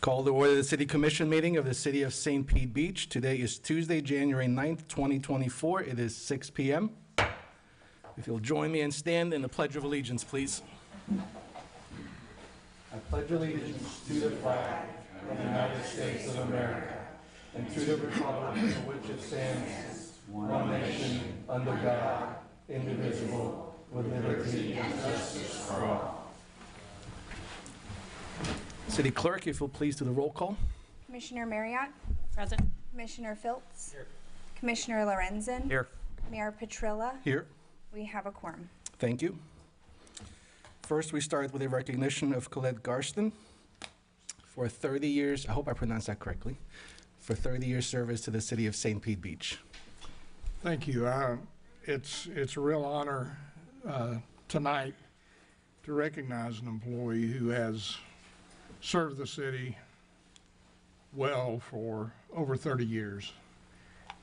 Call to order the City Commission meeting of the City of St. Pete Beach. Today is Tuesday, January 9th, 2024. It is 6 p.m. If you'll join me and stand in the Pledge of Allegiance, please. I pledge allegiance to the flag of the United States of America and to the republic for which it stands, one nation, under God, indivisible, with liberty and justice for all. City Clerk, if you'll please do the roll call. Commissioner Marriott. Present. Commissioner Philps. Here. Commissioner Lorenzen. Here. Mayor Petrilla. Here. We have a quorum. Thank you. First, we start with a recognition of Colette Garston for 30 years, I hope I pronounced that correctly, for 30 years service to the City of St. Pete Beach. Thank you. It's a real honor tonight to recognize an employee who has served the city well for over 30 years.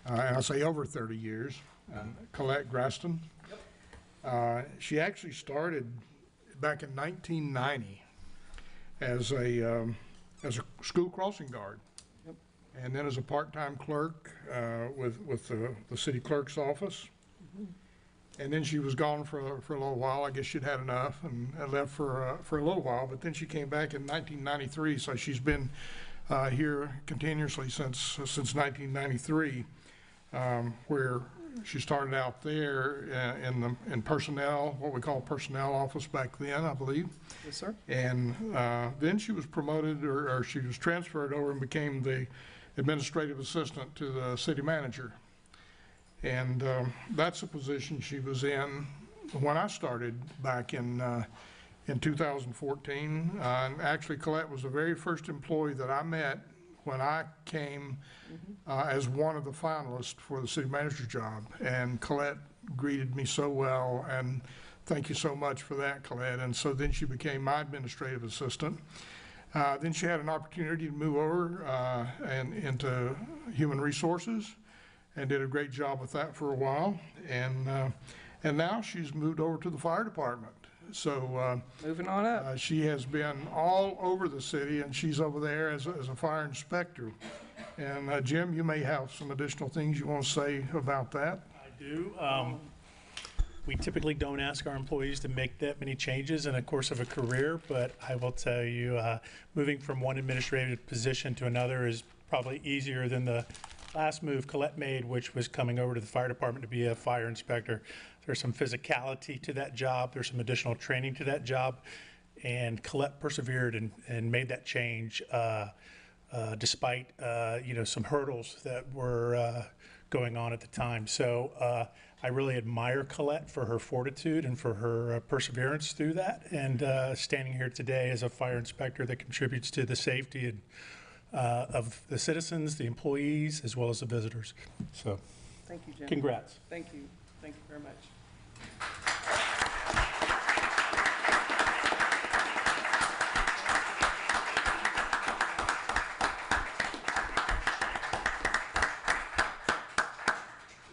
And I say over 30 years. Colette Garston. She actually started back in 1990 as a school crossing guard. Yep. And then as a part-time clerk with the city clerk's office. And then she was gone for a little while. I guess she'd had enough and left for a little while. But then she came back in 1993, so she's been here continuously since 1993, where she started out there in personnel, what we call personnel office back then, I believe. Yes, sir. And then she was promoted, or she was transferred over and became the administrative assistant to the city manager. And that's the position she was in when I started back in 2014. And actually, Colette was the very first employee that I met when I came as one of the finalists for the city manager job. And Colette greeted me so well, and thank you so much for that, Colette. And so then she became my administrative assistant. Then she had an opportunity to move over and into human resources, and did a great job with that for a while. And now she's moved over to the fire department. So Moving on up. she has been all over the city, and she's over there as a fire inspector. And Jim, you may have some additional things you want to say about that. I do. We typically don't ask our employees to make that many changes in the course of a career, but I will tell you, moving from one administrative position to another is probably easier than the last move Colette made, which was coming over to the fire department to be a fire inspector. There's some physicality to that job. There's some additional training to that job. And Colette persevered and made that change despite some hurdles that were going on at the time. So I really admire Colette for her fortitude and for her perseverance through that. And standing here today as a fire inspector that contributes to the safety and of the citizens, the employees, as well as the visitors. So, Thank you, Jim. congrats. Thank you. Thank you very much.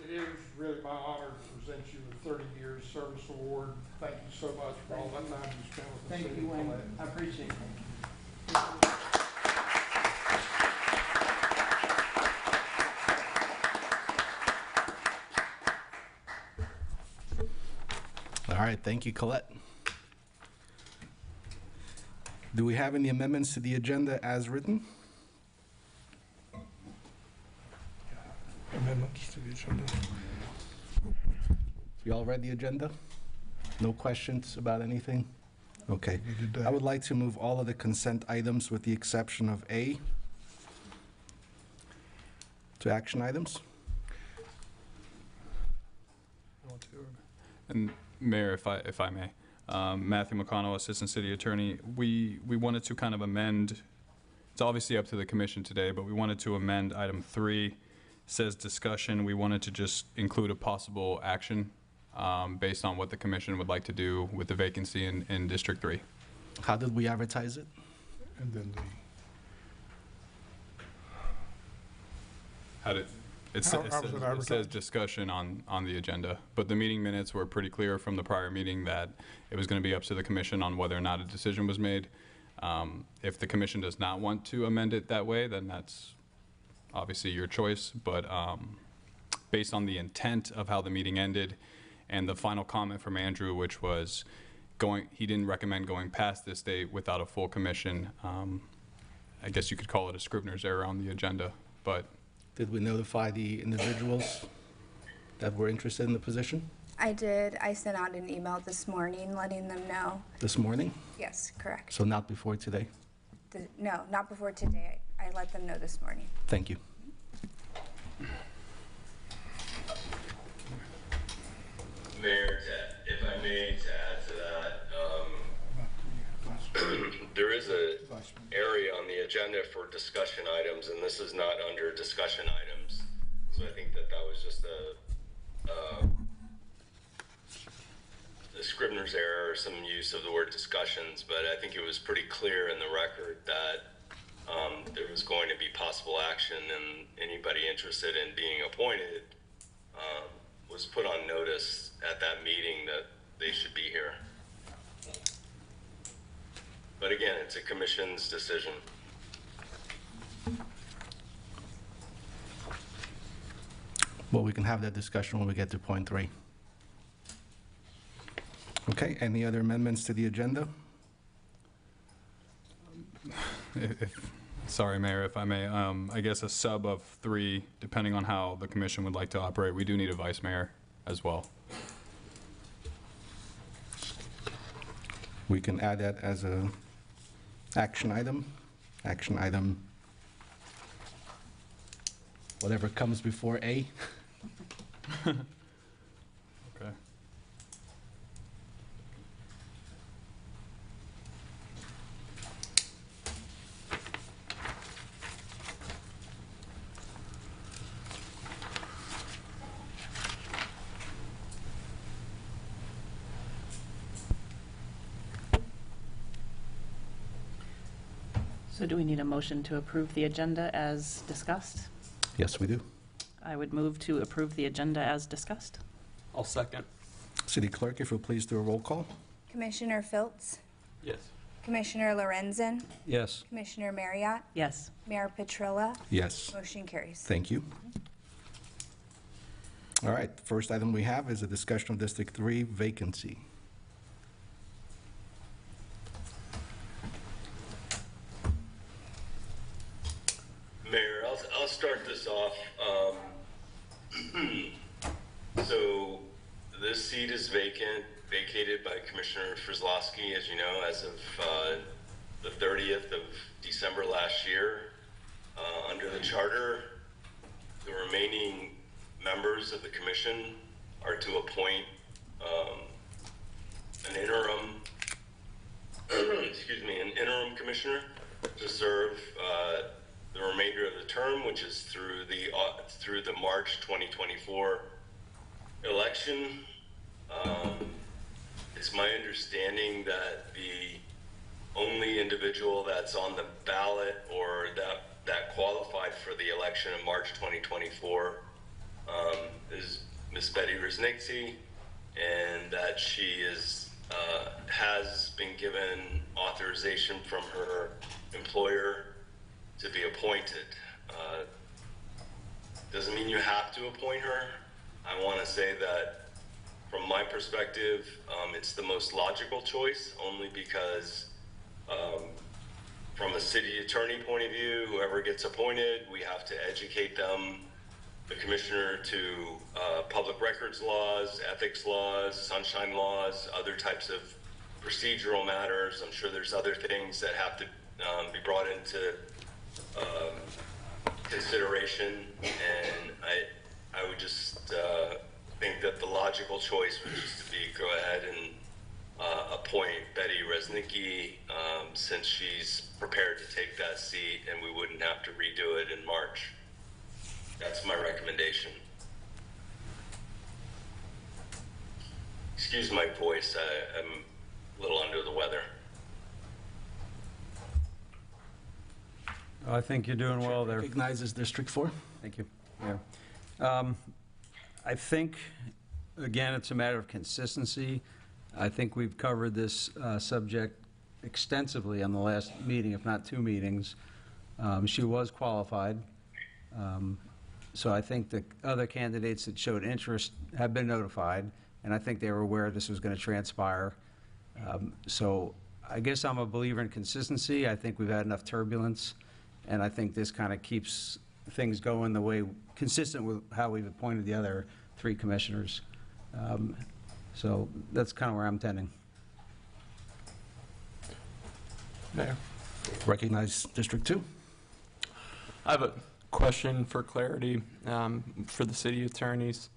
It is really my honor to present you the 30 years service award. Thank you so much for all that time you spent with the city. Thank you, Wayne. Colette. I appreciate it. All right, thank you, Colette. Do we have any amendments to the agenda as written? Amendments to the agenda. You all read the agenda? No questions about anything? Okay. We did that. I would like to move all of the consent items with the exception of A to action items. And Mayor, if I may, Matthew McConnell, Assistant City Attorney, we wanted to kind of amend, it's obviously up to the commission today, but we wanted to amend item 3, says discussion. We wanted to just include a possible action based on what the commission would like to do with the vacancy in District 3. How did we advertise it? And then It says discussion on the agenda, but the meeting minutes were pretty clear from the prior meeting that it was going to be up to the commission on whether or not a decision was made. If the commission does not want to amend it that way, then that's obviously your choice, but based on the intent of how the meeting ended and the final comment from Andrew, which was he didn't recommend going past this date without a full commission. I guess you could call it a scrivener's error on the agenda, but Did we notify the individuals that were interested in the position I did. I sent out an email this morning letting them know. this morning? Yes, correct. So not before today? No, not before today. I let them know this morning. Thank you. Mayor, if I may, to add to that, there is a area on the agenda for discussion items, and this is not under discussion items. So I think that was just a scrivener's error or some use of the word discussions, but I think it was pretty clear in the record that there was going to be possible action, and anybody interested in being appointed was put on notice at that meeting that they should be here. But again, it's a commission's decision. Well, we can have that discussion when we get to point 3. Okay, any other amendments to the agenda? Sorry, Mayor, if I may, I guess a sub of 3, depending on how the commission would like to operate. We do need a vice mayor as well. We can add that as a action item, whatever comes before A. Okay. So do we need a motion to approve the agenda as discussed? Yes, we do. I would move to approve the agenda as discussed. I'll second. City Clerk, if you'll please do a roll call. Commissioner Filtz, Yes. Commissioner Lorenzen, Yes. Commissioner Marriott, Yes. Mayor Petrilla. Yes. Motion carries. Thank you. All right, the first item we have is a discussion of District 3 vacancy. Mayor, I'll start this off. So this seat is vacated by Commissioner Frislowski, as you know, as of the 30th of December last year. Under the charter, the remaining members of the commission are to appoint an interim, an interim commissioner to serve the remainder of the term, which is through the March 2024 election. It's my understanding that the only individual that's on the ballot or that qualified for the election in March 2024 is Ms. Betty Rosnicki, and that she has been given authorization from her employer to be appointed. Doesn't mean you have to appoint her. I want to say that from my perspective, it's the most logical choice, only because from a city attorney point of view, whoever gets appointed, we have to educate them, the commissioner, to public records laws, ethics laws, sunshine laws, other types of procedural matters. I'm sure there's other things that have to be brought into consideration, and I would just think that the logical choice would just be go ahead and appoint Betty Resnicki, since she's prepared to take that seat, and we wouldn't have to redo it in March. That's my recommendation. Excuse my voice, I'm a little under the weather. I think you're doing well there. Recognizes District 4. Thank you. Yeah. I think, again, it's a matter of consistency. I think we've covered this subject extensively on the last meeting, if not 2 meetings. She was qualified. So I think the other candidates that showed interest have been notified, and I think they were aware this was going to transpire. So I guess I'm a believer in consistency. I think we've had enough turbulence, and I think this kind of keeps things going the way, consistent with how we've appointed the other 3 commissioners. So that's kind of where I'm tending. Mayor? Recognize District 2. I have a question for clarity for the city attorneys.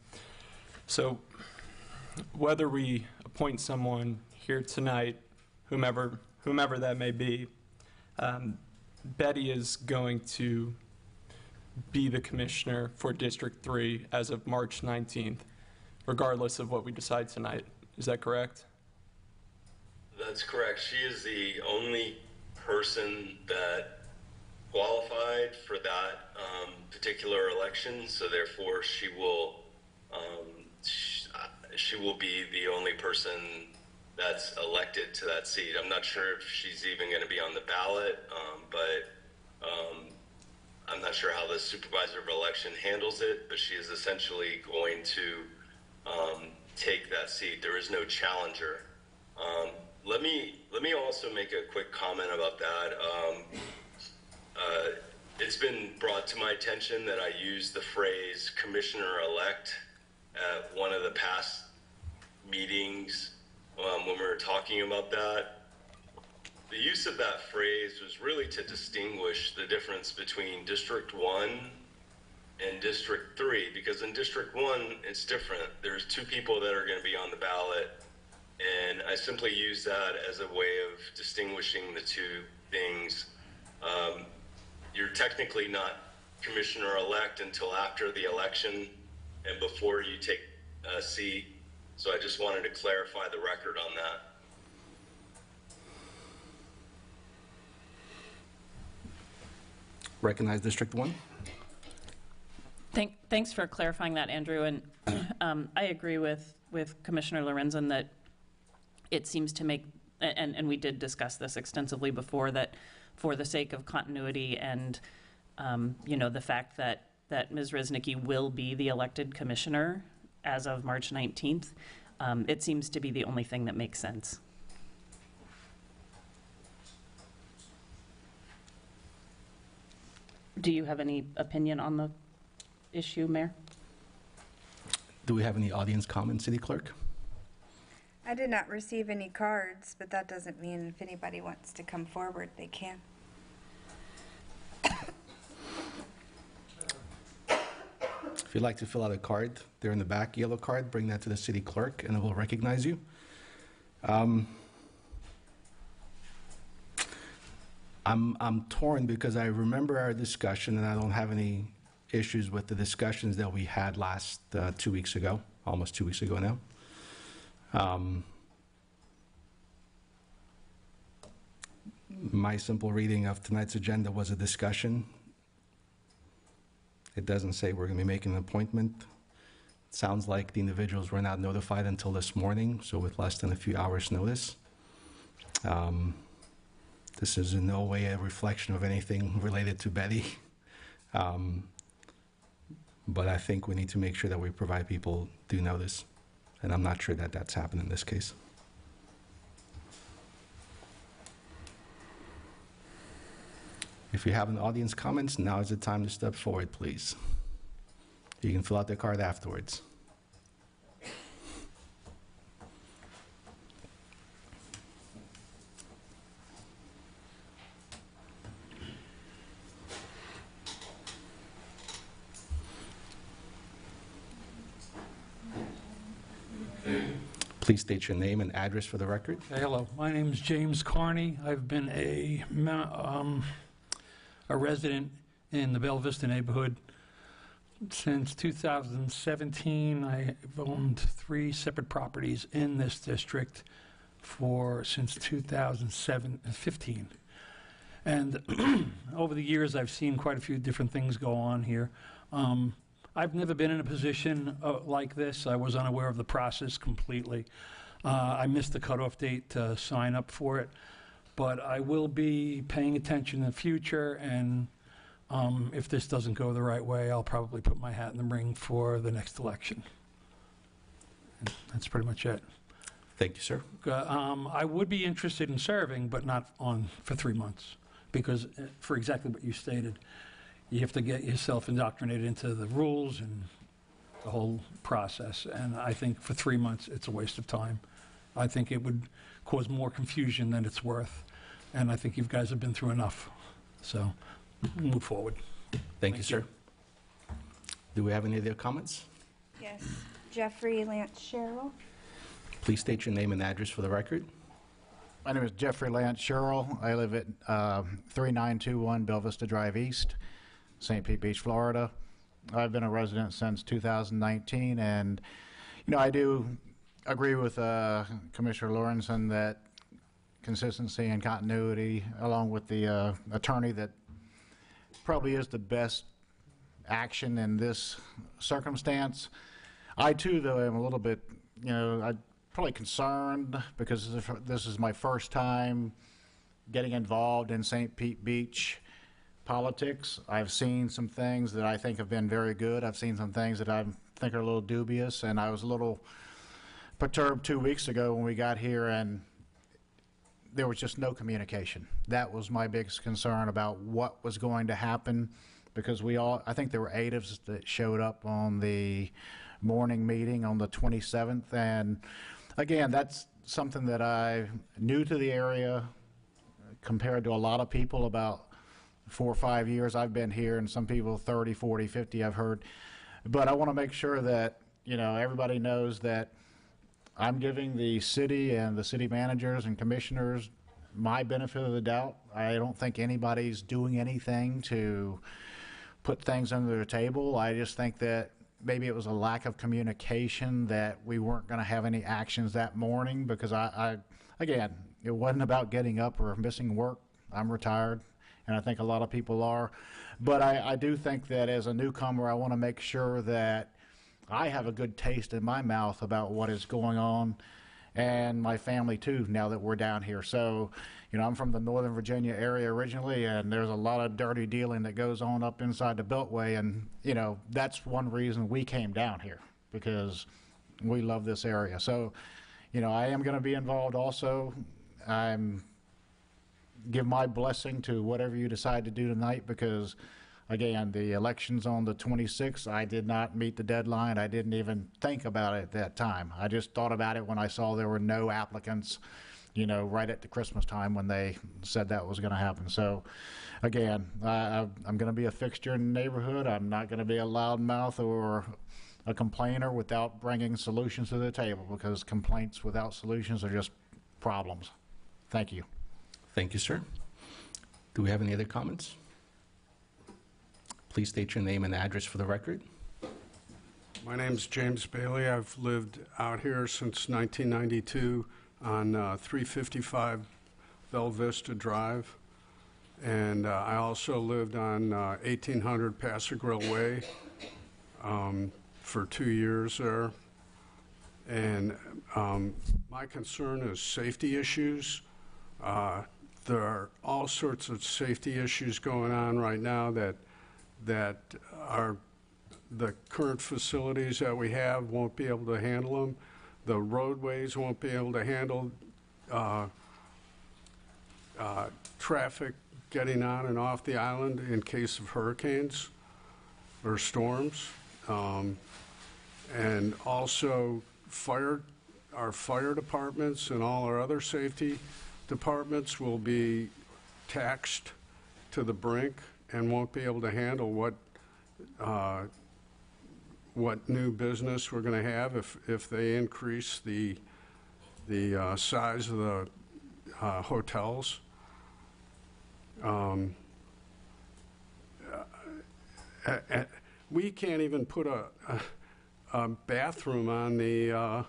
So whether we appoint someone here tonight, whomever that may be, Betty is going to be the commissioner for District 3 as of March 19th, regardless of what we decide tonight. Is that correct? That's correct. She is the only person that qualified for that particular election, so therefore she will be the only person that's elected to that seat. I'm not sure if she's even going to be on the ballot, but I'm not sure how the supervisor of election handles it, but she is essentially going to take that seat. There is no challenger. Let me also make a quick comment about that. It's been brought to my attention that I used the phrase commissioner-elect at one of the past meetings when we were talking about that. The use of that phrase was really to distinguish the difference between District 1 and District 3, because in District 1, it's different. There's 2 people that are going to be on the ballot, and I simply use that as a way of distinguishing the 2 things. You're technically not commissioner-elect until after the election and before you take a seat, so I just wanted to clarify the record on that. Recognize District 1. Thanks for clarifying that, Andrew. And I agree with Commissioner Lorenzen that it seems to make, and we did discuss this extensively before, that for the sake of continuity and the fact that Ms. Reznicki will be the elected commissioner as of March 19th, it seems to be the only thing that makes sense. Do you have any opinion on the issue, Mayor? Do we have any audience comments, City Clerk? I did not receive any cards, but that doesn't mean if anybody wants to come forward, they can. If you'd like to fill out a card, there in the back, yellow card, bring that to the City Clerk and we'll recognize you. I'm torn because I remember our discussion and I don't have any issues with the discussions that we had last 2 weeks ago, almost 2 weeks ago now. My simple reading of tonight's agenda was a discussion. It doesn't say we're going to be making an appointment. It sounds like the individuals were not notified until this morning, so with less than a few hours' notice. This is in no way a reflection of anything related to Betty. But I think we need to make sure that we provide people due notice. And I'm not sure that that's happened in this case. If you have an audience comments, now is the time to step forward, please. You can fill out the card afterwards. Please state your name and address for the record. Hello, my name is James Carney. I've been a resident in the Bella Vista neighborhood since 2017. I've owned 3 separate properties in this district since 2015. And over the years, I've seen quite a few different things go on here. I've never been in a position like this. I was unaware of the process completely. I missed the cutoff date to sign up for it. But I will be paying attention in the future, and if this doesn't go the right way, I'll probably put my hat in the ring for the next election. And that's pretty much it. Thank you, sir. I would be interested in serving, but not for 3 months, because for exactly what you stated, you have to get yourself indoctrinated into the rules and the whole process. And I think for 3 months, it's a waste of time. I think it would cause more confusion than it's worth. And I think you guys have been through enough. So move forward. Thank you, sir. Do we have any other comments? Yes. Jeffrey Lance Sherrill. Please state your name and address for the record. My name is Jeffrey Lance Sherrill. I live at 3921 Bella Vista Drive East, St. Pete Beach, Florida. I've been a resident since 2019, and I do agree with Commissioner Lorenzen that consistency and continuity, along with the attorney, that probably is the best action in this circumstance. I too, though, am a little bit, I'm probably concerned because this is my first time getting involved in St. Pete Beach politics. I've seen some things that I think have been very good. I've seen some things that I think are a little dubious, and I was a little perturbed 2 weeks ago when we got here and there was just no communication. That was my biggest concern about what was going to happen, because I think there were 8 of us that showed up on the morning meeting on the 27th, and again, that's something that I'm new to the area compared to a lot of people. About 4 or 5 years I've been here, and some people 30, 40, 50 I've heard. But I want to make sure that everybody knows that I'm giving the city and the city managers and commissioners my benefit of the doubt. I don't think anybody's doing anything to put things under the table. I just think that maybe it was a lack of communication, that we weren't going to have any actions that morning, because again, it wasn't about getting up or missing work. I'm retired, and I think a lot of people are. But I do think that as a newcomer, I want to make sure that I have a good taste in my mouth about what is going on, and my family too, now that we're down here. So, I'm from the Northern Virginia area originally, and there's a lot of dirty dealing that goes on up inside the Beltway, and, that's one reason we came down here, because we love this area. So, I am going to be involved also. Give my blessing to whatever you decide to do tonight, because again, the election's on the 26th. I did not meet the deadline. I didn't even think about it at that time. I just thought about it when I saw there were no applicants, right at the Christmas time when they said that was going to happen. So again, I'm going to be a fixture in the neighborhood. I'm not going to be a loudmouth or a complainer without bringing solutions to the table, because complaints without solutions are just problems. Thank you. Thank you, sir. Do we have any other comments? Please state your name and address for the record. My name's James Bailey. I've lived out here since 1992 on 355 Bella Vista Drive. And I also lived on 1800 Paso Grill Way for 2 years there. And my concern is safety issues. There are all sorts of safety issues going on right now that are the current facilities that we have won't be able to handle them. The roadways won't be able to handle traffic getting on and off the island in case of hurricanes or storms. And also our fire departments and all our other safety departments will be taxed to the brink and won't be able to handle what new business we're going to have if they increase the size of the hotels. We can't even put a bathroom on the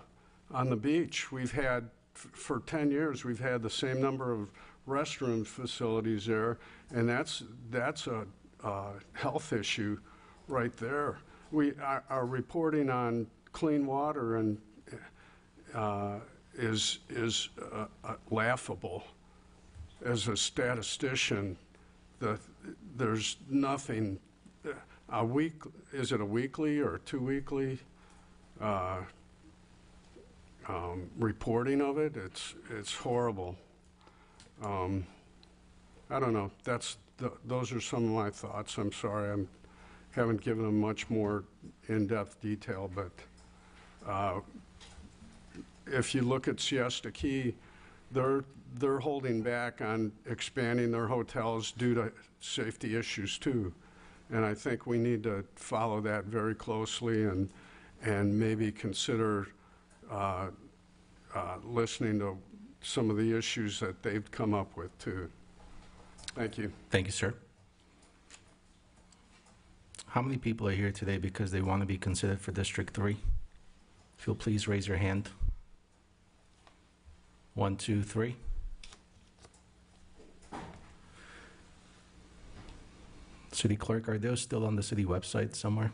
beach. We've had for 10 years. We've had the same number of restroom facilities there, and that's a health issue right there. Our reporting on clean water and is laughable. as a statistician, there's nothing, a week, is it a weekly or 2 weekly reporting of it? It's horrible. I don't know. Those are some of my thoughts. I'm sorry I haven't given them much more in-depth detail, but if you look at Siesta Key, they're holding back on expanding their hotels due to safety issues too. And I think we need to follow that very closely and maybe consider listening to some of the issues that they've come up with too. Thank you. Thank you, sir. How many people are here today because they want to be considered for District 3? If you'll please raise your hand. 1, 2, 3. City Clerk, are those still on the city website somewhere?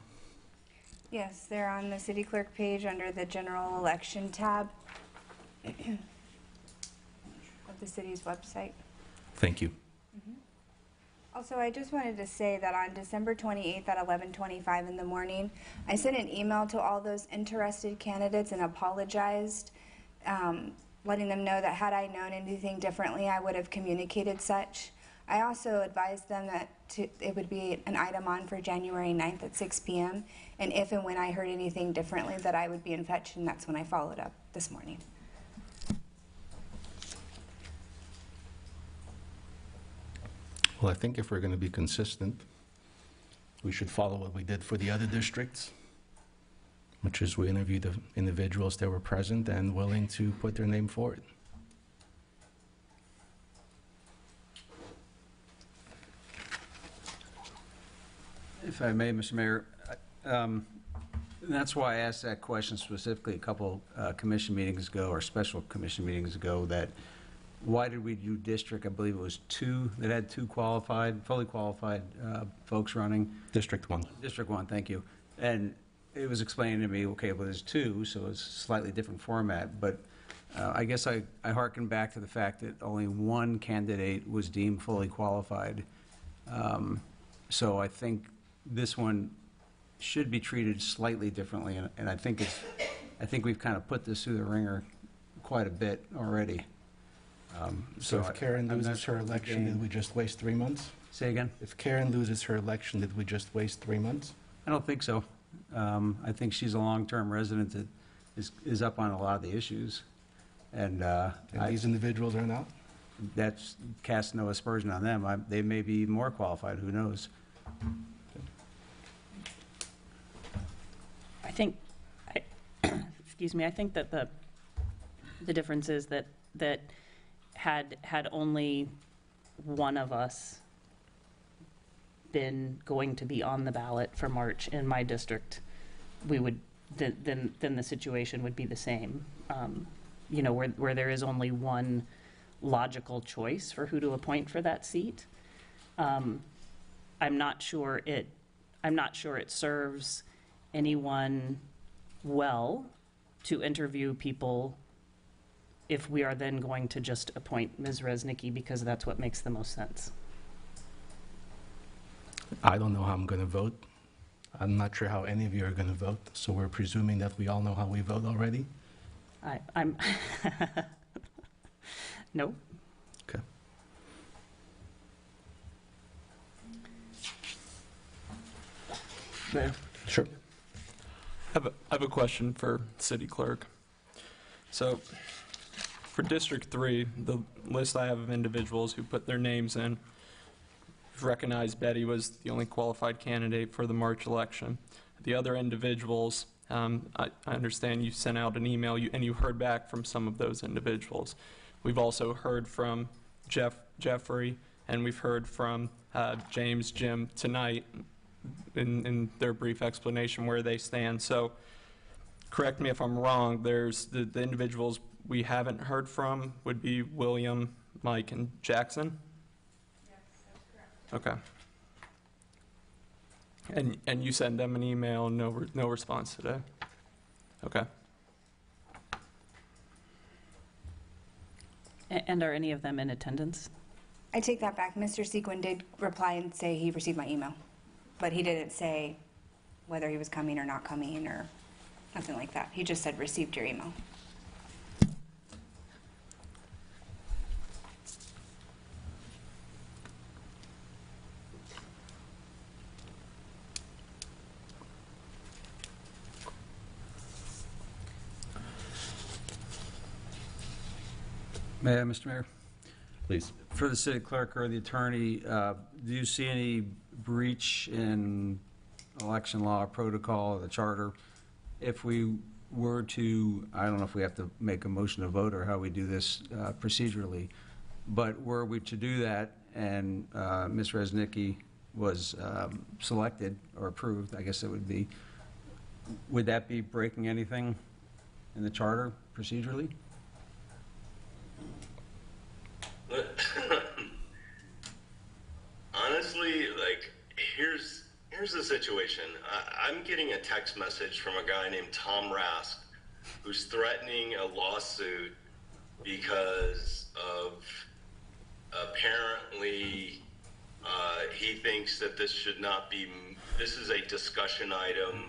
Yes, they're on the city clerk page under the general election tab of the city's website. Thank you. Also, I just wanted to say that on December 28th at 11:25 in the morning, I sent an email to all those interested candidates and apologized, letting them know that had I known anything differently, I would have communicated such. I also advised them that it would be an item on for January 9th at 6 p.m., and if and when I heard anything differently, that I would be in touch, and that's when I followed up this morning. Well, I think if we're going to be consistent, we should follow what we did for the other districts, which is we interviewed the individuals that were present and willing to put their name forward. If I may, Mr. Mayor, that's why I asked that question specifically a couple commission meetings ago, or special commission meetings ago, that why did we do district? I believe it was 2 that had 2 qualified, fully qualified folks running. District 1. District 1, thank you. And it was explained to me, okay, well, there's 2, so it's a slightly different format. But I guess I hearken back to the fact that only 1 candidate was deemed fully qualified. So I think this one should be treated slightly differently, and I think we've kind of put this through the ringer quite a bit already. So if Karen loses her election, did we just waste 3 months? Say again? If Karen loses her election, did we just waste 3 months? I don't think so. I think she's a long-term resident that is up on a lot of the issues. And these individuals are not? That's cast no aspersion on them. They may be more qualified, who knows? I think, excuse me, I think that the difference is that had only one of us been going to be on the ballot for March in my district, we would, then the situation would be the same. You know, where there is only one logical choice for who to appoint for that seat. I'm not sure it serves anyone well to interview people if we are then going to just appoint Ms. Reznicki because that's what makes the most sense. I don't know how I'm going to vote. I'm not sure how any of you are going to vote, so we're presuming that we all know how we vote already? I'm no. Okay. Mayor? Sure. I have a question for City Clerk. So, for District 3, the list I have of individuals who put their names in, recognized Betty was the only qualified candidate for the March election. The other individuals, I understand you sent out an email and you heard back from some of those individuals. We've also heard from Jeffrey, and we've heard from James, Jim tonight in their brief explanation where they stand. So correct me if I'm wrong, there's the individuals we haven't heard from would be William, Mike, and Jackson? Yes, that's correct. Okay. And you sent them an email, no response today? Okay. And are any of them in attendance? I take that back. Mr. Sequin did reply and say he received my email, but he didn't say whether he was coming or not coming or nothing like that. He just said, received your email. May I, Mr. Mayor? Please. For the city clerk or the attorney, do you see any breach in election law or protocol or the charter if we were to, I don't know if we have to make a motion to vote or how we do this procedurally, but were we to do that and Ms. Resnicki was selected or approved, I guess it would be, would that be breaking anything in the charter procedurally? Honestly, like, here's the situation. I'm getting a text message from a guy named Tom Rask who's threatening a lawsuit because of apparently he thinks that this is a discussion item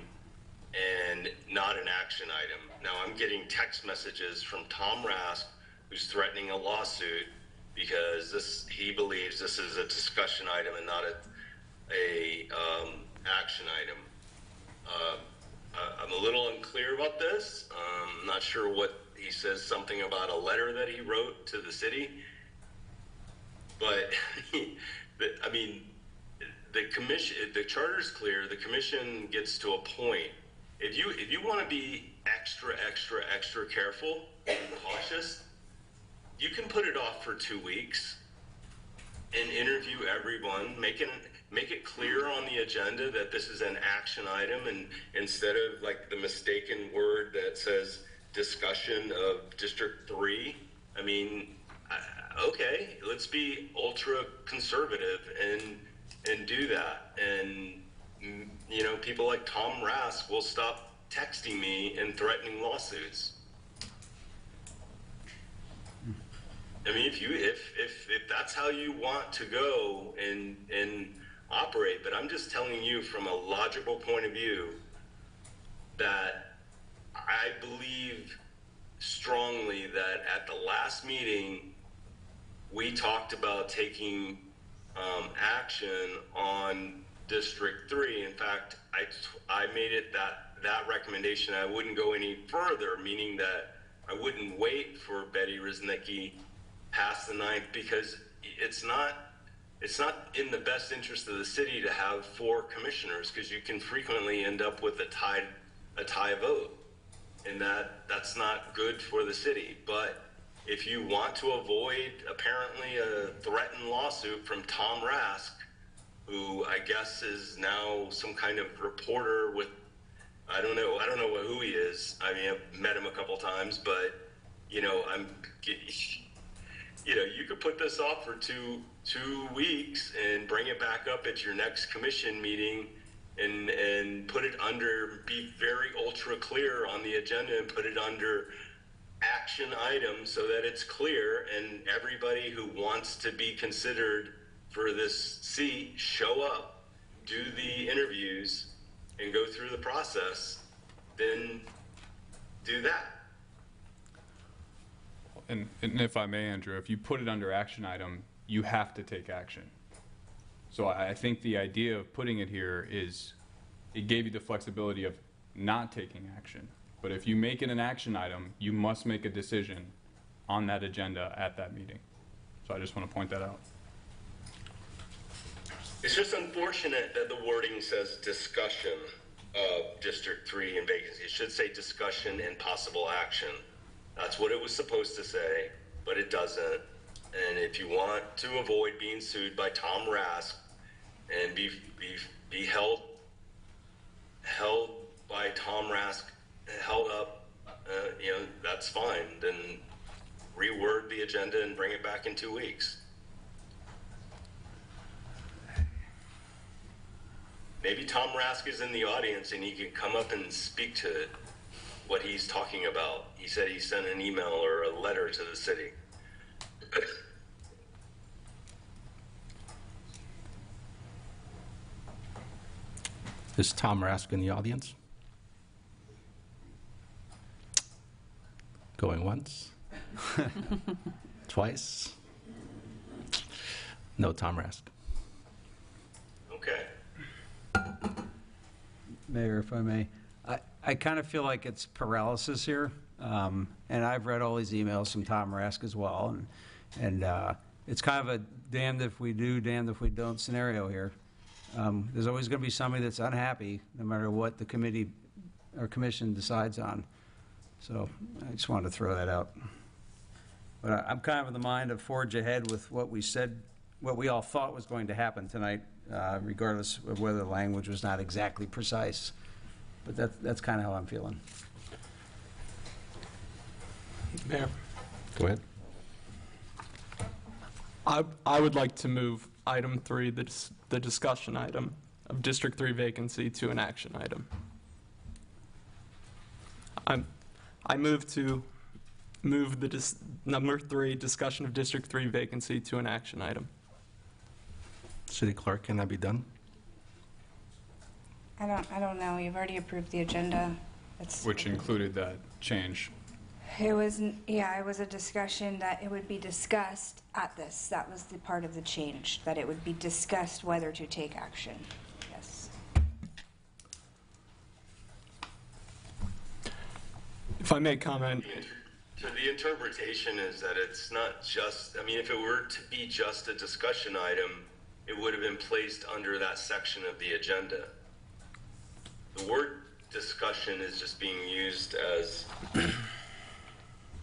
and not an action item. Now I'm getting text messages from Tom Rask who's threatening a lawsuit because he believes this is a discussion item and not a action item. I'm a little unclear about this. I'm not sure what he says, something about a letter that he wrote to the city. But I mean, the charter's clear. The commission gets to a point. If you want to be extra careful and cautious, you can put it off for 2 weeks and interview everyone, make it clear on the agenda that this is an action item, and instead of like the mistaken word that says discussion of District 3, I mean, okay, let's be ultra conservative and do that. And, you know, people like Tom Rask will stop texting me and threatening lawsuits. I mean, if that's how you want to go and operate, but I'm just telling you from a logical point of view that I believe strongly that at the last meeting we talked about taking action on District 3. In fact, I made it that recommendation. I wouldn't go any further, meaning that I wouldn't wait for Betty Resnicki past the 9th, because it's not in the best interest of the city to have 4 commissioners, because you can frequently end up with a tie vote, and that's not good for the city. But if you want to avoid apparently a threatened lawsuit from Tom Rask, who I guess is now some kind of reporter with, I don't know who he is. I mean, I've met him a couple times, but you know, you could put this off for two weeks and bring it back up at your next commission meeting and put it under, be very ultra clear on the agenda and put it under action items so that it's clear, and everybody who wants to be considered for this seat, show up, do the interviews, and go through the process, then do that. And if I may, Andrew, if you put it under action item, you have to take action. So I think the idea of putting it here is it gave you the flexibility of not taking action. But if you make it an action item, you must make a decision on that agenda at that meeting. So I just want to point that out. It's just unfortunate that the wording says discussion of District 3 and vacancy. It should say discussion and possible action. That's what it was supposed to say, but it doesn't. And if you want to avoid being sued by Tom Rask and be held by Tom Rask, held up, you know, that's fine. Then reword the agenda and bring it back in 2 weeks. Maybe Tom Rask is in the audience and he can come up and speak to what he's talking about. He said he sent an email or a letter to the city. Is Tom Rask in the audience? Going once? Twice? No Tom Rask. Okay. Mayor, if I may, I kind of feel like it's paralysis here, and I've read all these emails from Tom Rask as well, and it's kind of a damned if we do, damned if we don't scenario here. There's always going to be somebody that's unhappy, no matter what the committee or commission decides on. So I just wanted to throw that out. But I'm kind of in the mind of forge ahead with what we said, what we all thought was going to happen tonight, regardless of whether the language was not exactly precise. But that's kind of how I'm feeling. Mayor, Go ahead. I would like to move item 3, the discussion item of District 3 vacancy, to an action item. I move to move the number 3, discussion of District 3 vacancy, to an action item. City Clerk, can that be done? I don't know. You've already approved the agenda. Which included that change. It was, yeah, it was a discussion that it would be discussed at this. That was the part of the change, that it would be discussed whether to take action. Yes. If I may comment. So the interpretation is that it's not just, I mean, if it were to be just a discussion item, it would have been placed under that section of the agenda. The word discussion is just being used as,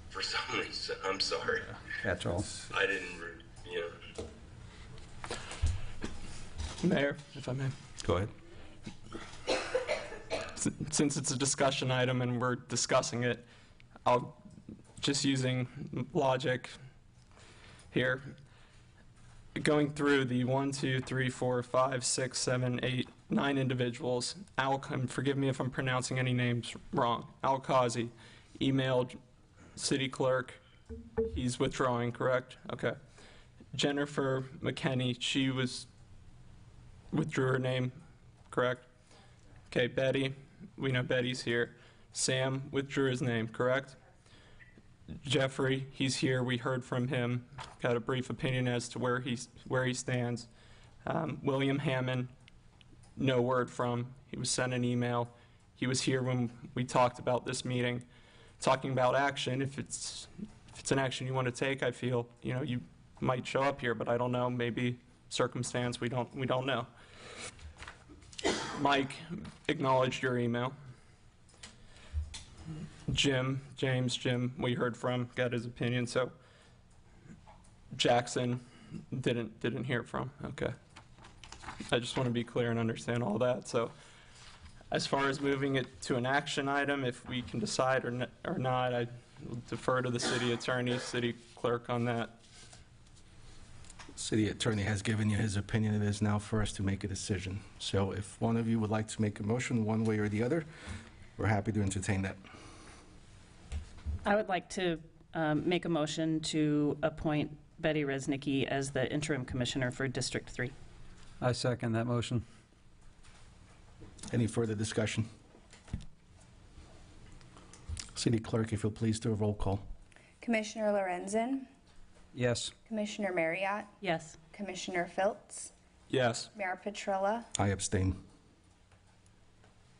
for some reason, I'm sorry. That's all. I didn't, you know. Mayor, if I may. Go ahead. Since it's a discussion item and we're discussing it, I'll just using logic here. Going through the 1, 2, 3, 4, 5, 6, 7, 8, 9 individuals, forgive me if I'm pronouncing any names wrong. Al-Qazi emailed City Clerk. He's withdrawing, correct? Okay. Jennifer McKenney, she withdrew her name, correct? Okay, Betty, we know Betty's here. Sam withdrew his name, correct? Jeffrey, he's here. We heard from him. Got a brief opinion as to where he stands. William Hammond, no word from. He was sent an email. He was here when we talked about this meeting, talking about action. If it's an action you want to take, I feel you might show up here, but I don't know. Maybe circumstance we don't know. Mike acknowledged your email. Jim, we heard from, got his opinion. So Jackson didn't hear from. Okay. I just want to be clear and understand all that. So as far as moving it to an action item, if we can decide or not, I defer to the city attorney, city clerk on that. City attorney has given you his opinion. It is now for us to make a decision. So if one of you would like to make a motion one way or the other, we're happy to entertain that. I would like to make a motion to appoint Betty Reznicki as the interim commissioner for District 3. I second that motion. Any further discussion? City Clerk, if you'll please do a roll call. Commissioner Lorenzen, Yes. Commissioner Marriott, Yes. Commissioner Philps, Yes. Mayor Petrella. I abstain.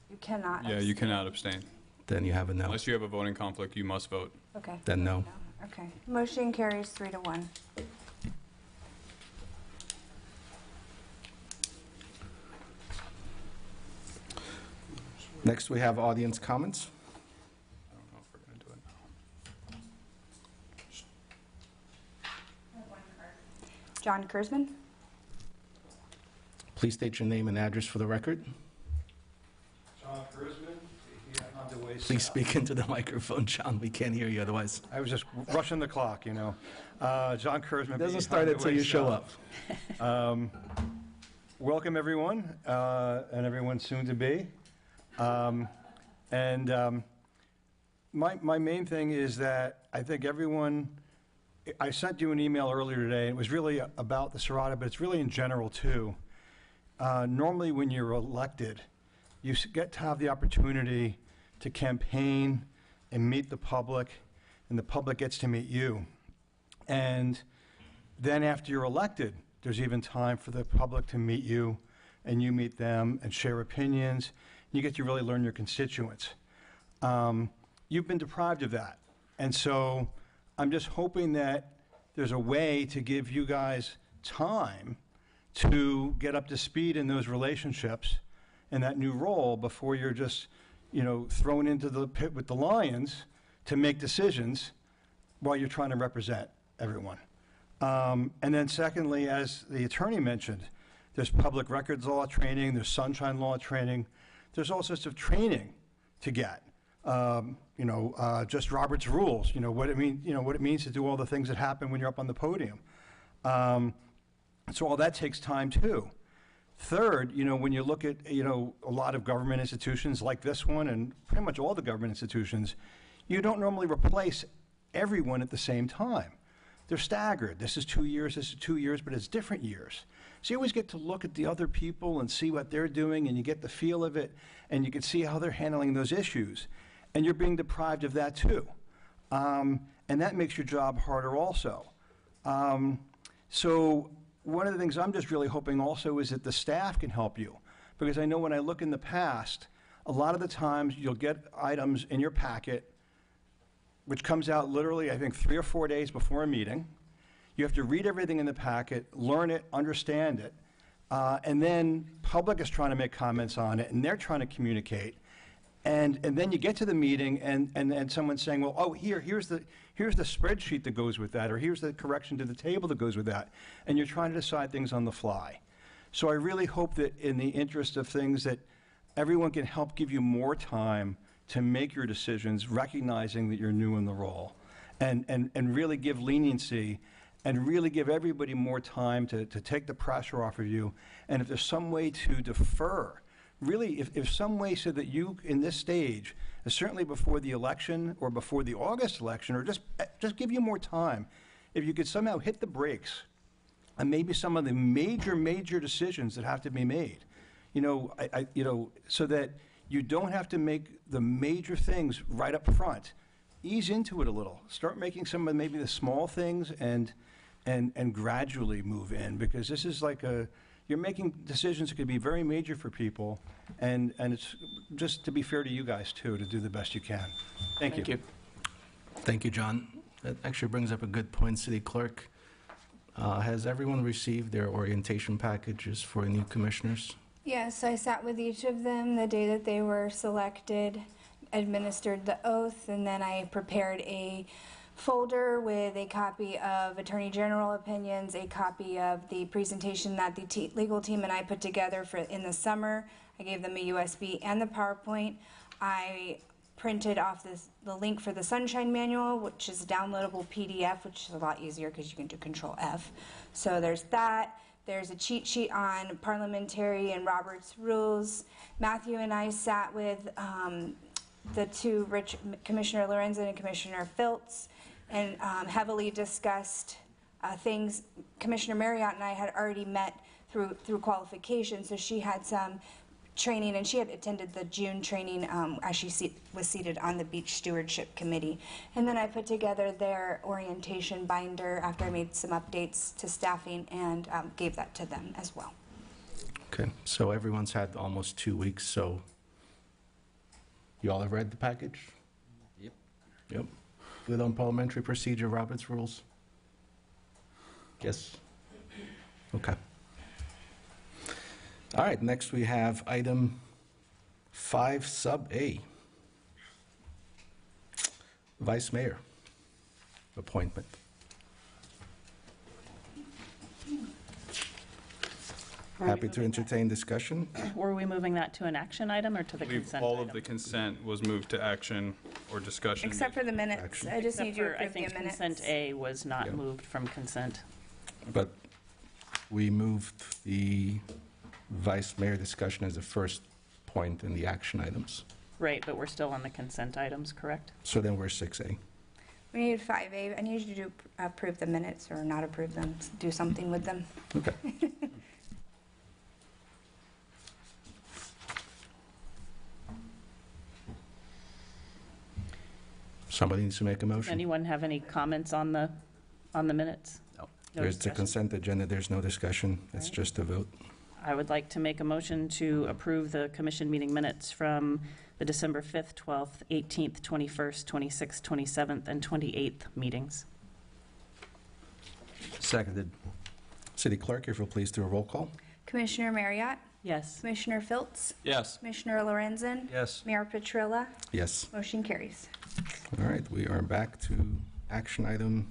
You cannot. Yeah, you cannot abstain. Then you have a no. Unless you have a voting conflict, you must vote. Okay. Then no. Okay. Motion carries 3-1. Next, we have audience comments. I don't know if we're going to do it. John Kurzman. Please state your name and address for the record. John Kurzman, here on the way Please south. speak into the microphone, John. We can't hear you otherwise. I was just rushing the clock, you know. John Kurzman. It doesn't start until you show up. Welcome, everyone, and everyone soon to be. My main thing is that I think everyone, I sent you an email earlier today, and it was really about the Serrata, but it's really in general, too. Normally, when you're elected, you get to have the opportunity to campaign and meet the public, and the public gets to meet you. And then after you're elected, there's even time for the public to meet you, and you meet them and share opinions. You get to really learn your constituents. You've been deprived of that. And so I'm just hoping that there's a way to give you guys time to get up to speed in those relationships and that new role before you're just, thrown into the pit with the lions to make decisions while you're trying to represent everyone. And then secondly, as the attorney mentioned, there's public records law training, there's sunshine law training, there's all sorts of training to get. Just Robert's rules, what it means to do all the things that happen when you're up on the podium. So all that takes time too. Third, when you look at, a lot of government institutions like this one and pretty much all the government institutions, you don't normally replace everyone at the same time. They're staggered. This is 2 years, this is 2 years, but it's different years. So you always get to look at the other people and see what they're doing, and you get the feel of it, and you can see how they're handling those issues. And you're being deprived of that too. And that makes your job harder also. So one of the things I'm just really hoping also is that the staff can help you. Because I know when I look in the past, a lot of the times you'll get items in your packet which comes out literally, I think, 3 or 4 days before a meeting. You have to read everything in the packet, learn it, understand it, and then public is trying to make comments on it, and they're trying to communicate. And then you get to the meeting, and someone's saying, well, oh, here's the spreadsheet that goes with that, or here's the correction to the table that goes with that, and you're trying to decide things on the fly. So I really hope that in the interest of things that everyone can help give you more time to make your decisions, recognizing that you're new in the role, and really give leniency and really give everybody more time to take the pressure off of you. And if there's some way to defer, really, if some way so that you, in this stage, certainly before the election or before the August election, or just give you more time, if you could somehow hit the brakes on maybe some of the major decisions that have to be made, so that you don't have to make the major things right up front. Ease into it a little. Start making some of maybe the small things and gradually move in, because this is like you're making decisions that could be very major for people, and it's just to be fair to you guys too, to do the best you can. Thank you. Thank you, John. That actually brings up a good point, City Clerk. Has everyone received their orientation packages for new commissioners? Yes, I sat with each of them the day that they were selected, administered the oath, and then I prepared a folder with a copy of Attorney General opinions, a copy of the presentation that the legal team and I put together in the summer. I gave them a USB and the PowerPoint. I printed off the link for the Sunshine Manual, which is a downloadable PDF, which is a lot easier because you can do Control F. So there's that. There's a cheat sheet on parliamentary and Robert's rules. Matthew and I sat with the two, Commissioner Lorenzen and Commissioner Filtz, and heavily discussed things. Commissioner Marriott and I had already met through qualification, so she had some training, and she had attended the June training as she was seated on the Beach Stewardship Committee. And then I put together their orientation binder after I made some updates to staffing and gave that to them as well. Okay, so everyone's had almost 2 weeks, so you all have read the package? Yep. Good on parliamentary procedure, Robert's rules? Yes? Okay. All right, next we have item 5 sub A. Vice Mayor appointment. Happy to entertain discussion. Were we moving that to an action item or to the I believe consent all item? of the consent was moved to action or discussion. Except for the minutes. Action. I just Except need you to for, I approve the think minutes. consent A was not Yeah. moved from consent. But we moved the Vice Mayor discussion as the first point in the action items. Right, but we're still on the consent items, correct? So then we're 6A. We need 5A. I need you to approve the minutes or not approve them, do something with them. Okay. Somebody needs to make a Does motion. anyone have any comments on the minutes? No. No There's the discussion? consent agenda, there's no discussion, it's Right. just a vote. I would like to make a motion to approve the commission meeting minutes from the December 5th, 12th, 18th, 21st, 26th, 27th, and 28th meetings. Seconded. City Clerk, if you'll please do a roll call. Commissioner Marriott, Yes. Commissioner Filtz, Yes. Commissioner Lorenzen, Yes. Mayor Petrilla, Yes. motion carries. All right, we are back to action item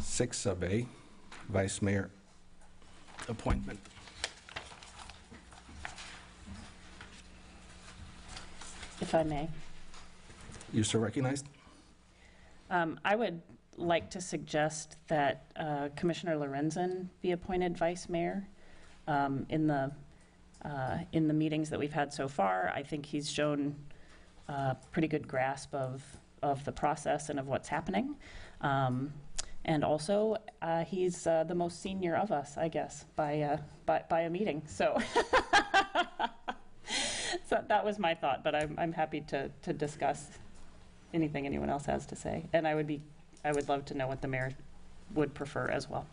6 sub A, Vice Mayor appointment. If I may. You so recognized? I would like to suggest that Commissioner Lorenzen be appointed vice mayor. In the meetings that we've had so far, I think he's shown a pretty good grasp of the process and of what's happening. And also, he's the most senior of us, I guess, by a meeting. So, so that was my thought. But I'm happy to discuss anything anyone else has to say. And I would love to know what the mayor would prefer as well.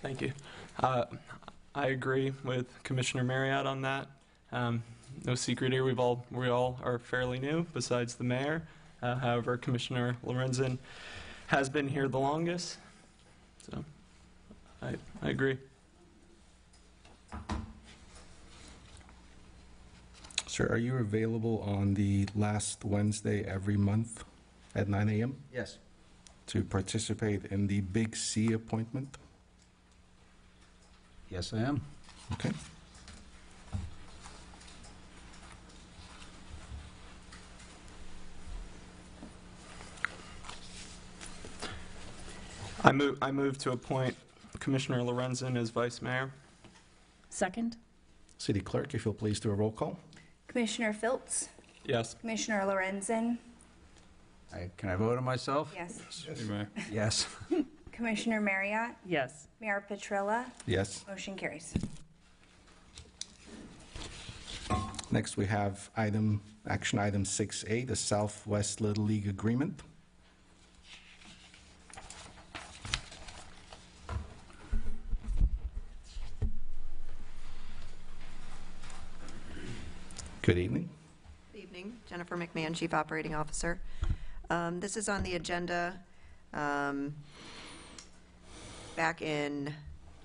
Thank you. I agree with Commissioner Marriott on that. No secret here, we all are fairly new, besides the mayor. However, Commissioner Lorenzen has been here the longest, so I agree. Sir, are you available on the last Wednesday every month at 9 a.m. Yes. to participate in the Big C appointment? Yes, I am. Okay. I move to appoint Commissioner Lorenzen as vice mayor. Second? City Clerk, if you'll please do a roll call. Commissioner Filtz, Yes. Commissioner Lorenzen, Can I vote on myself? yes. You may. Yes. Commissioner Marriott, Yes. Mayor Petrilla, Yes. motion carries. Next, we have action item 6A, the Southwest Little League Agreement. Good evening. Good evening. Jennifer McMahon, Chief Operating Officer. This is on the agenda back in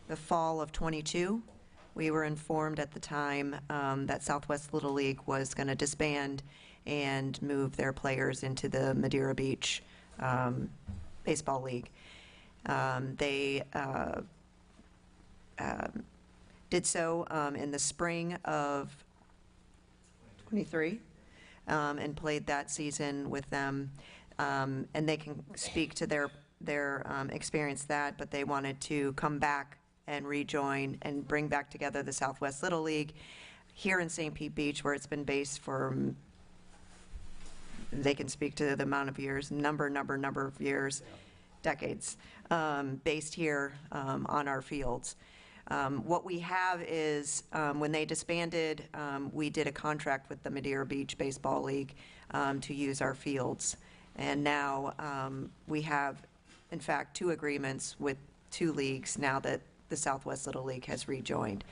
the fall of '22. We were informed at the time that Southwest Little League was going to disband and move their players into the Madeira Beach Baseball League. They did so in the spring of 23 and played that season with them. And they can speak to their experience that, but they wanted to come back and rejoin and bring back together the Southwest Little League here in St. Pete Beach, where it's been based for, they can speak to the amount of years, number of years, decades, based here on our fields. What we have is, when they disbanded, we did a contract with the Madeira Beach Baseball League to use our fields. And now we have, in fact, 2 agreements with 2 leagues now that the Southwest Little League has rejoined.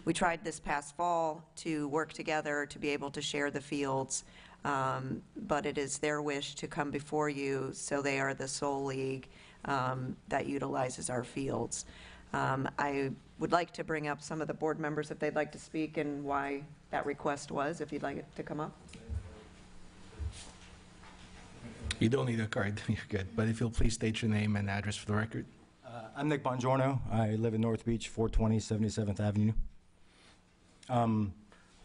We tried this past fall to work together to be able to share the fields, but it is their wish to come before you, so they are the sole league that utilizes our fields. I would like to bring up some of the board members if they'd like to speak and why that request was, if you'd like it to come up. You don't need a card, you're good. But if you'll please state your name and address for the record. I'm Nick Bongiorno. I live in North Beach, 420 77th Avenue.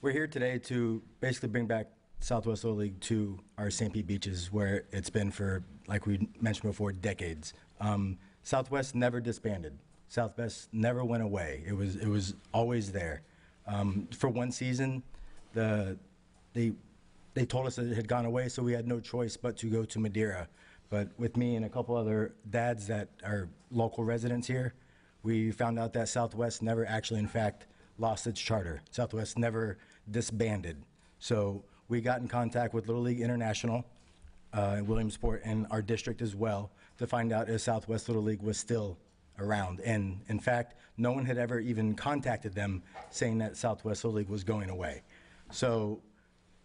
We're here today to basically bring back Southwest Little League to our St. Pete beaches, where it's been for, like we mentioned before, decades. Southwest never disbanded. Southwest never went away. It was always there. For one season, they told us that it had gone away, so we had no choice but to go to Madeira. But with me and a couple other dads that are local residents here, we found out that Southwest never actually, in fact, lost its charter. Southwest never disbanded. So we got in contact with Little League International in Williamsport and our district as well to find out if Southwest Little League was still around. And in fact, no one had ever even contacted them saying that Southwest Little League was going away. So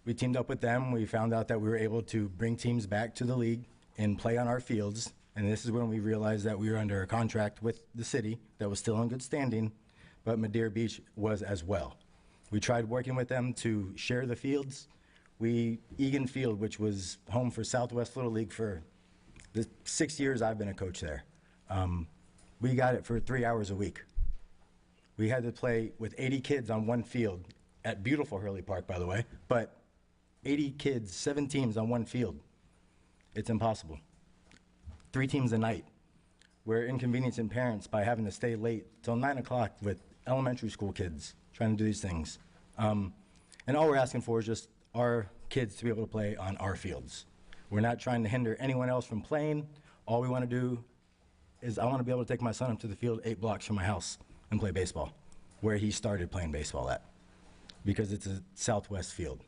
we teamed up with them. We found out that we were able to bring teams back to the league and play on our fields. And this is when we realized that we were under a contract with the city that was still in good standing, but Madeira Beach was as well. We tried working with them to share the fields. Egan Field, which was home for Southwest Little League for the 6 years I've been a coach there, we got it for 3 hours a week. We had to play with 80 kids on one field at beautiful Hurley Park, by the way, but 80 kids, 7 teams on one field. It's impossible. 3 teams a night. We're inconveniencing parents by having to stay late till 9 o'clock with elementary school kids trying to do these things. And all we're asking for is just our kids to be able to play on our fields. We're not trying to hinder anyone else from playing. All we want to do is I want to be able to take my son up to the field 8 blocks from my house and play baseball, where he started playing baseball at, because it's a Southwest field.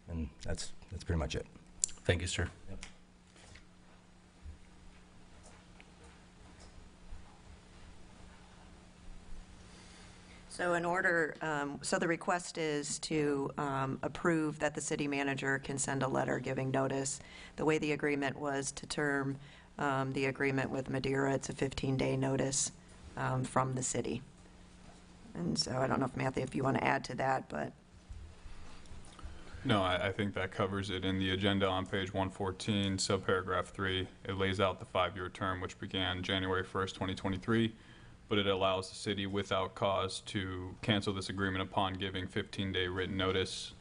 And that's pretty much it. Thank you, sir. Yep. So in order, so the request is to approve that the city manager can send a letter giving notice. The way the agreement was to term the agreement with Madeira, it's a 15-day notice from the city. And so I don't know if, Matthew, if you want to add to that, but. No, I think that covers it. In the agenda on page 114, subparagraph 3, it lays out the 5-year term, which began January 1st, 2023, but it allows the city without cause to cancel this agreement upon giving 15-day written notice.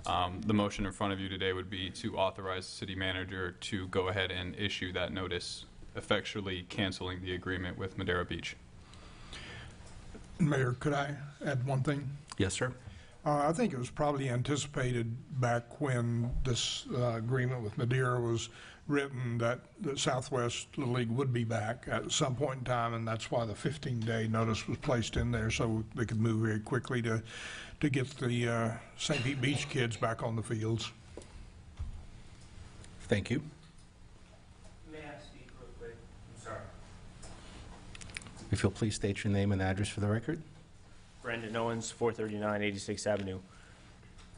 The motion in front of you today would be to authorize the city manager to go ahead and issue that notice, effectually canceling the agreement with Madeira Beach. Mayor, could I add one thing? Yes, sir. I think it was probably anticipated back when this agreement with Madeira was written that the Southwest Little League would be back at some point in time, and that's why the 15-day notice was placed in there, so they could move very quickly to get the St. Pete Beach kids back on the fields. Thank you. May I speak real quick? I'm sorry. If you'll please state your name and address for the record. Brendan Owens, 439 86th Avenue.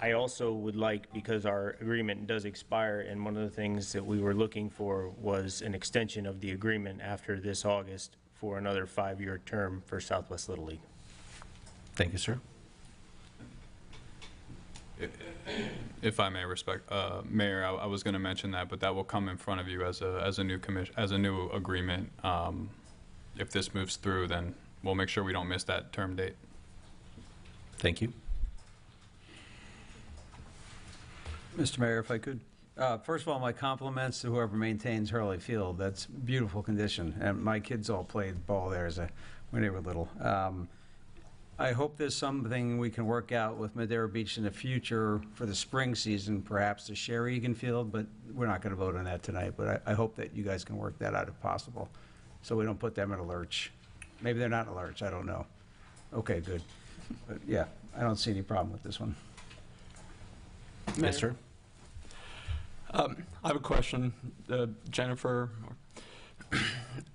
I also would like, because our agreement does expire, and one of the things that we were looking for was an extension of the agreement after this August for another 5-year term for Southwest Little League. Thank you, sir. If I may, Mayor, I was going to mention that, but that will come in front of you as a new agreement. If this moves through, then we'll make sure we don't miss that term date. Thank you. Mr. Mayor, if I could. First of all, my compliments to whoever maintains Hurley Field. That's beautiful condition. And my kids all played ball there when they were little. I hope there's something we can work out with Madeira Beach in the future for the spring season, perhaps to share Egan Field, but we're not going to vote on that tonight. But I hope that you guys can work that out if possible, so we don't put them in a lurch. Maybe they're not in a lurch. I don't know. Okay, good. But yeah, I don't see any problem with this one. Mayor, Yes, sir. I have a question, Jennifer.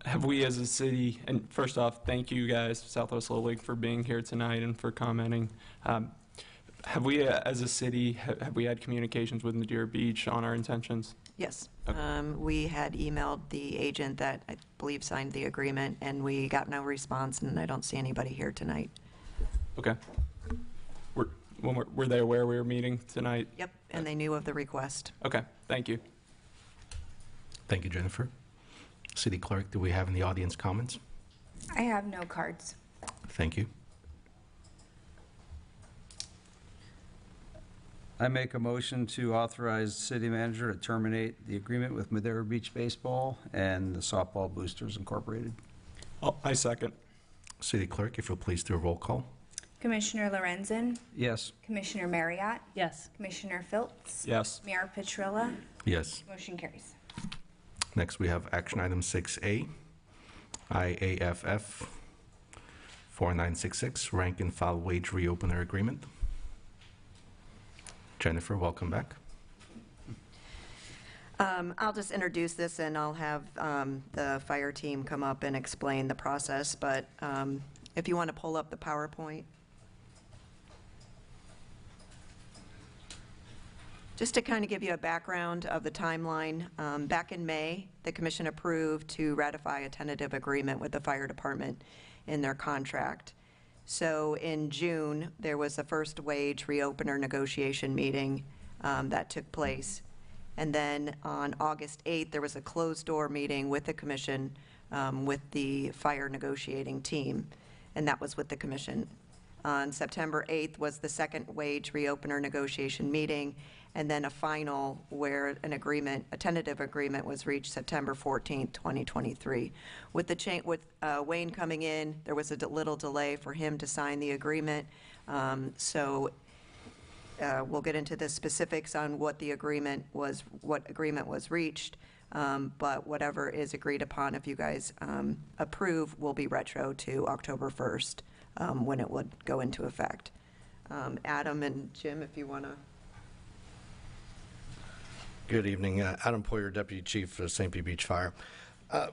Have we as a city, and first off, thank you guys, Southwest Little League, for being here tonight and for commenting. Have we as a city, have we had communications with Madeira Beach on our intentions? Yes. Okay. We had emailed the agent that I believe signed the agreement, and we got no response, and I don't see anybody here tonight. Okay. Were they aware we were meeting tonight? Yep, and they knew of the request. Okay, thank you. Thank you, Jennifer. City Clerk, do we have any audience comments? I have no cards. Thank you. I make a motion to authorize the city manager to terminate the agreement with Madeira Beach Baseball and the Softball Boosters Incorporated. Oh, I second. City Clerk, if you'll please do a roll call. Commissioner Lorenzen? Yes. Commissioner Marriott? Yes. Commissioner Philps? Yes. Mayor Petrilla? Yes. Motion carries. Next, we have action item 6A, IAFF 4966, rank and file wage reopener agreement. Jennifer, welcome back. I'll just introduce this, and I'll have the fire team come up and explain the process, but if you want to pull up the PowerPoint. Just to kind of give you a background of the timeline, back in May, the commission approved to ratify a tentative agreement with the fire department in their contract. So in June, there was the first wage reopener negotiation meeting that took place. And then on August 8th, there was a closed-door meeting with the commission with the fire negotiating team, and that was with the commission. On September 8th was the second wage reopener negotiation meeting, and then a final where a tentative agreement was reached September 14th, 2023. With Wayne coming in, there was a little delay for him to sign the agreement, so we'll get into the specifics on what agreement was reached, but whatever is agreed upon, if you guys approve, will be retro to October 1st when it would go into effect. Adam and Jim, if you want to. Good evening. Adam Poyer, Deputy Chief of St. Pete Beach Fire.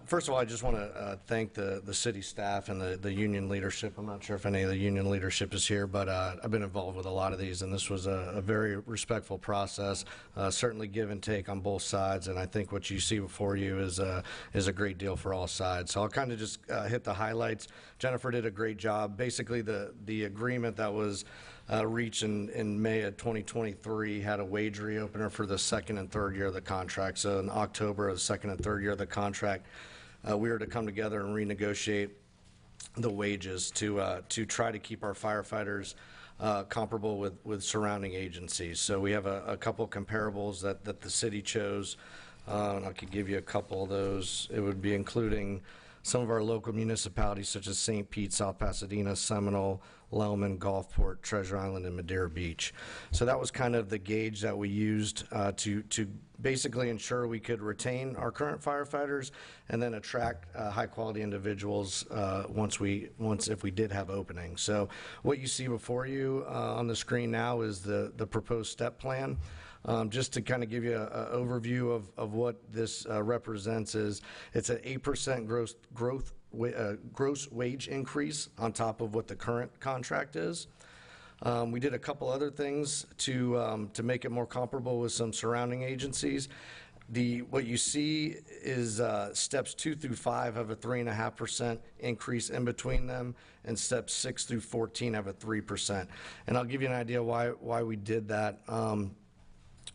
First of all, I just want to thank the city staff and the union leadership. I'm not sure if any of the union leadership is here, but I've been involved with a lot of these, and this was a very respectful process, certainly give and take on both sides, and I think what you see before you is a great deal for all sides. So I'll kind of just hit the highlights. Jennifer did a great job. Basically, the agreement that was reached in May of 2023 had a wage reopener for the second and third year of the contract. So in October of the second and third year of the contract, we were to come together and renegotiate the wages to try to keep our firefighters comparable with surrounding agencies. So we have a couple of comparables that the city chose, and I could give you a couple of those. It would be including some of our local municipalities such as St. Pete, South Pasadena, Seminole, Lellman, Gulfport, Treasure Island, and Madeira Beach. So that was kind of the gauge that we used to basically ensure we could retain our current firefighters and then attract high-quality individuals if we did have openings. So what you see before you on the screen now is the proposed step plan. Just to kind of give you an overview of what this represents is it's an 8% gross wage increase on top of what the current contract is. We did a couple other things to make it more comparable with some surrounding agencies. What you see is steps 2 through 5 have a 3.5% increase in between them, and steps 6 through 14 have a 3%. And I'll give you an idea why we did that.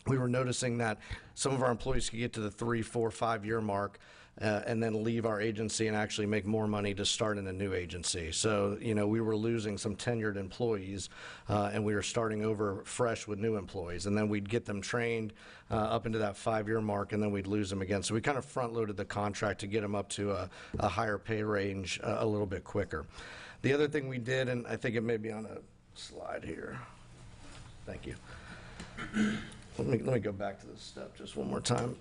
We were noticing that some of our employees could get to the 3, 4, 5-year mark and then leave our agency and actually make more money to start in a new agency. So, we were losing some tenured employees and we were starting over fresh with new employees. And then we'd get them trained up into that 5-year mark, and then we'd lose them again. So we kind of front-loaded the contract to get them up to a higher pay range a little bit quicker. The other thing we did, and I think it may be on a slide here. Thank you. Let me go back to this step just one more time.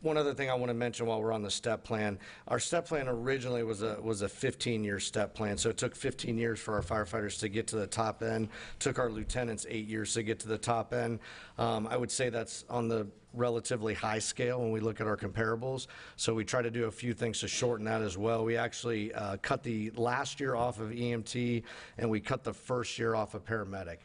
One other thing I want to mention while we're on the step plan, our step plan originally was a 15-year step plan, so it took 15 years for our firefighters to get to the top end. Took our lieutenants 8 years to get to the top end. I would say that's on the relatively high scale when we look at our comparables, so we try to do a few things to shorten that as well. We actually cut the last year off of EMT, and we cut the first year off of paramedic.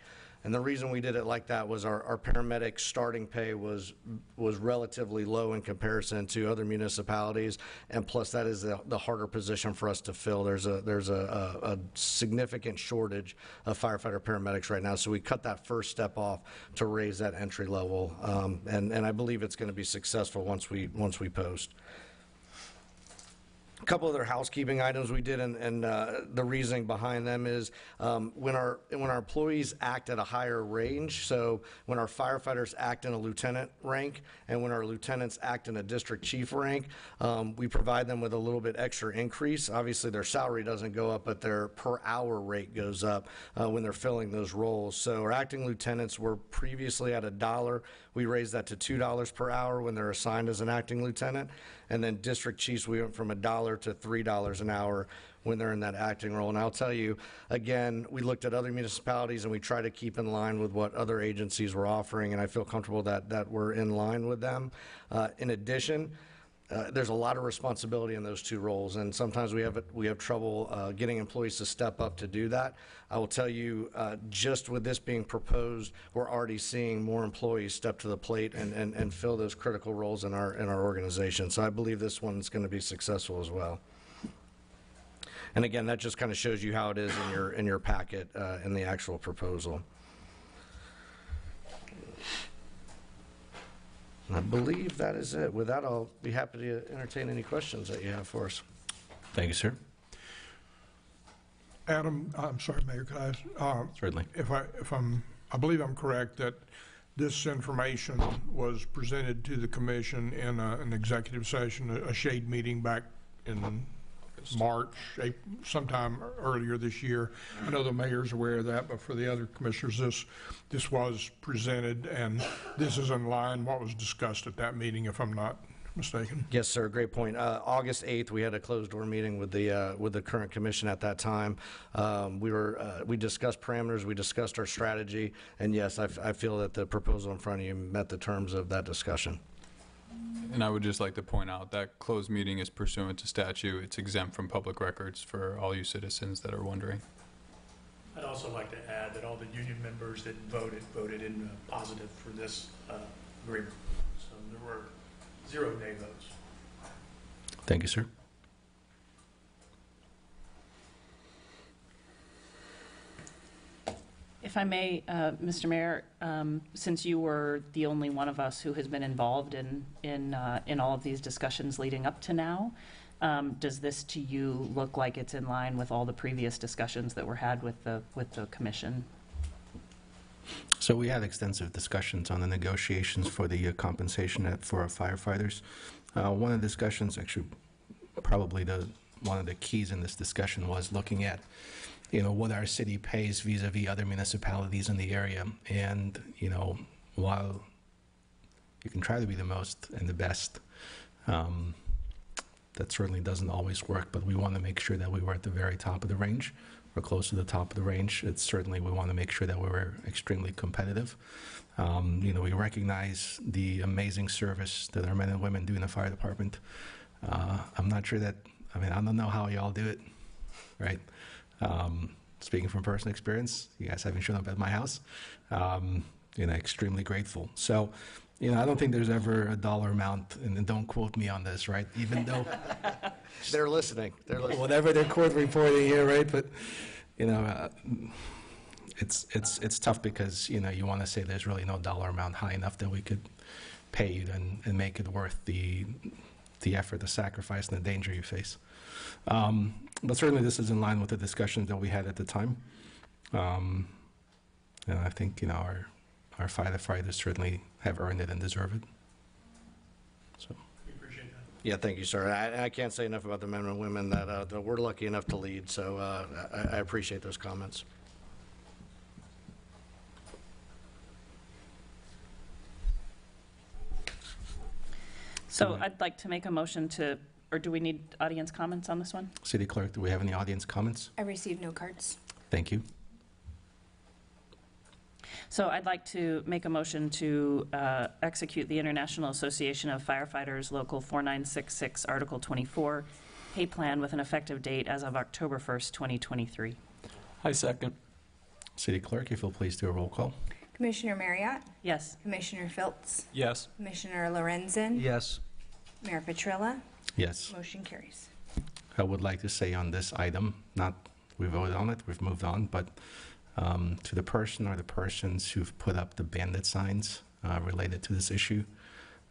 And the reason we did it like that was our paramedic starting pay was relatively low in comparison to other municipalities, and plus that is the harder position for us to fill. There's a significant shortage of firefighter paramedics right now, so we cut that first step off to raise that entry level, and I believe it's going to be successful once we post. A couple other housekeeping items we did, and the reasoning behind them is when our employees act at a higher range, so when our firefighters act in a lieutenant rank and when our lieutenants act in a district chief rank, we provide them with a little bit extra increase. Obviously their salary doesn't go up, but their per hour rate goes up when they're filling those roles. So our acting lieutenants were previously at $1. We raised that to $2 per hour when they're assigned as an acting lieutenant. And then district chiefs, we went from $1 $1 to $3 an hour when they're in that acting role. And I'll tell you, again, we looked at other municipalities and we try to keep in line with what other agencies were offering, and I feel comfortable that we're in line with them. In addition, there's a lot of responsibility in those two roles, and sometimes we have trouble getting employees to step up to do that. I will tell you, just with this being proposed, we're already seeing more employees step to the plate and fill those critical roles in our organization. So I believe this one's going to be successful as well. And again, that just kind of shows you how it is in your packet in the actual proposal. I believe that is it. With that, I'll be happy to entertain any questions that you have for us. Thank you, sir. Adam, I'm sorry, Mayor, could I? Certainly. I believe I'm correct that this information was presented to the commission in an executive session, a shade meeting back in March, sometime earlier this year. I know the mayor's aware of that, but for the other commissioners, this was presented, and this is in line what was discussed at that meeting, if I'm not mistaken. Yes, sir. Great point. August 8th, we had a closed-door meeting with the current commission at that time. We discussed parameters, we discussed our strategy, and yes, I feel that the proposal in front of you met the terms of that discussion. And I would just like to point out that closed meeting is pursuant to statute. It's exempt from public records for all you citizens that are wondering. I'd also like to add that all the union members that voted in positive for this agreement. So there were 0 nay votes. Thank you, sir. If I may, Mr. Mayor, since you were the only one of us who has been involved in all of these discussions leading up to now, does this to you look like it's in line with all the previous discussions that were had with the commission? So we had extensive discussions on the negotiations for the compensation for our firefighters. One of the discussions, actually, probably one of the keys in this discussion was looking at, what our city pays vis-a-vis other municipalities in the area. And, while you can try to be the most and the best, that certainly doesn't always work, but we want to make sure that we were at the very top of the range, or close to the top of the range. It's certainly, we want to make sure that we were extremely competitive. We recognize the amazing service that our men and women do in the fire department. I'm not sure that, I don't know how y'all do it, right? Speaking from personal experience, you guys haven't shown up at my house. Extremely grateful. So, I don't think there's ever a dollar amount, and don't quote me on this, right? Even though They're listening. whatever their court reporting here, right? But it's tough because you want to say there's really no dollar amount high enough that we could pay you and make it worth the effort, the sacrifice, and the danger you face. But certainly this is in line with the discussions that we had at the time. And I think, our firefighters certainly have earned it and deserve it. So. We appreciate that. Yeah, thank you, sir. I can't say enough about the men and women that we're lucky enough to lead, so I appreciate those comments. So I'd like to make a motion to, or do we need audience comments on this one? City Clerk, do we have any audience comments? I received no cards. Thank you. So I'd like to make a motion to execute the International Association of Firefighters Local 4966 Article 24 pay plan with an effective date as of October 1st, 2023. I second. City Clerk, if you'll please do a roll call. Commissioner Marriott? Yes. Commissioner Filtz? Yes. Commissioner Lorenzen? Yes. Mayor Petrilla? Yes. Motion carries. I would like to say on this item, not we voted on it, we've moved on, but to the person or the persons who've put up the bandit signs related to this issue,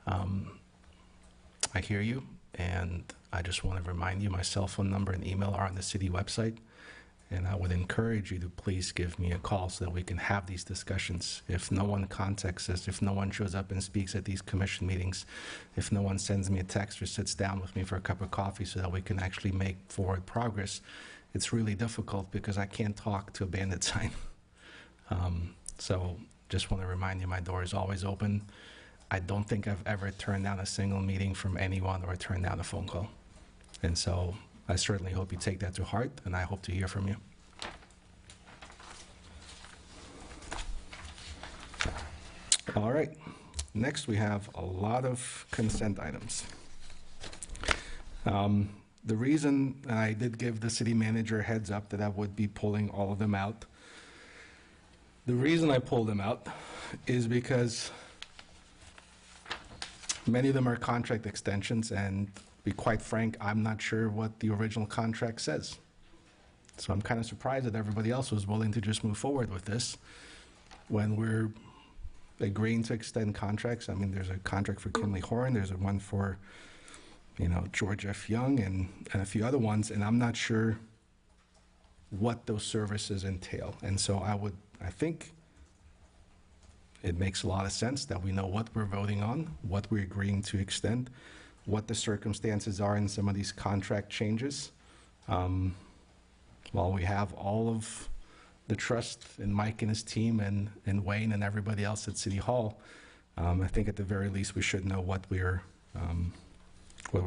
I hear you, and I just want to remind you my cell phone number and email are on the city website, and I would encourage you to please give me a call so that we can have these discussions. If no one contacts us, if no one shows up and speaks at these commission meetings, if no one sends me a text or sits down with me for a cup of coffee so that we can actually make forward progress, it's really difficult because I can't talk to a bandit sign. So just want to remind you my door is always open. I don't think I've ever turned down a single meeting from anyone or turned down a phone call. And so I certainly hope you take that to heart, and I hope to hear from you. All right. Next, we have a lot of consent items. The reason I did give the city manager a heads up that I would be pulling all of them out, the reason I pulled them out is because many of them are contract extensions, and to be quite frank, I'm not sure what the original contract says. So I'm kind of surprised that everybody else was willing to just move forward with this when we're agreeing to extend contracts. I mean, there's a contract for Kinley Horn, there's a one for, George F. Young and a few other ones, and I'm not sure what those services entail. And so I think it makes a lot of sense that we know what we're voting on, what we're agreeing to extend, what the circumstances are in some of these contract changes. While we have all of the trust in Mike and his team and Wayne and everybody else at City Hall, I think at the very least we should know what we're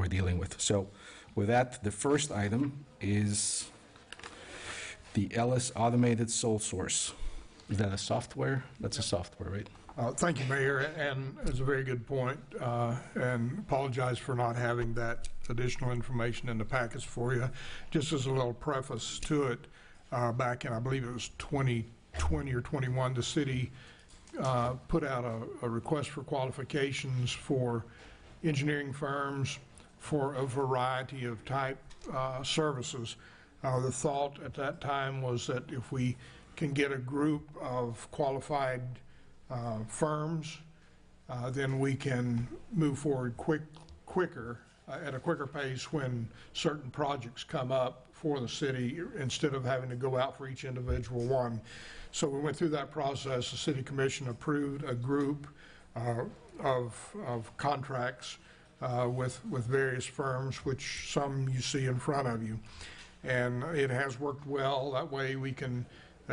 dealing with. So with that, the first item is the Ellis Automated Sole Source. Is that a software? That's a software, right? Thank you, Mayor, and it's a very good point, and apologize for not having that additional information in the packets for you. Just as a little preface to it, back in, I believe it was 2020 or 21, the city put out a request for qualifications for engineering firms for a variety of type services. The thought at that time was that if we can get a group of qualified firms, then we can move forward quicker, at a quicker pace when certain projects come up for the city instead of having to go out for each individual one. So we went through that process. The City Commission approved a group of contracts with various firms, which some you see in front of you. And it has worked well. That way we can,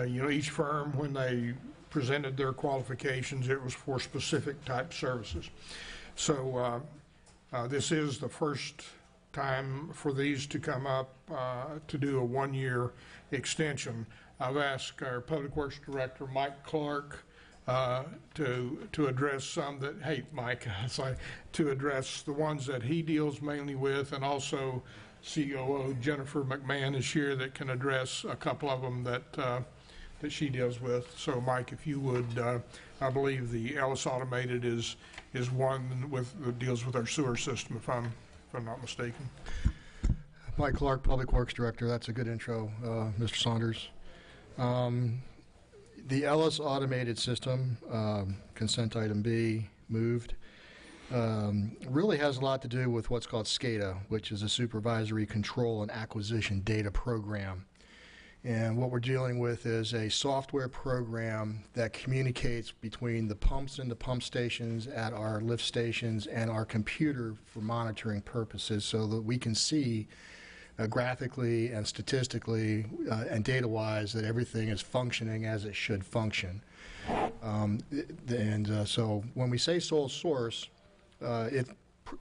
each firm, when they presented their qualifications, it was for specific type services. So this is the first time for these to come up to do a one-year extension. I've asked our Public Works Director, Mike Clark, to address some that, hey, Mike, to address the ones that he deals mainly with, and also COO Jennifer McMahon is here that can address a couple of them that she deals with. So, Mike, if you would, I believe the Ellis Automated is one that deals with our sewer system, if I'm not mistaken. Mike Clark, Public Works Director. That's a good intro, Mr. Saunders. The Ellis Automated System, consent item B, moved, really has a lot to do with what's called SCADA, which is a Supervisory Control and Acquisition Data Program. And what we're dealing with is a software program that communicates between the pumps and the pump stations at our lift stations and our computer for monitoring purposes, so that we can see graphically and statistically and data-wise that everything is functioning as it should function. So when we say sole source, it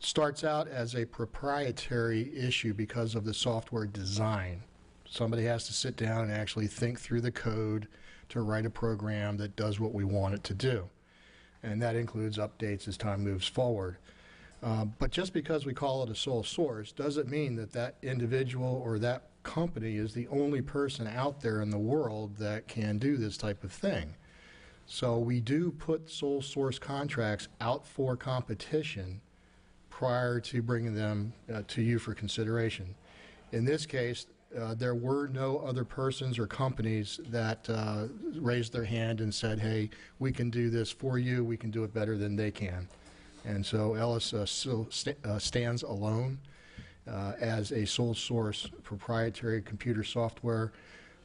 starts out as a proprietary issue because of the software design. Somebody has to sit down and actually think through the code to write a program that does what we want it to do. And that includes updates as time moves forward. But just because we call it a sole source doesn't mean that that individual or that company is the only person out there in the world that can do this type of thing. So we do put sole source contracts out for competition prior to bringing them to you for consideration. In this case, there were no other persons or companies that raised their hand and said, hey, we can do this for you, we can do it better than they can. And so Ellis still stands alone as a sole source proprietary computer software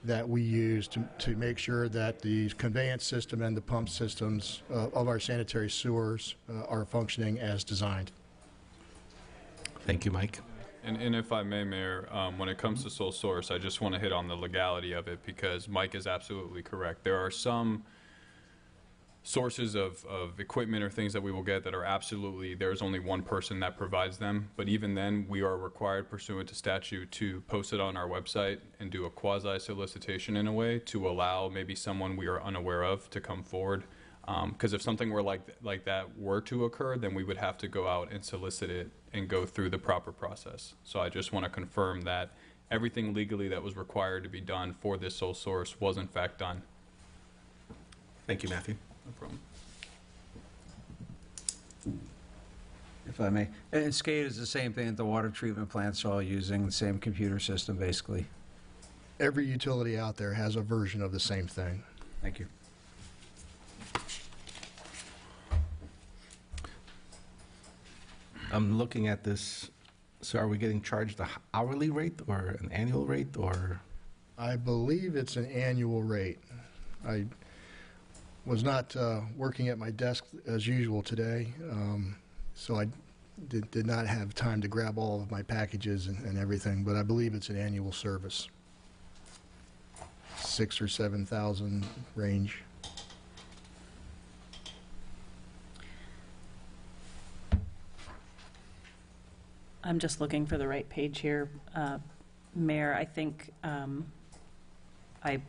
that we use to make sure that the conveyance system and the pump systems of our sanitary sewers are functioning as designed. Thank you, Mike. And if I may, Mayor, when it comes to sole source, I just want to hit on the legality of it because Mike is absolutely correct. There are some sources of equipment or things that we will get that are absolutely, there's only one person that provides them. But even then, we are required pursuant to statute to post it on our website and do a quasi-solicitation in a way to allow maybe someone we are unaware of to come forward. Because if something were like that were to occur, then we would have to go out and solicit it and go through the proper process. So I just want to confirm that everything legally that was required to be done for this sole source was in fact done. Thank you, Matthew. No problem. If I may. And SCADA is the same thing that the water treatment plants are all using, the same computer system, basically. Every utility out there has a version of the same thing. Thank you. I'm looking at this. So are we getting charged an hourly rate or an annual rate, or? I believe it's an annual rate. I was not working at my desk as usual today, so I did not have time to grab all of my packages and everything, but I believe it's an annual service. 6,000 or 7,000 range. I'm just looking for the right page here. Mayor, I think I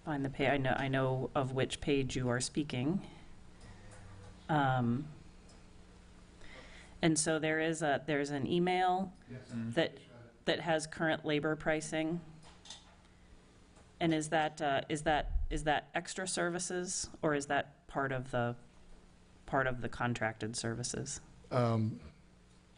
find the page. I know of which page you are speaking. And so there's an email that has current labor pricing. And is that extra services, or is that part of the contracted services?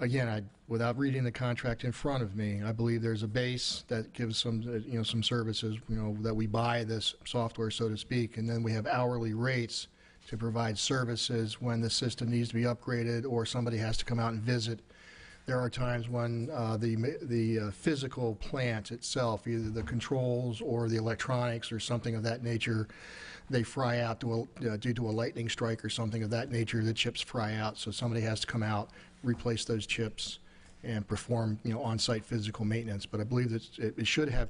Again, without reading the contract in front of me, I believe there's a base that gives some, some services, that we buy this software, so to speak, and then we have hourly rates to provide services when the system needs to be upgraded or somebody has to come out and visit. There are times when the physical plant itself, either the controls or the electronics or something of that nature, they fry out due to a lightning strike or something of that nature. The chips fry out, so somebody has to come out, replace those chips, and perform on-site physical maintenance. But I believe that it should have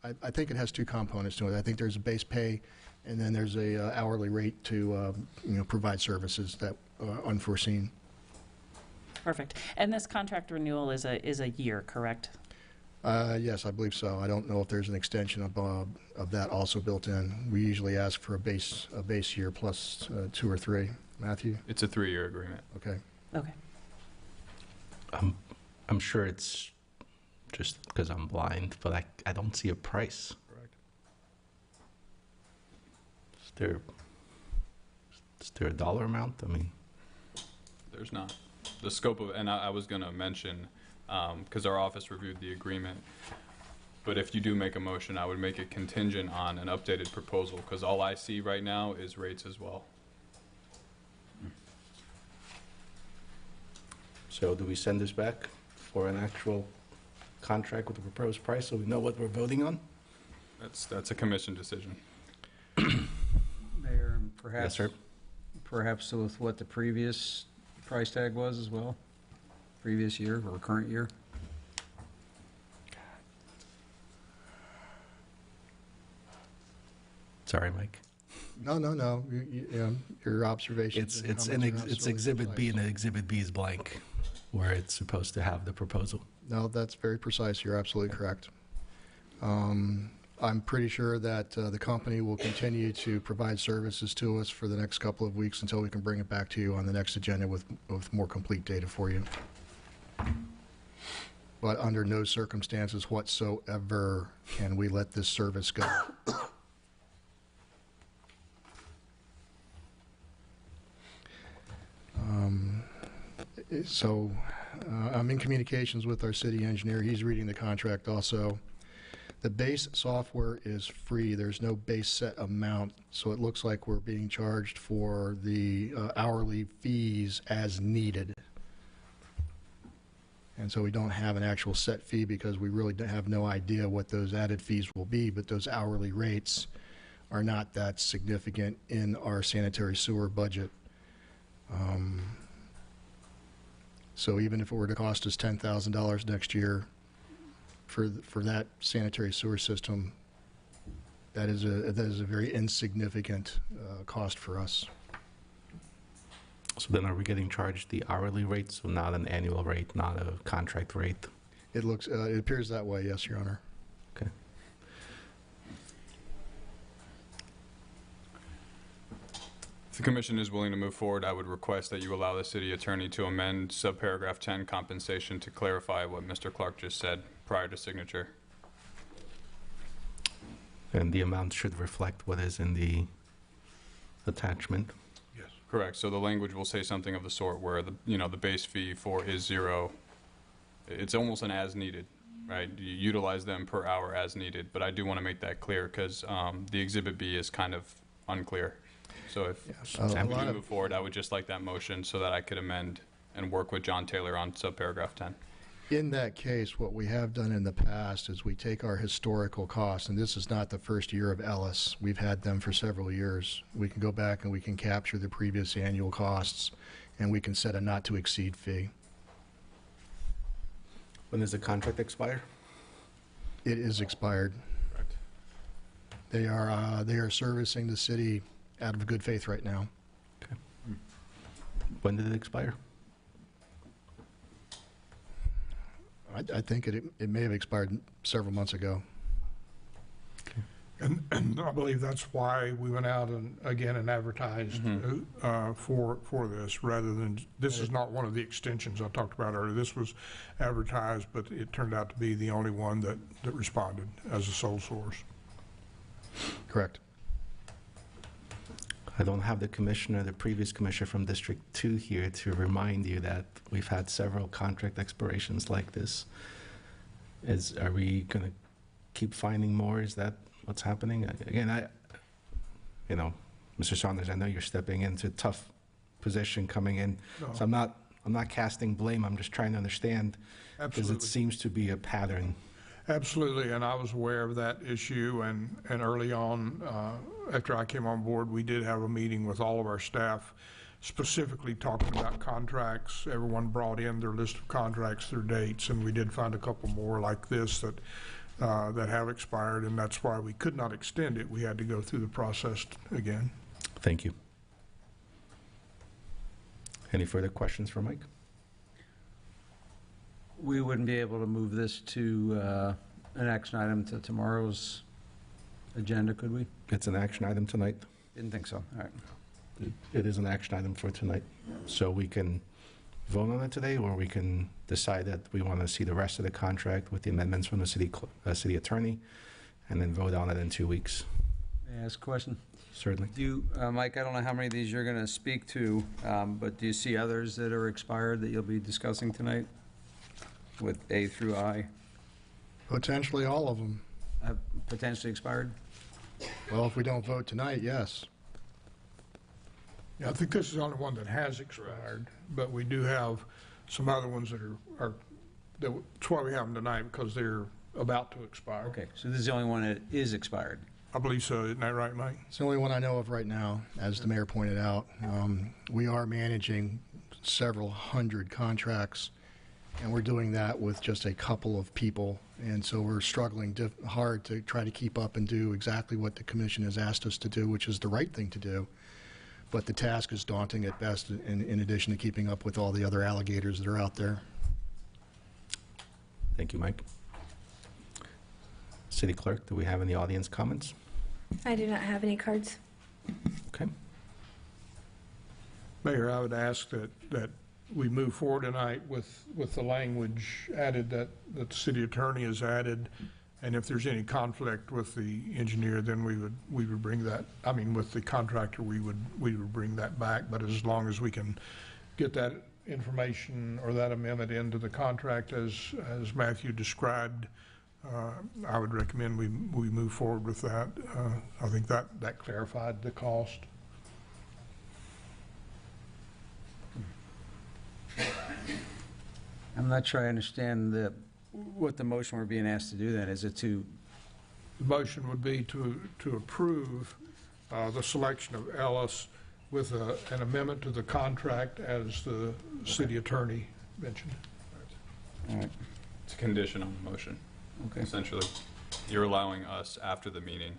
I think it has two components to it. I think there's a base pay, and then there's a hourly rate to provide services that are unforeseen. Perfect. And this contract renewal is a year, correct? Yes, I believe so. I don't know if there's an extension of that also built in. We usually ask for a base year plus 2 or 3. Matthew? It's a 3-year agreement. Okay. Okay. I'm sure it's just because I'm blind, but I don't see a price. Correct. Is there a dollar amount? I mean, There's not. The scope of, and I was going to mention, because our office reviewed the agreement, but if you do make a motion, I would make it contingent on an updated proposal, because all I see right now is rates as well. so do we send this back for an actual contract with a proposed price so we know what we're voting on? That's a commission decision. Mayor, and perhaps, Yes, sir. perhaps with what the previous price tag was as well? Previous year or current year? Sorry, Mike. No. Your observations. It's Exhibit B, and Exhibit B is blank, where it's supposed to have the proposal. No, that's very precise. You're absolutely correct. I'm pretty sure that the company will continue to provide services to us for the next couple of weeks until we can bring it back to you on the next agenda with more complete data for you. But under no circumstances whatsoever can we let this service go. I'm in communications with our city engineer. He's reading the contract also. The base software is free. There's no base set amount, so it looks like we're being charged for the hourly fees as needed. And so we don't have an actual set fee because we really have no idea what those added fees will be, but those hourly rates are not that significant in our sanitary sewer budget. So even if it were to cost us $10,000 next year for that sanitary sewer system, That is a very insignificant cost for us. So then are we getting charged the hourly rate, so not an annual rate, not a contract rate? It appears that way, yes, Your Honor. Okay. If the commission is willing to move forward, I would request that you allow the city attorney to amend subparagraph 10 compensation to clarify what Mr. Clark just said prior to signature. And the amount should reflect what is in the attachment. Yes. Correct. So the language will say something of the sort where the base fee for is 0. It's almost an as needed, right? You utilize them per hour as needed, but I do want to make that clear because the Exhibit B is kind of unclear. So if we do move forward, I would just like that motion so that I could amend and work with John Taylor on subparagraph 10. In that case, what we have done in the past is we take our historical costs, and this is not the first year of Ellis. We've had them for several years. We can go back and we can capture the previous annual costs, and we can set a not-to-exceed fee. When does the contract expire? It is expired. Correct. They are servicing the city out of good faith right now. Okay. When did it expire? I think it may have expired several months ago. And I believe that's why we went out and advertised for this, rather than, this is not one of the extensions I talked about earlier. This was advertised, but it turned out to be the only one that responded as a sole source. Correct. I don't have the commissioner, the previous commissioner from District 2 here to remind you that we've had several contract expirations like this. Are we going to keep finding more? Is that what's happening? Again, Mr. Saunders, I know you're stepping into a tough position coming in, so I'm not casting blame. I'm just trying to understand, because it seems to be a pattern. Absolutely, and I was aware of that issue, and early on, after I came on board, we did have a meeting with all of our staff, specifically talking about contracts. Everyone brought in their list of contracts, their dates, and we did find a couple more like this that have expired, and that's why we could not extend it. We had to go through the process again. Thank you. Any further questions for Mike? We wouldn't be able to move this to an action item to tomorrow's agenda, could we? It's an action item tonight. Didn't think so. All right. It is an action item for tonight. So we can vote on it today, or we can decide that we want to see the rest of the contract with the amendments from the city attorney, and then vote on it in 2 weeks. May I ask a question? Certainly. Do you, Mike, I don't know how many of these you're going to speak to, but do you see others that are expired that you'll be discussing tonight with A through I? Potentially all of them. Potentially expired? Well, if we don't vote tonight, yes. Yeah, I think this is the only one that has expired, but we do have some other ones that are that's why we have them tonight, because they're about to expire. Okay, so this is the only one that is expired? I believe so. Isn't that right, Mike? It's the only one I know of right now, as the mayor pointed out. We are managing several hundred contracts, and we're doing that with just a couple of people. And so we're struggling hard to try to keep up and do exactly what the commission has asked us to do, which is the right thing to do. But the task is daunting at best, in addition to keeping up with all the other alligators that are out there. Thank you, Mike. City Clerk, do we have any audience comments? I do not have any cards. Okay. Mayor, I would ask that we move forward tonight with the language added that the city attorney has added, and if there's any conflict with the engineer, then we would bring that, I mean, with the contractor, we would bring that back. But as long as we can get that information or that amendment into the contract as Matthew described, I would recommend we move forward with that. I think that clarified the cost. I'm not sure I understand what the motion we're being asked to do then. Is it to? The motion would be to approve the selection of Ellis with an amendment to the contract as the city attorney mentioned. All right. It's a condition on the motion. Okay. Essentially, you're allowing us after the meeting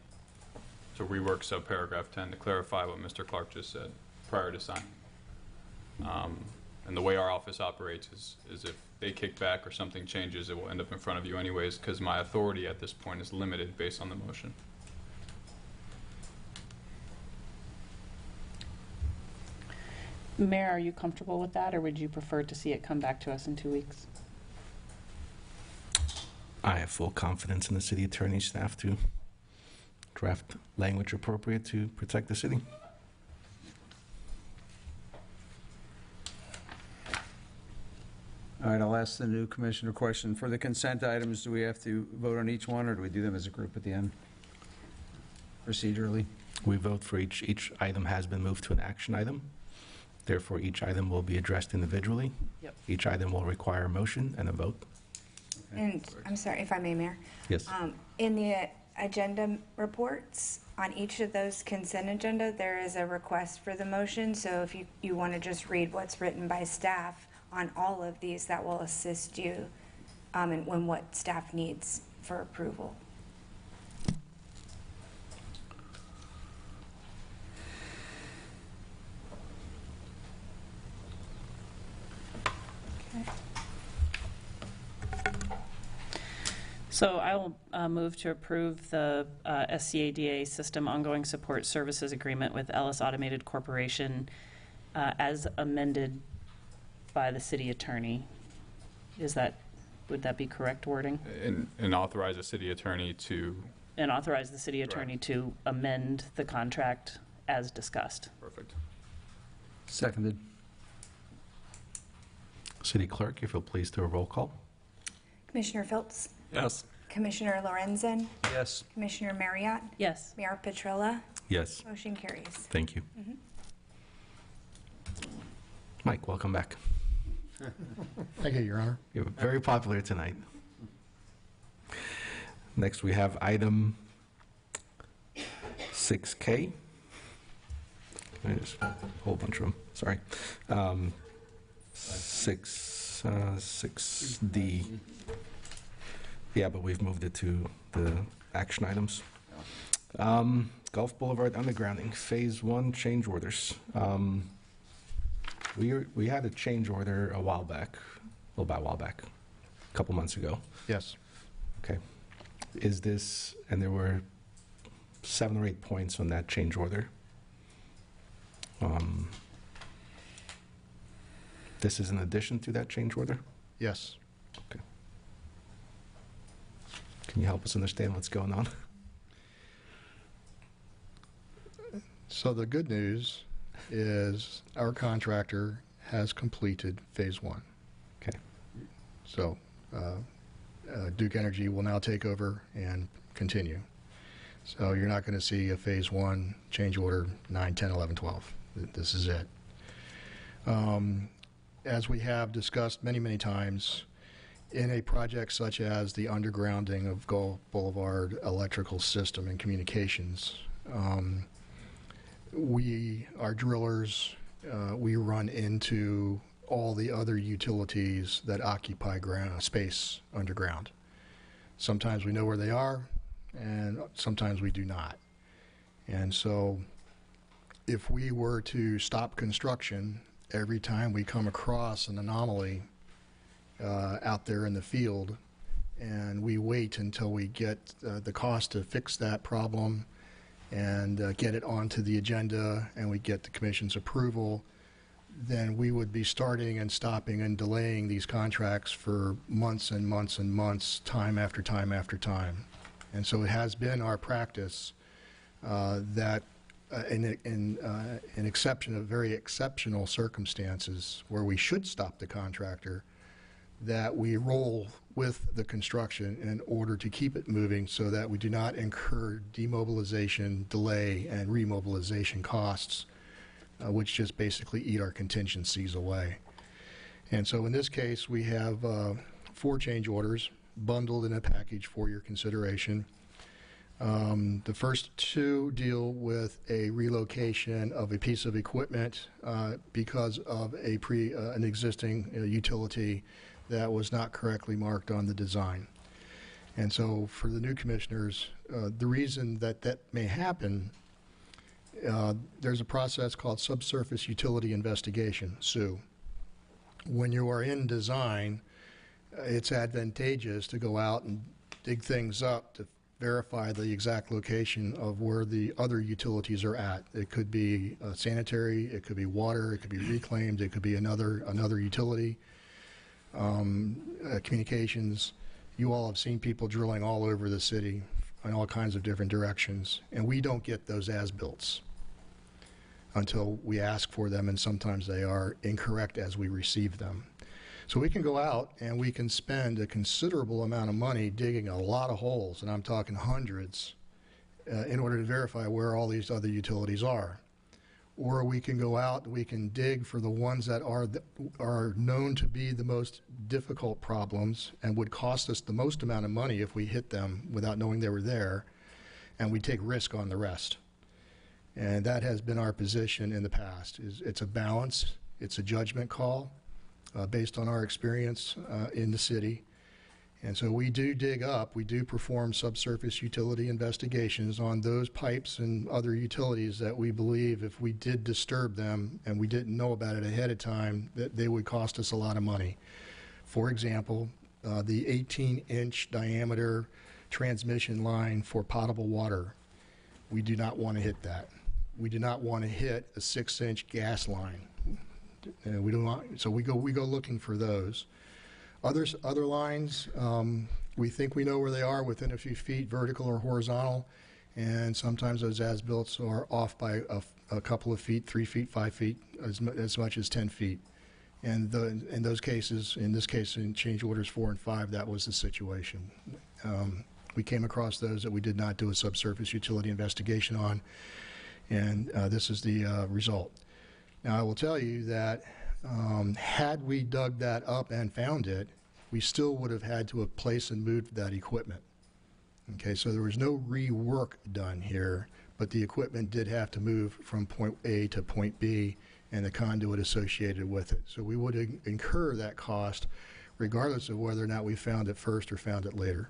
to rework subparagraph 10 to clarify what Mr. Clark just said prior to signing. And the way our office operates is if they kick back or something changes, it will end up in front of you anyways, because my authority at this point is limited based on the motion. Mayor, are you comfortable with that, or would you prefer to see it come back to us in 2 weeks? I have full confidence in the city attorney staff to draft language appropriate to protect the city. All right, I'll ask the new commissioner question. For the consent items, do we have to vote on each one, or do we do them as a group at the end? Procedurally? We vote for each item has been moved to an action item. Therefore, each item will be addressed individually. Yep. Each item will require a motion and a vote. And I'm sorry, if I may, Mayor. Yes. In the agenda reports, on each of those consent agenda, there is a request for the motion. So if you want to just read what's written by staff on all of these, that will assist you in what staff needs for approval. So I will move to approve the SCADA System Ongoing Support Services Agreement with Ellis Automated Corporation as amended by the city attorney. Would that be correct wording? And authorize the city attorney to... And authorize the city attorney to amend the contract as discussed. Perfect. Seconded. City clerk, if you'll please do a roll call. Commissioner Phillips? Yes. Commissioner Lorenzen? Yes. Commissioner Marriott? Yes. Mayor Petrella? Yes. Motion carries. Thank you. Mike, welcome back. Thank you, Your Honor. You're very popular tonight. Next, we have item 6K. There's a whole bunch of them, sorry. 6D. Yeah, but we've moved it to the action items. Gulf Boulevard undergrounding, Phase 1 change orders. We had a change order a while back, a couple months ago. Yes. Okay. Is this, and there were 7 or 8 points on that change order. This is in addition to that change order? Yes. Okay. Can you help us understand what's going on? So the good news is our contractor has completed Phase 1. Okay. So Duke Energy will now take over and continue. So you're not going to see a Phase 1 change order 9, 10, 11, 12. This is it. As we have discussed many, many times, in a project such as the undergrounding of Gulf Boulevard electrical system and communications, our drillers, we run into all the other utilities that occupy space underground. Sometimes we know where they are, and sometimes we do not. And so if we were to stop construction every time we come across an anomaly out there in the field, and we wait until we get the cost to fix that problem and get it onto the agenda and we get the commission's approval, then we would be starting and stopping and delaying these contracts for months and months and months, time after time after time. And so it has been our practice that in exception of very exceptional circumstances where we should stop the contractor, that we roll with the construction in order to keep it moving so that we do not incur demobilization, delay, and remobilization costs, which just basically eat our contingencies away. And so in this case, we have 4 change orders bundled in a package for your consideration. The first 2 deal with a relocation of a piece of equipment because of an existing utility that was not correctly marked on the design. And so for the new commissioners, the reason that that may happen, there's a process called subsurface utility investigation, SUE. When you are in design, it's advantageous to go out and dig things up to verify the exact location of where the other utilities are at. It could be sanitary, it could be water, it could be reclaimed, it could be another utility, communications. You all have seen people drilling all over the city in all kinds of different directions, and we don't get those as-builts until we ask for them, and sometimes they are incorrect as we receive them. So we can go out and we can spend a considerable amount of money digging a lot of holes, and I'm talking hundreds, in order to verify where all these other utilities are. Or we can go out and we can dig for the ones that are known to be the most difficult problems and would cost us the most amount of money if we hit them without knowing they were there, and we take risk on the rest. And that has been our position in the past. It's a balance, it's a judgment call based on our experience in the city. And so we do dig up, we do perform subsurface utility investigations on those pipes and other utilities that we believe if we did disturb them and we didn't know about it ahead of time, that they would cost us a lot of money. For example, the 18-inch diameter transmission line for potable water, we do not want to hit that. We do not want to hit a 6-inch gas line. And we don't want, so we go looking for those. Other lines, we think we know where they are within a few feet, vertical or horizontal, and sometimes those as-builts are off by a couple of feet, 3 feet, 5 feet, as much as 10 feet. And in those cases, in this case, in change orders 4 and 5, that was the situation. We came across those that we did not do a subsurface utility investigation on, and this is the result. Now, I will tell you that had we dug that up and found it, we still would have had to have placed and moved that equipment. Okay, so there was no rework done here, but the equipment did have to move from point A to point B and the conduit associated with it. So we would incur that cost regardless of whether or not we found it first or found it later.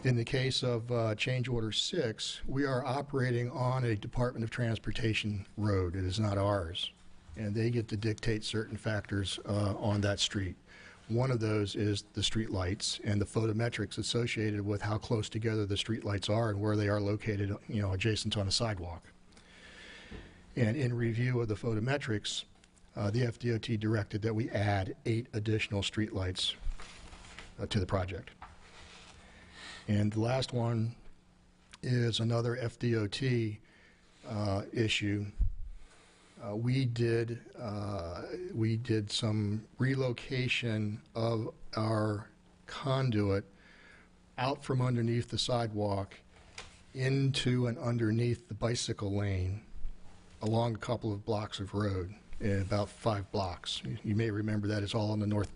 In the case of change order 6, we are operating on a Department of Transportation road. It is not ours. And they get to dictate certain factors on that street. One of those is the street lights and the photometrics associated with how close together the street lights are and where they are located, adjacent on a sidewalk. And in review of the photometrics, the FDOT directed that we add 8 additional street lights to the project. And the last one is another FDOT issue. We did some relocation of our conduit out from underneath the sidewalk into and underneath the bicycle lane along a couple of blocks of road, about 5 blocks. You may remember that it's all on the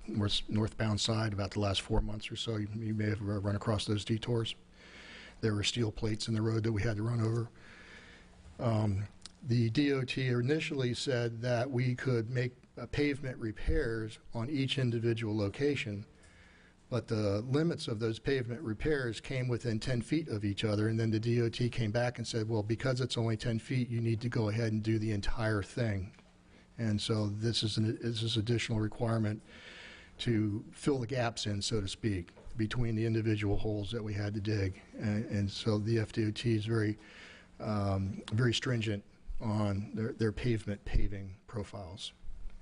northbound side. About the last 4 months or so, you may have run across those detours. There were steel plates in the road that we had to run over. The DOT initially said that we could make pavement repairs on each individual location, but the limits of those pavement repairs came within 10 feet of each other, and then the DOT came back and said, well, because it's only 10 feet, you need to go ahead and do the entire thing. And so this is additional requirement to fill the gaps in, so to speak, between the individual holes that we had to dig. And so the FDOT is very stringent on their pavement paving profiles.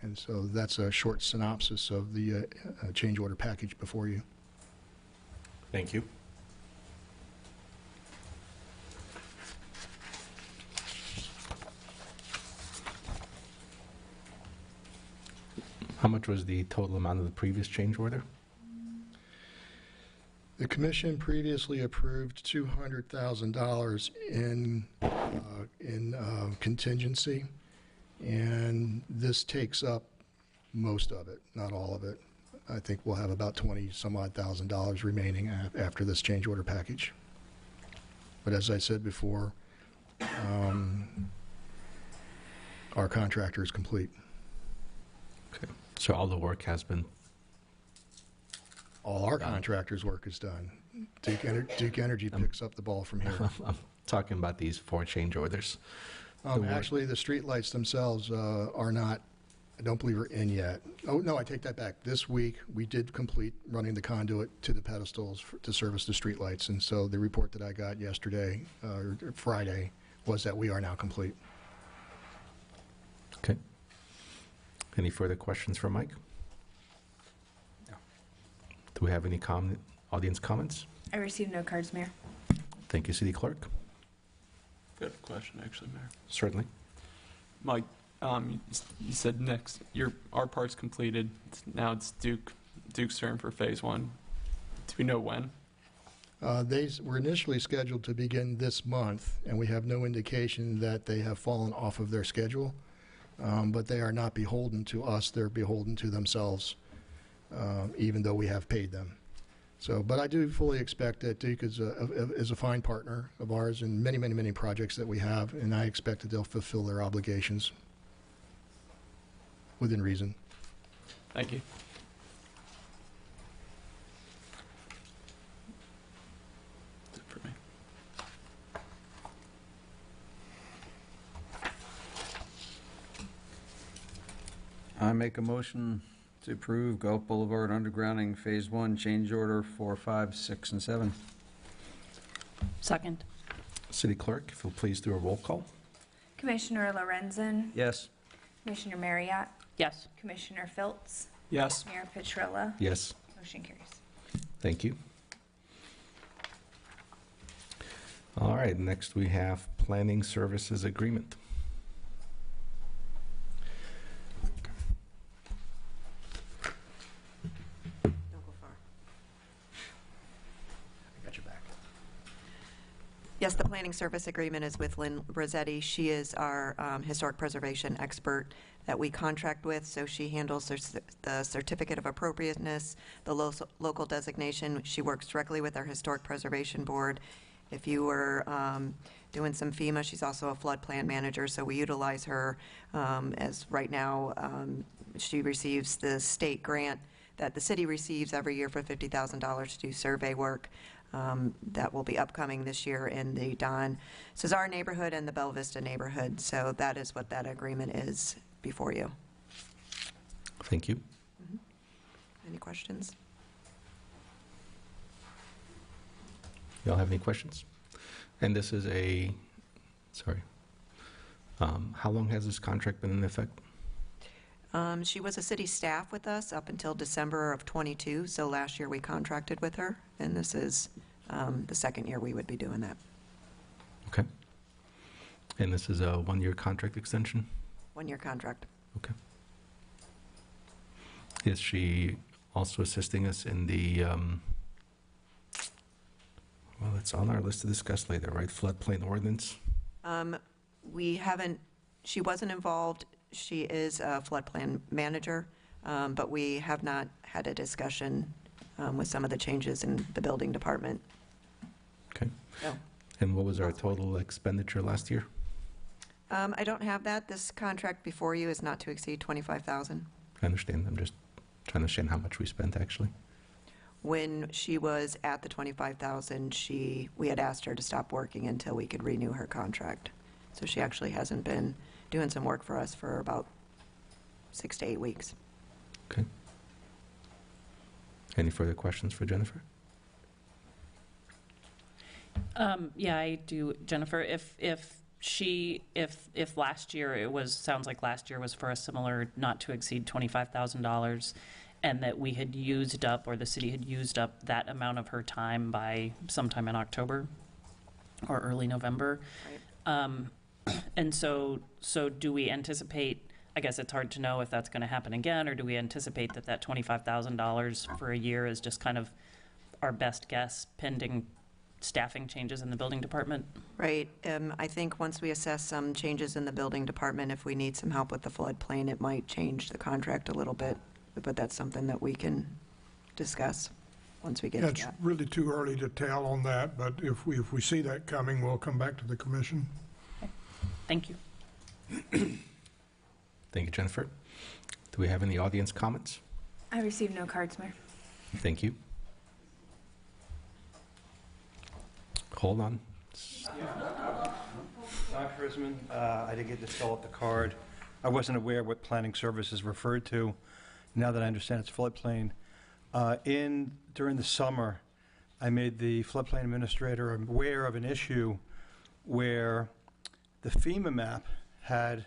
And so that's a short synopsis of the change order package before you. Thank you. How much was the total amount of the previous change order? The commission previously approved $200,000 in contingency, and this takes up most of it, not all of it. I think we'll have about $20,000 remaining after this change order package. But as I said before, our contractor is complete. Okay. So all the work has been All our contractors' work is done. Duke Energy picks up the ball from here. I'm talking about these 4 change orders. Actually, the streetlights themselves are not, I don't believe are in yet. Oh, no, I take that back. This week, we did complete running the conduit to the pedestals to service the streetlights. And so the report that I got yesterday, or Friday, was that we are now complete. Okay. Any further questions for Mike? No. Do we have any audience comments? I received no cards, Mayor. Thank you, City Clerk. Good question, actually, Mayor. Certainly. Mike, you said next, our part's completed. Now it's Duke's turn for phase 1. Do we know when? They were initially scheduled to begin this month, and we have no indication that they have fallen off of their schedule. But they are not beholden to us. They're beholden to themselves, even though we have paid them. So, but I do fully expect that Duke is a fine partner of ours in many, many, many projects that we have, and I expect that they'll fulfill their obligations within reason. Thank you. That's it for me. I make a motion to approve Gulf Boulevard undergrounding Phase 1 change order 4, 5, 6, and 7. Second. City Clerk, if you'll please do a roll call. Commissioner Lorenzen. Yes. Commissioner Marriott. Yes. Commissioner Phillips. Yes. Mayor Petrella. Yes. Motion carries. Thank you. All right, next we have Planning Services Agreement. Yes, the planning service agreement is with Lynn Rossetti. She is our historic preservation expert that we contract with, so she handles the certificate of appropriateness, the local designation. She works directly with our historic preservation board. If you were doing some FEMA, she's also a flood plan manager, so we utilize her as right now she receives the state grant that the city receives every year for $50,000 to do survey work. That will be upcoming this year in the Don Cesar neighborhood and the Bella Vista neighborhood. So that is what that agreement is before you. Thank you. Mm-hmm. Any questions? Y'all have any questions? And this is how long has this contract been in effect? She was a city staff with us up until December of '22, so last year we contracted with her, and this is the second year we would be doing that. Okay. And this is a 1-year contract extension? 1-year contract. Okay. Is she also assisting us in the, well, it's on our list to discuss later, right? Floodplain ordinance? She wasn't involved. She is a floodplain manager, but we have not had a discussion with some of the changes in the building department. Okay. So, And what was our total expenditure last year? I don't have that. This contract before you is not to exceed $25,000. I understand. I'm just trying to understand how much we spent, actually. When she was at the $25,000, we had asked her to stop working until we could renew her contract. So she actually hasn't been doing some work for us for about 6 to 8 weeks. Okay. Any further questions for Jennifer? Yeah, I do, Jennifer. If last year sounds like last year was for a similar not to exceed $25,000, and that we had used up, or the city had used up that amount of her time by sometime in October or early November. Right. And so do we anticipate, I guess it's hard to know if that's going to happen again, or do we anticipate that $25,000 for a year is just kind of our best guess pending staffing changes in the building department? Right. I think once we assess some changes in the building department, if we need some help with the floodplain, it might change the contract a little bit. But that's something that we can discuss once we get to that. It's really too early to tell on that, but if we see that coming, we'll come back to the commission. Okay. Thank you. Thank you, Jennifer. Do we have any audience comments? I received no cards, Mayor. Thank you. Hold on. Dr. Isman, I didn't get to fill out the card. I wasn't aware what planning services referred to. Now that I understand it's floodplain. During the summer, I made the floodplain administrator aware of an issue where the FEMA map had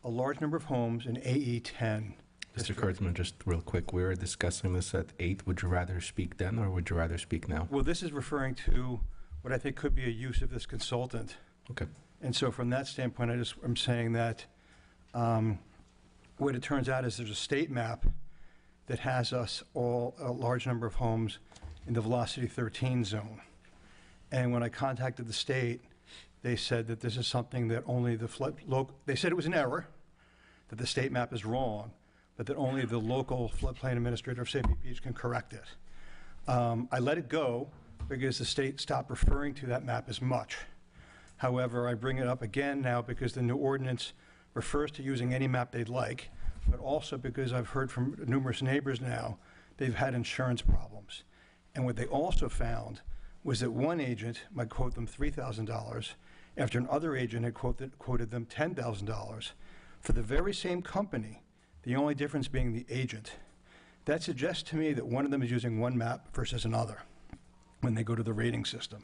a large number of homes in AE 10. Mr. Kurtzman, just real quick, we were discussing this at 8. Would you rather speak then, or would you rather speak now? Well, this is referring to what I think could be a use of this consultant. Okay. And so from that standpoint, I'm saying that what it turns out is there's a state map that has us all, a large number of homes in the Velocity 13 zone. And when I contacted the state, they said that this is something that only the they said it was an error, that the state map is wrong, but that only the local floodplain administrator of St. Pete Beach can correct it. I let it go because the state stopped referring to that map as much. However, I bring it up again now because the new ordinance refers to using any map they'd like, but also because I've heard from numerous neighbors now, they've had insurance problems. And what they also found was that one agent might quote them $3,000 after another agent had quoted them $10,000 for the very same company, the only difference being the agent. That suggests to me that one of them is using one map versus another when they go to the rating system.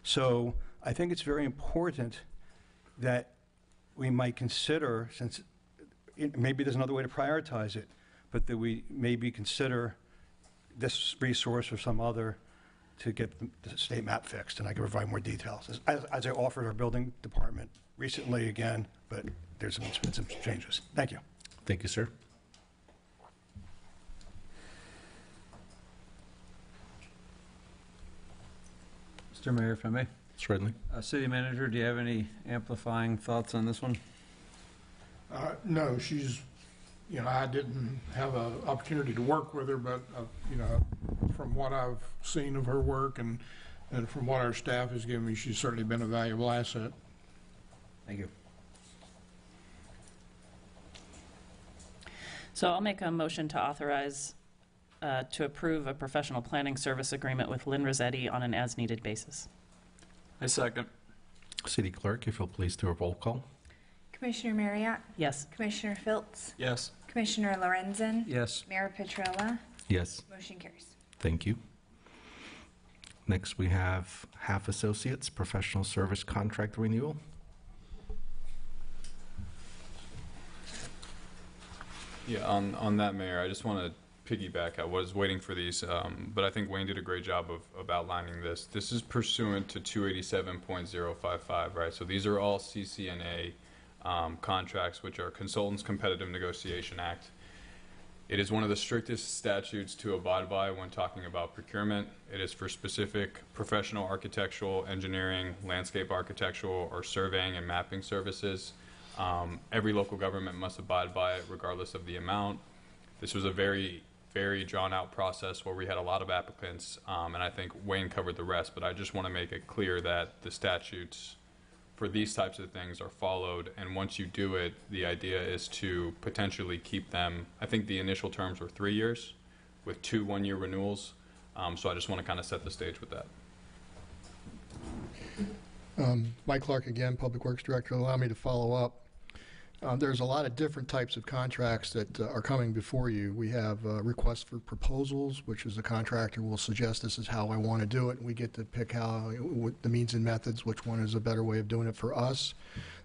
So I think it's very important that we might consider, since maybe there's another way to prioritize it, but that we maybe consider this resource or some other to get the state map fixed, and I can provide more details. As I offered our building department recently again, but there's been some changes. Thank you. Thank you, sir. Mr. Mayor, if I may. Certainly. City Manager, do you have any amplifying thoughts on this one? No, she's, I didn't have an opportunity to work with her, but, from what I've seen of her work and from what our staff has given me, she's certainly been a valuable asset. Thank you. So I'll make a motion to authorize, to approve a professional planning service agreement with Lynn Rossetti on an as-needed basis. I second. City Clerk, if you'll please do a roll call. Commissioner Marriott? Yes. Commissioner Filtz? Yes. Commissioner Lorenzen? Yes. Mayor Petrella? Yes. Motion carries. Thank you. Next, we have Half Associates Professional Service Contract Renewal. Yeah, on that, Mayor, I just want to piggyback. I was waiting for these, but I think Wayne did a great job of outlining this. This is pursuant to 287.055, right? So these are all CCNA contracts, which are Consultants Competitive Negotiation Act. It is one of the strictest statutes to abide by when talking about procurement. It is for specific professional architectural, engineering, landscape architectural, or surveying and mapping services. Every local government must abide by it regardless of the amount. This was a very, very drawn-out process where we had a lot of applicants, and I think Wayne covered the rest, but I just want to make it clear that the statutes for these types of things are followed, and once you do it, the idea is to potentially keep them. I think the initial terms were 3 years with 2 one-year renewals, so I just want to kind of set the stage with that. Mike Clark again, Public Works Director. Allow me to follow up. There's a lot of different types of contracts that are coming before you. We have requests for proposals, which is the contractor will suggest this is how I want to do it. We get to pick the means and methods, which one is a better way of doing it for us.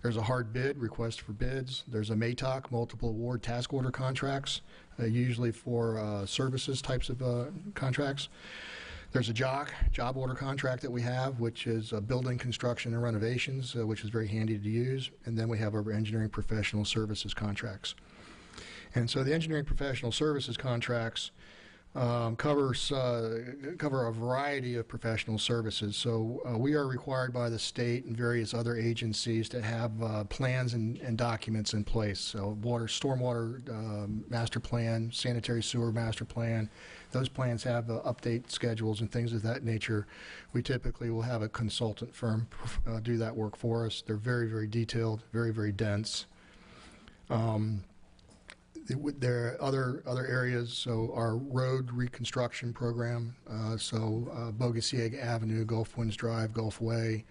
There's a hard bid, request for bids. There's a MATOC, multiple award task order contracts, usually for services types of contracts. There's a job order contract that we have, which is building, construction, and renovations, which is very handy to use. And then we have our engineering professional services contracts. And so the engineering professional services contracts cover a variety of professional services. So we are required by the state and various other agencies to have plans and documents in place. So stormwater master plan, sanitary sewer master plan. Those plans have update schedules and things of that nature. We typically will have a consultant firm do that work for us. They're very, very detailed, very, very dense. There are other areas, so our road reconstruction program, Bogaciag Avenue, Gulf Winds Drive, Gulf Way,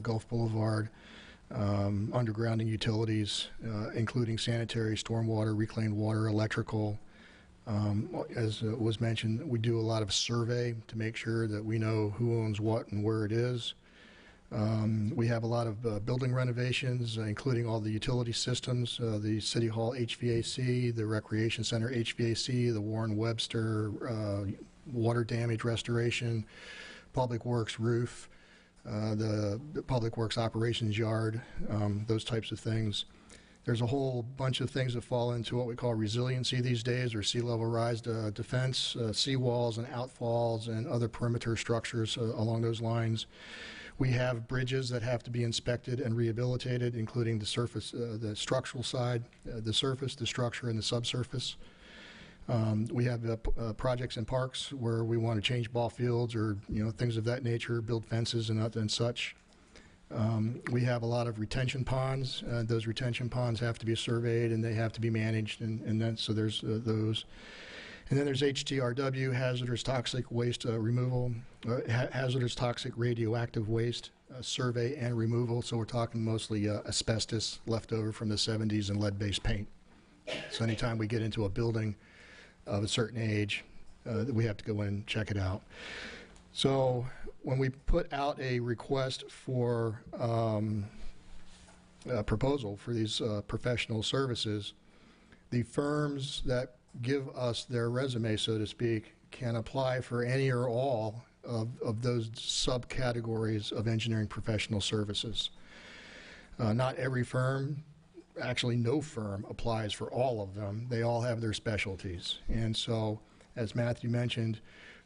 Gulf Boulevard, undergrounding utilities, including sanitary, stormwater, reclaimed water, electrical. As was mentioned, we do a lot of survey to make sure that we know who owns what and where it is. We have a lot of building renovations, including all the utility systems, the City Hall HVAC, the Recreation Center HVAC, the Warren Webster water damage restoration, Public Works roof, the Public Works operations yard, those types of things. There's a whole bunch of things that fall into what we call resiliency these days, or sea level rise defense, seawalls and outfalls and other perimeter structures along those lines. We have bridges that have to be inspected and rehabilitated, including the surface, the structural side, the surface, the structure, and the subsurface. We have projects in parks where we want to change ball fields or things of that nature, build fences and such. We have a lot of retention ponds. Those retention ponds have to be surveyed and they have to be managed, and then so there's those. And then there's HTRW, hazardous toxic waste removal, hazardous toxic radioactive waste survey and removal. So we're talking mostly asbestos left over from the 70s and lead-based paint. So anytime we get into a building of a certain age, we have to go in and check it out. So when we put out a request for a proposal for these professional services, the firms that give us their resume, so to speak, can apply for any or all of those subcategories of engineering professional services. Not every firm, actually no firm, applies for all of them. They all have their specialties. And so, as Matthew mentioned,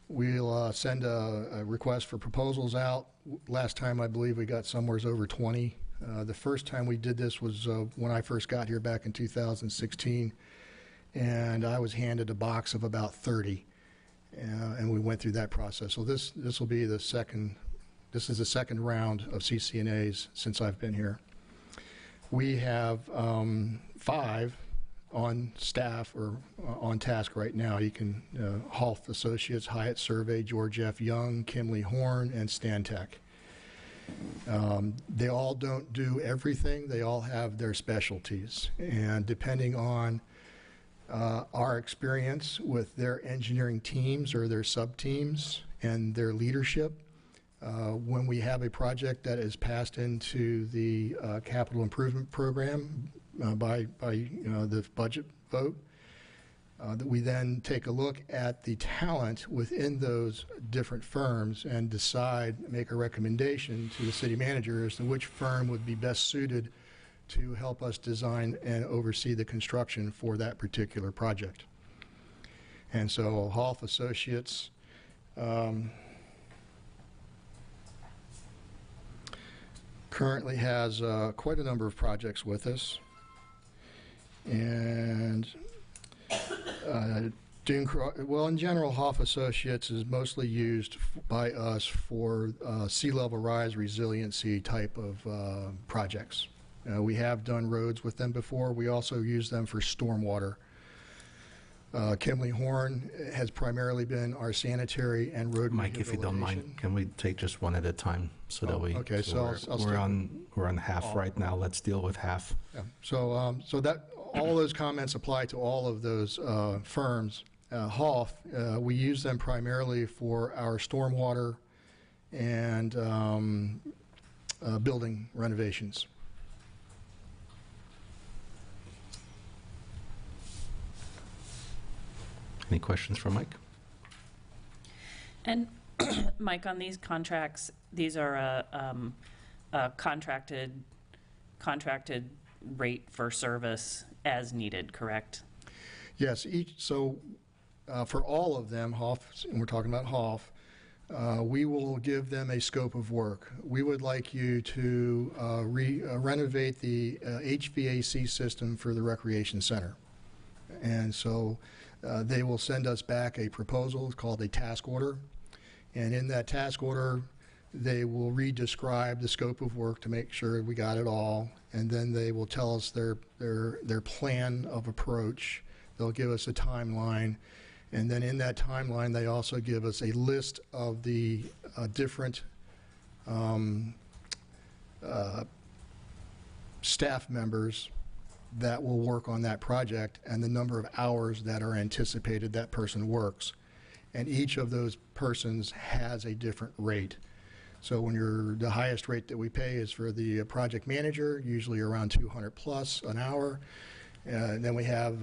we'll send a request for proposals out. Last time I believe we got somewhere over 20. The first time we did this was when I first got here back in 2016. And I was handed a box of about 30, and we went through that process. So this will be the second. This is the second round of CCNAs since I've been here. We have 5 on staff or on task right now. You can Half Associates, Hyatt Survey, George F. Young, Kimley Horn, and Stantec. They all don't do everything. They all have their specialties, and depending on our experience with their engineering teams or their sub-teams and their leadership, when we have a project that is passed into the capital improvement program by the budget vote, that we then take a look at the talent within those different firms and decide, make a recommendation to the city manager as to which firm would be best suited to help us design and oversee the construction for that particular project. And so Half Associates currently has quite a number of projects with us. And well, in general, Half Associates is mostly used by us for sea level rise resiliency type of projects. We have done roads with them before. We also use them for stormwater. Kimley Horn has primarily been our sanitary and road Mike, if you don't mind, can we take just one at a time so that we? Okay, so we're on half right now. Let's deal with half. Yeah. So so that all those comments apply to all of those firms. Half, we use them primarily for our stormwater and building renovations. Any questions for Mike? And Mike, on these contracts, these are a contracted rate for service as needed, correct? Yes. For all of them, Half, and we're talking about Half, we will give them a scope of work. We would like you to renovate the HVAC system for the recreation center. And so they will send us back a proposal called a task order. And in that task order, they will re-describe the scope of work to make sure we got it all. And then they will tell us their plan of approach They'll give us a timeline, and then in that timeline, they also give us a list of the different staff members that will work on that project and the number of hours that are anticipated that person works. And each of those persons has a different rate. So when the highest rate that we pay is for the project manager, usually around 200 plus an hour. And then we have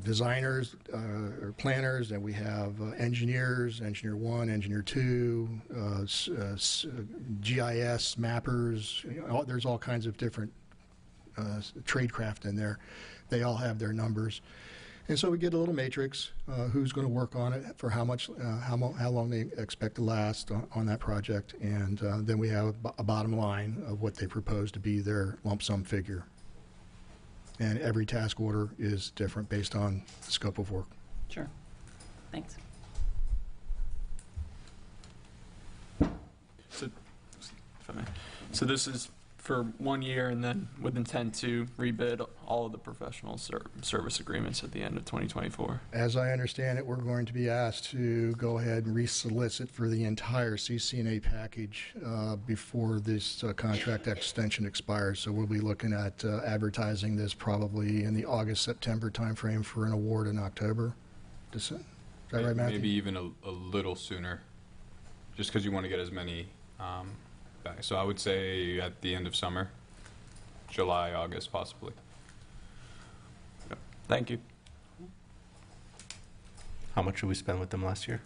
designers or planners, and we have engineers, engineer 1, engineer 2, GIS mappers. There's all kinds of different tradecraft in there. They all have their numbers. And so we get a little matrix, who's going to work on it, for how much, how long they expect to last on that project, and then we have a bottom line of what they propose to be their lump sum figure. And every task order is different based on the scope of work. Sure. Thanks. So, if I may. So this is for 1 year, and then with intent to rebid all of the professional service agreements at the end of 2024. As I understand it, we're going to be asked to go ahead and resolicit for the entire CCNA package before this contract extension expires. So we'll be looking at advertising this probably in the August-September timeframe for an award in October. Is that right, Matthew? Maybe even a little sooner, just because you want to get as many back. So I would say at the end of summer, July, August, possibly. Thank you. How much did we spend with them last year?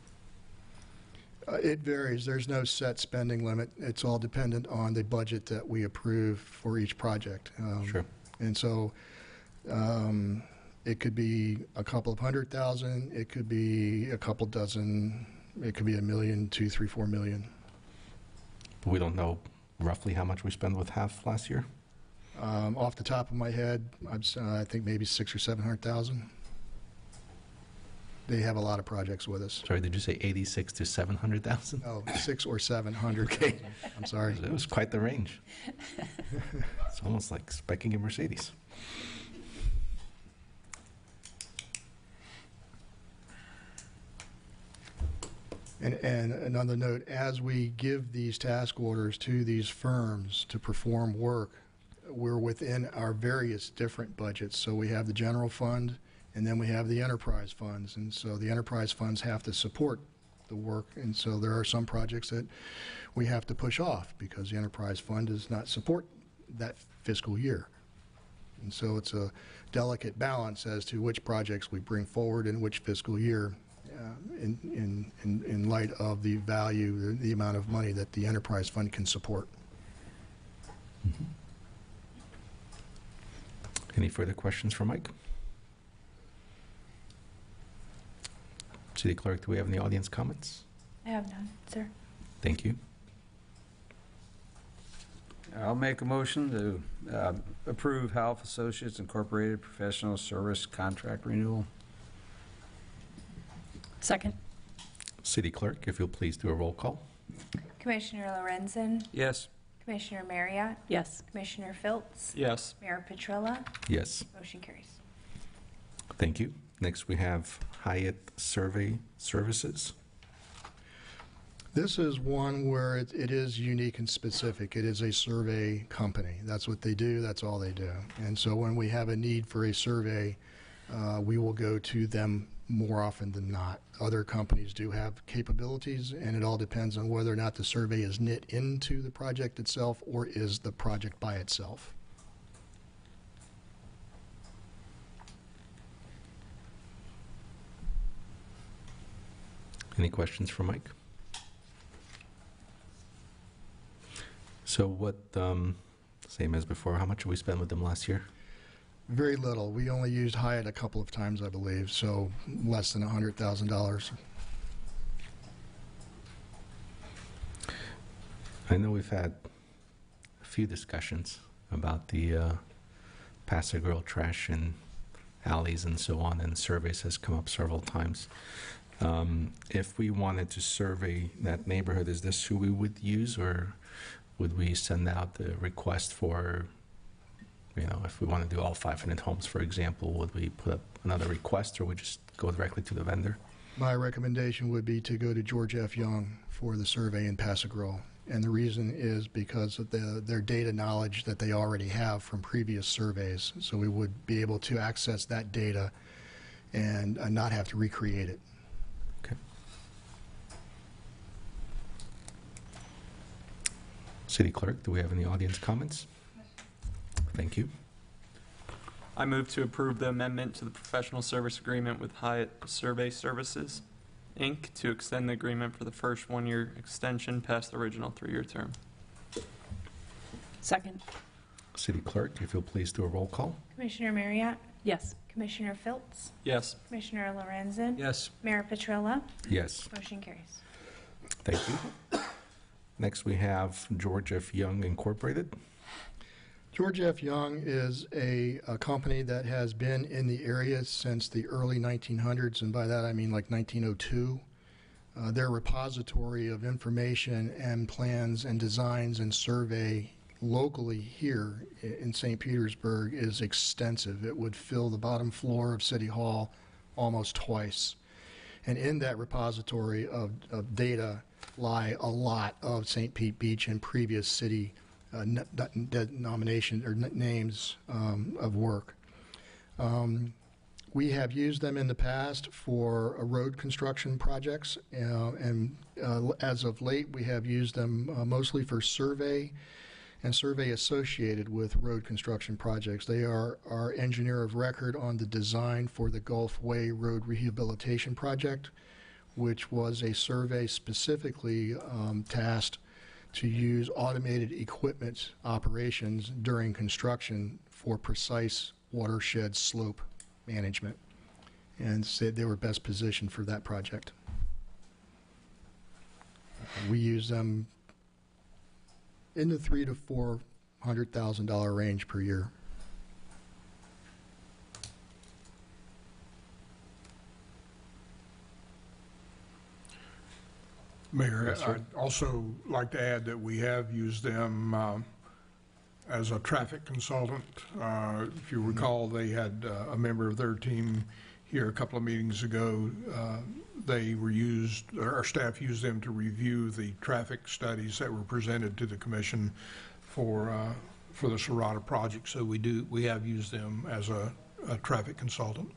It varies. There's no set spending limit. It's all dependent on the budget that we approve for each project. Sure. And so it could be a couple of $100,000. It could be a couple dozen. It could be $1 million, $2, $3, $4 million. We don't know roughly how much we spent with HAF last year? Off the top of my head, I think maybe $600,000 or $700,000. They have a lot of projects with us. Sorry, did you say 86 to 700,000? Oh, 600,000 or 700,000. Okay. I'm sorry. It was quite the range. It's almost like speccing a Mercedes. And another note, as we give these task orders to these firms to perform work, we're within our various different budgets. So we have the general fund, and then we have the enterprise funds. And so the enterprise funds have to support the work. And so there are some projects that we have to push off because the enterprise fund does not support that fiscal year. And so it's a delicate balance as to which projects we bring forward in which fiscal year. In light of the value, the amount of money that the enterprise fund can support. Mm-hmm. Any further questions for Mike? City Clerk, do we have any audience comments? I have none, sir. Thank you. I'll make a motion to approve Half Associates Incorporated Professional Service Contract Renewal. Second. City Clerk, if you'll please do a roll call. Commissioner Lorenzen, Yes. Commissioner Marriott, Yes. Commissioner Philtz, Yes. Mayor Petrilla, Yes. motion carries. Thank you. Next, we have Hyatt Survey Services. This is one where it is unique and specific. It is a survey company. That's what they do. That's all they do. And so when we have a need for a survey, we will go to them more often than not. Other companies do have capabilities, and it all depends on whether or not the survey is knit into the project itself or is the project by itself. Any questions for Mike? So what, same as before, how much did we spend with them last year? Very little. We only used Hyatt a couple of times, I believe, so less than $100,000. I know we've had a few discussions about the Pass-A-Girl trash in alleys and so on, and surveys has come up several times. If we wanted to survey that neighborhood, is this who we would use, or would we send out the request for You know, if we want to do all 500 homes, for example, would we put up another request, or would we just go directly to the vendor? My recommendation would be to go to George F. Young for the survey in Paso Grosso. And the reason is because of their data knowledge that they already have from previous surveys. So we would be able to access that data and not have to recreate it. Okay. City Clerk, do we have any audience comments? Thank you. I move to approve the amendment to the professional service agreement with Hyatt Survey Services, Inc. to extend the agreement for the first one-year extension past the original 3-year term. Second. City Clerk, if you'll please do a roll call. Commissioner Marriott? Yes. Commissioner Phillips? Yes. Commissioner Lorenzen? Yes. Mayor Petrella? Yes. Motion carries. Thank you. Next, we have George F. Young Incorporated. George F. Young is a company that has been in the area since the early 1900s, and by that I mean like 1902. Their repository of information and plans and designs and survey locally here in St. Petersburg is extensive. It would fill the bottom floor of City Hall almost twice. And in that repository of data lie a lot of St. Pete Beach and previous city denomination or names of work. We have used them in the past for road construction projects, and as of late we have used them mostly for survey and survey associated with road construction projects. They are our engineer of record on the design for the Gulf Way Road Rehabilitation Project, which was a survey specifically tasked to use automated equipment operations during construction for precise watershed slope management, and said they were best positioned for that project. We use them in the $300,000 to $400,000 range per year. Mayor, I'd also like to add that we have used them as a traffic consultant. If you recall, they had a member of their team here a couple of meetings ago. They were used, our staff used them to review the traffic studies that were presented to the commission for the Serrata project. So we have used them as a traffic consultant.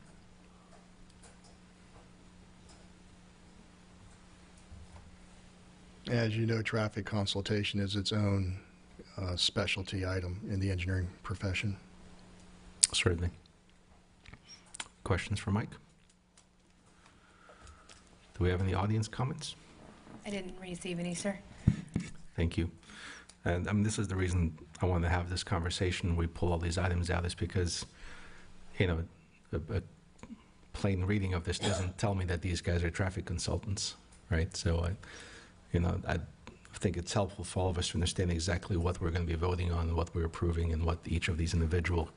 As you know, traffic consultation is its own specialty item in the engineering profession. Certainly. Questions for Mike? Do we have any audience comments? I didn't receive any, sir. Thank you. And I mean, this is the reason I wanted to have this conversation. We pull all these items out is because, you know, a plain reading of this doesn't tell me that these guys are traffic consultants, right? So I think it's helpful for all of us to understand exactly what we're going to be voting on, what we're approving, and what each of these individual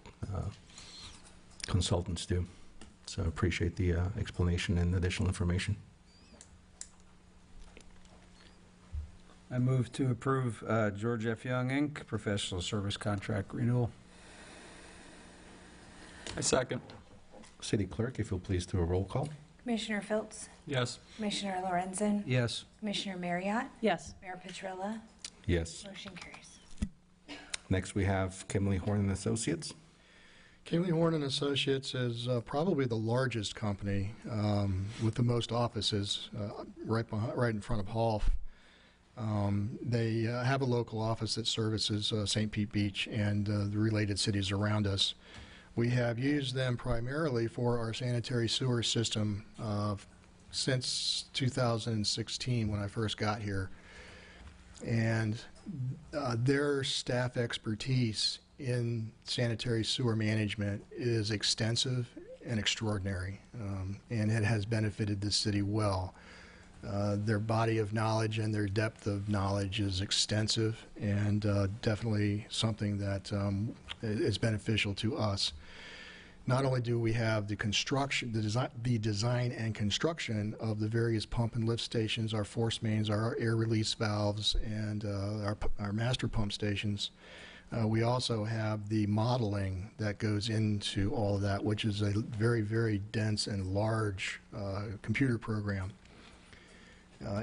consultants do. So I appreciate the explanation and additional information. I move to approve George F. Young, Inc., professional service contract renewal. I second. City Clerk, if you'll please do a roll call. Commissioner Phillips? Yes. Commissioner Lorenzen? Yes. Commissioner Marriott? Yes. Mayor Petrella? Yes. Motion carries. Next, we have Kimley Horn and Associates. Kimley Horn and Associates is probably the largest company with the most offices right in front of Hall. They have a local office that services St. Pete Beach and the related cities around us. We have used them primarily for our sanitary sewer system since 2016 when I first got here. And their staff expertise in sanitary sewer management is extensive and extraordinary, and it has benefited the city well. Their body of knowledge and their depth of knowledge is extensive and definitely something that is beneficial to us. Not only do we have the construction, the design and construction of the various pump and lift stations, our force mains, our air release valves, and our master pump stations, We also have the modeling that goes into all of that, which is a very, very dense and large computer program.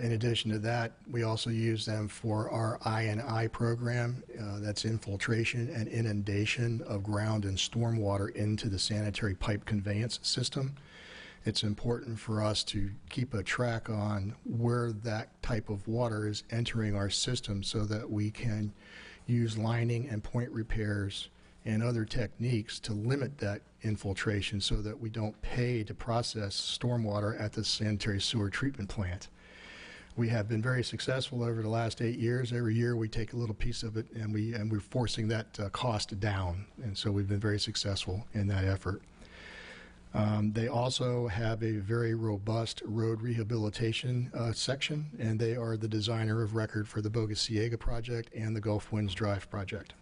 In addition to that, we also use them for our I&I program. That's infiltration and inundation of ground and stormwater into the sanitary pipe conveyance system. It's important for us to keep a track on where that type of water is entering our system so that we can use lining and point repairs and other techniques to limit that infiltration so that we don't pay to process stormwater at the sanitary sewer treatment plant. We have been very successful over the last 8 years. Every year we take a little piece of it and we're forcing that cost down. And so we've been very successful in that effort. They also have a very robust road rehabilitation section, and they are the designer of record for the Bogus Ciega project and the Gulf Winds Drive project.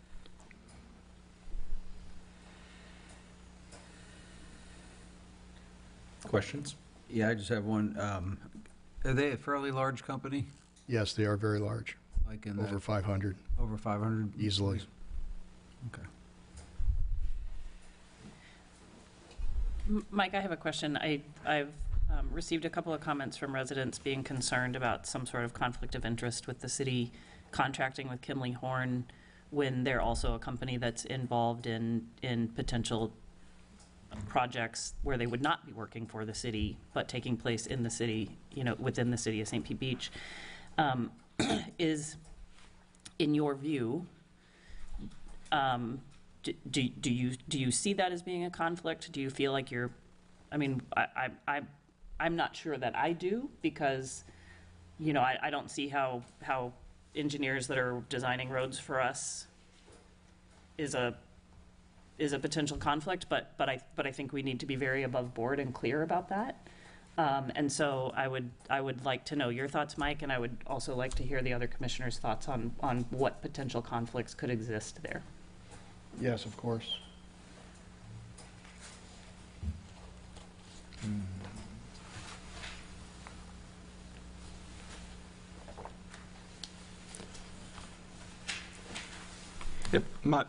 Questions? Yeah, I just have one. Are they a fairly large company? Yes, they are very large. Like in over 500. Over 500? Easily. Okay. Mike, I have a question. I've received a couple of comments from residents being concerned about some sort of conflict of interest with the city contracting with Kimley Horn when they're also a company that's involved in potential projects where they would not be working for the city, but taking place in the city, within the city of St. Pete Beach. Is, in your view, do you see that as being a conflict? Do you feel like you're, I'm not sure that I do, because, I don't see how engineers that are designing roads for us is a potential conflict, but I think we need to be very above board and clear about that. And so I would like to know your thoughts, Mike, and I would also like to hear the other commissioners' thoughts on what potential conflicts could exist there. Yes, of course. Yep, Mayor.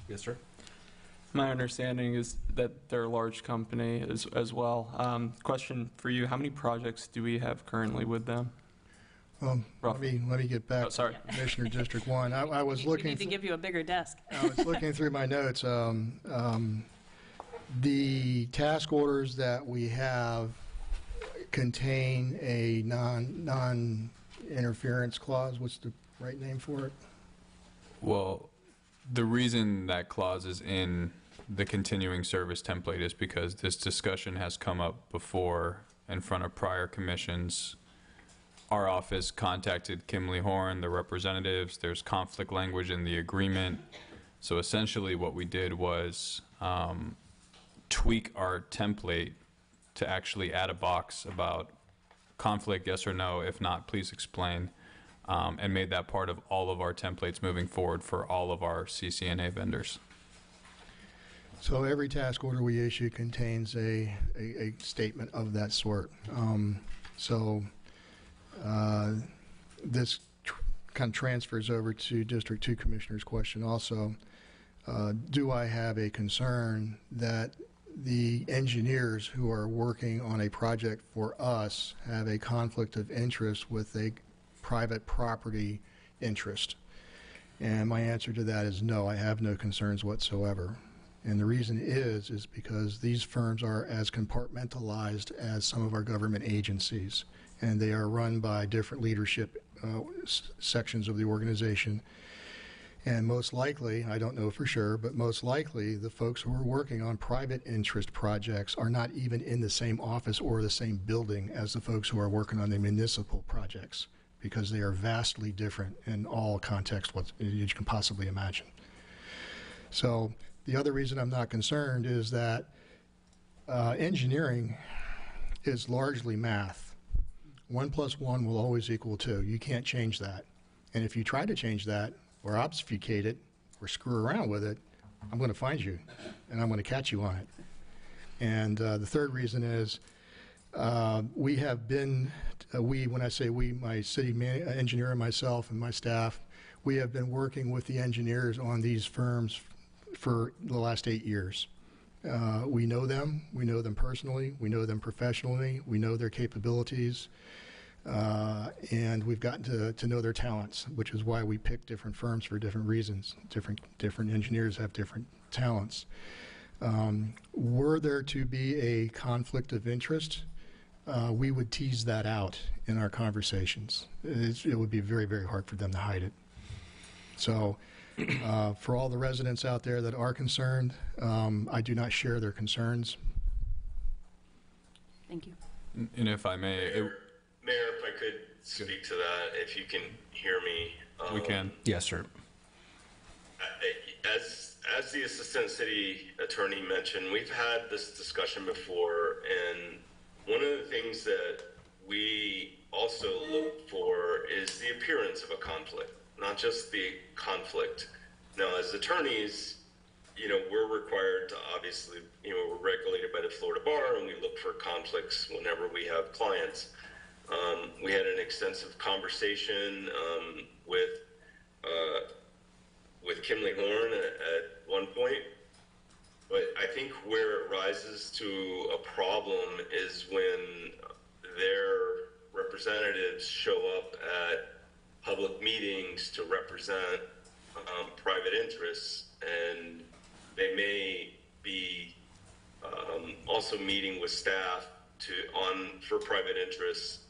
Yes, sir. My understanding is that they're a large company as well. Question for you: how many projects do we have currently with them? Let me get back to Commissioner District 1. I was looking. We need to give you a bigger desk. I was looking through my notes. The task orders that we have contain a non-interference clause. What's the right name for it? Well, the reason that clause is in the continuing service template is because this discussion has come up before in front of prior commissions. Our office contacted Kimley Horn, the representatives. There's conflict language in the agreement. So essentially what we did was tweak our template to actually add a box about conflict, yes or no. If not, please explain. And made that part of all of our templates moving forward for all of our CCNA vendors. So every task order we issue contains a statement of that sort. This kind of transfers over to District 2 Commissioner's question also. Do I have a concern that the engineers who are working on a project for us have a conflict of interest with a private property interest? And my answer to that is no, I have no concerns whatsoever. And the reason is because these firms are as compartmentalized as some of our government agencies, and they are run by different leadership sections of the organization. And most likely, I don't know for sure, but most likely the folks who are working on private interest projects are not even in the same office or the same building as the folks who are working on the municipal projects, because they are vastly different in all contexts what you can possibly imagine. So the other reason I'm not concerned is that engineering is largely math. 1 + 1 will always equal 2. You can't change that. And if you try to change that or obfuscate it or screw around with it, I'm going to find you and I'm going to catch you on it. And the third reason is we have been, when I say we, my city engineer and myself and my staff, we have been working with the engineers on these firms for the last 8 years. We know them personally, we know them professionally, we know their capabilities, and we've gotten to know their talents, which is why we pick different firms for different reasons. Different engineers have different talents. Were there to be a conflict of interest, we would tease that out in our conversations. It would be very, very hard for them to hide it. So for all the residents out there that are concerned, I do not share their concerns. Thank you. And if I may, Mayor, if I could speak to that, if you can hear me. we can. Yes, sir. As the Assistant City Attorney mentioned, we've had this discussion before, and one of the things that we also look for is the appearance of a conflict, not just the conflict. Now, as attorneys, we're required to obviously, we're regulated by the Florida Bar, and we look for conflicts whenever we have clients. We had an extensive conversation with Kimley Horn at one point, but I think where it rises to a problem is when their representatives show up at public meetings to represent private interests, and they may be also meeting with staff for private interests.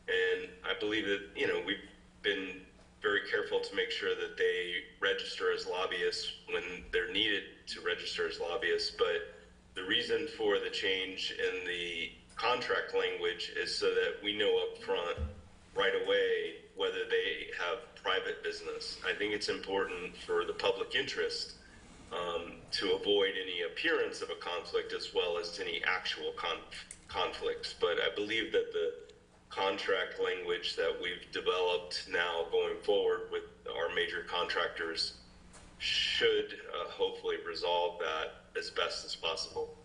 And I believe that we've been very careful to make sure that they register as lobbyists when they're needed to register as lobbyists. But the reason for the change in the contract language is so that we know up front right away whether they have private business. I think it's important for the public interest to avoid any appearance of a conflict as well as any actual conflicts. But I believe that the contract language that we've developed now going forward with our major contractors should hopefully resolve that as best as possible.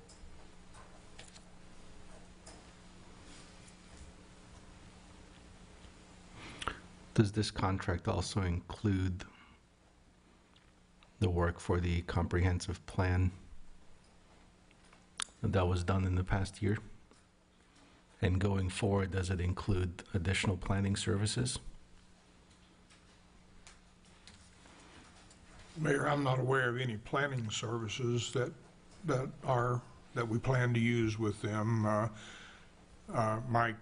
Does this contract also include the work for the comprehensive plan that was done in the past year? And going forward, does it include additional planning services? Mayor, I'm not aware of any planning services that we plan to use with them. Mike,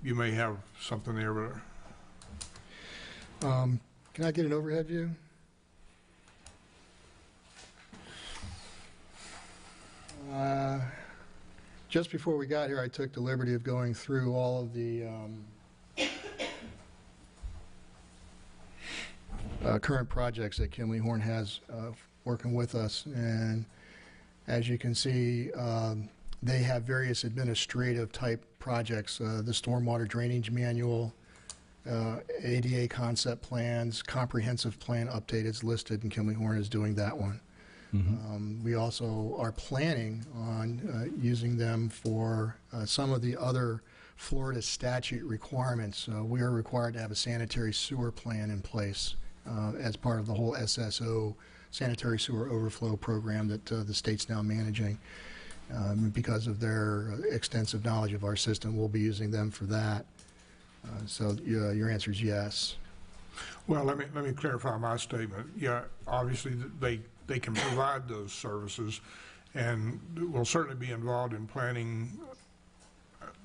you may have something there, but can I get an overhead view? Just before we got here, I took the liberty of going through all of the current projects that Kimley Horn has working with us. And as you can see, they have various administrative type projects, the stormwater drainage manual, ADA concept plans, comprehensive plan update is listed, and Kimley Horn is doing that one. We also are planning on using them for some of the other Florida statute requirements. We are required to have a sanitary sewer plan in place as part of the whole SSO, sanitary sewer overflow program that the state's now managing. Because of their extensive knowledge of our system, we'll be using them for that. So your answer is yes. well, let me clarify my statement. Yeah, obviously they can provide those services, and will certainly be involved in planning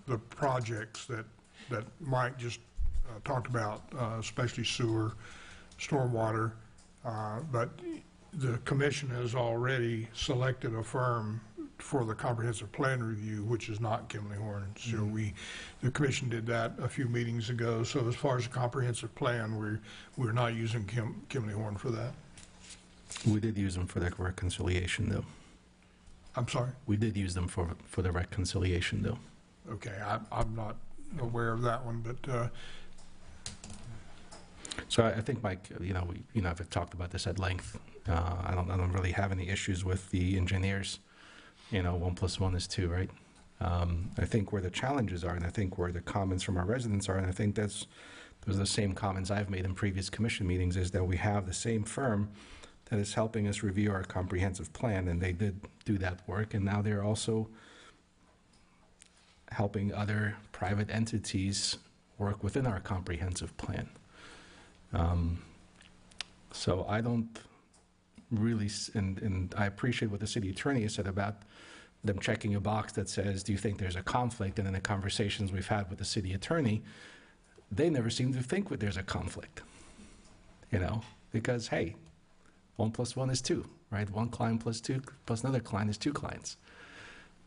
the projects that Mike just talked about, especially sewer, stormwater. But the commission has already selected a firm for the comprehensive plan review, which is not Kimley Horn. So the commission did that a few meetings ago. So as far as the comprehensive plan, we're not using Kimley Horn for that. We did use them for the reconciliation, though. I'm sorry? We did use them for the reconciliation, though. Okay, I'm not aware of that one, but so I think, Mike, I've talked about this at length. I don't really have any issues with the engineers. 1 + 1 is 2, right? I think where the challenges are, and I think where the comments from our residents are, and I think that's those are the same comments I've made in previous commission meetings, is that we have the same firm that is helping us review our comprehensive plan, and they did do that work, and now they're also helping other private entities work within our comprehensive plan. So I don't really, and I appreciate what the city attorney has said about them checking a box that says, do you think there's a conflict? And in the conversations we've had with the city attorney, they never seem to think that there's a conflict, because, hey, 1 + 1 is 2, right? One client plus another client is 2 clients.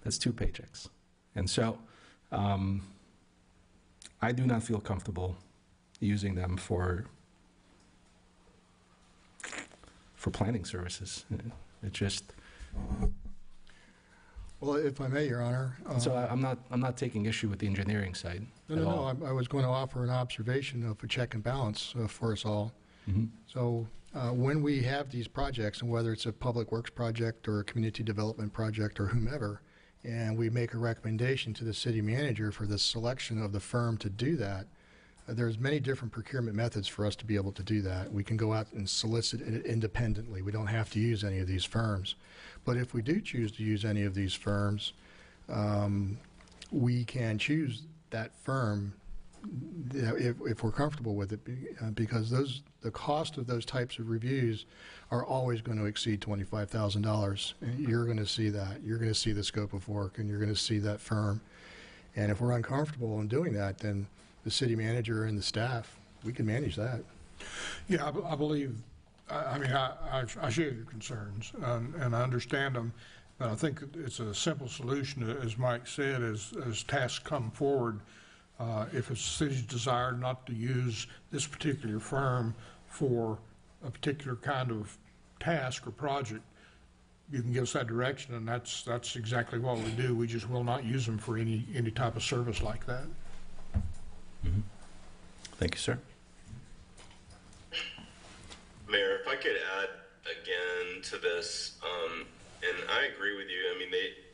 That's 2 paychecks. And so I do not feel comfortable using them for planning services. It just... Well, if I may, Your Honor. So I'm not taking issue with the engineering side. No. I was going to offer an observation of a check and balance for us all. Mm-hmm. So when we have these projects, and whether it's a public works project or a community development project or whomever, and we make a recommendation to the city manager for the selection of the firm to do that, there's many different procurement methods for us to be able to do that. We can go out and solicit it independently. We don't have to use any of these firms. But if we do choose to use any of these firms, we can choose that firm if we're comfortable with it, because the cost of those types of reviews are always going to exceed $25,000. And you're going to see that. You're going to see the scope of work, and you're going to see that firm. And if we're uncomfortable in doing that, then the city manager and the staff, we can manage that. Yeah, I believe, I share your concerns, and I understand them, but I think it's a simple solution, as Mike said, as tasks come forward. If a city's desire not to use this particular firm for a particular kind of task or project, you can give us that direction, and that's exactly what we do. We just will not use them for any type of service like that. Mm-hmm. Thank you, sir. Mayor, if I could add again to this, and I agree with you.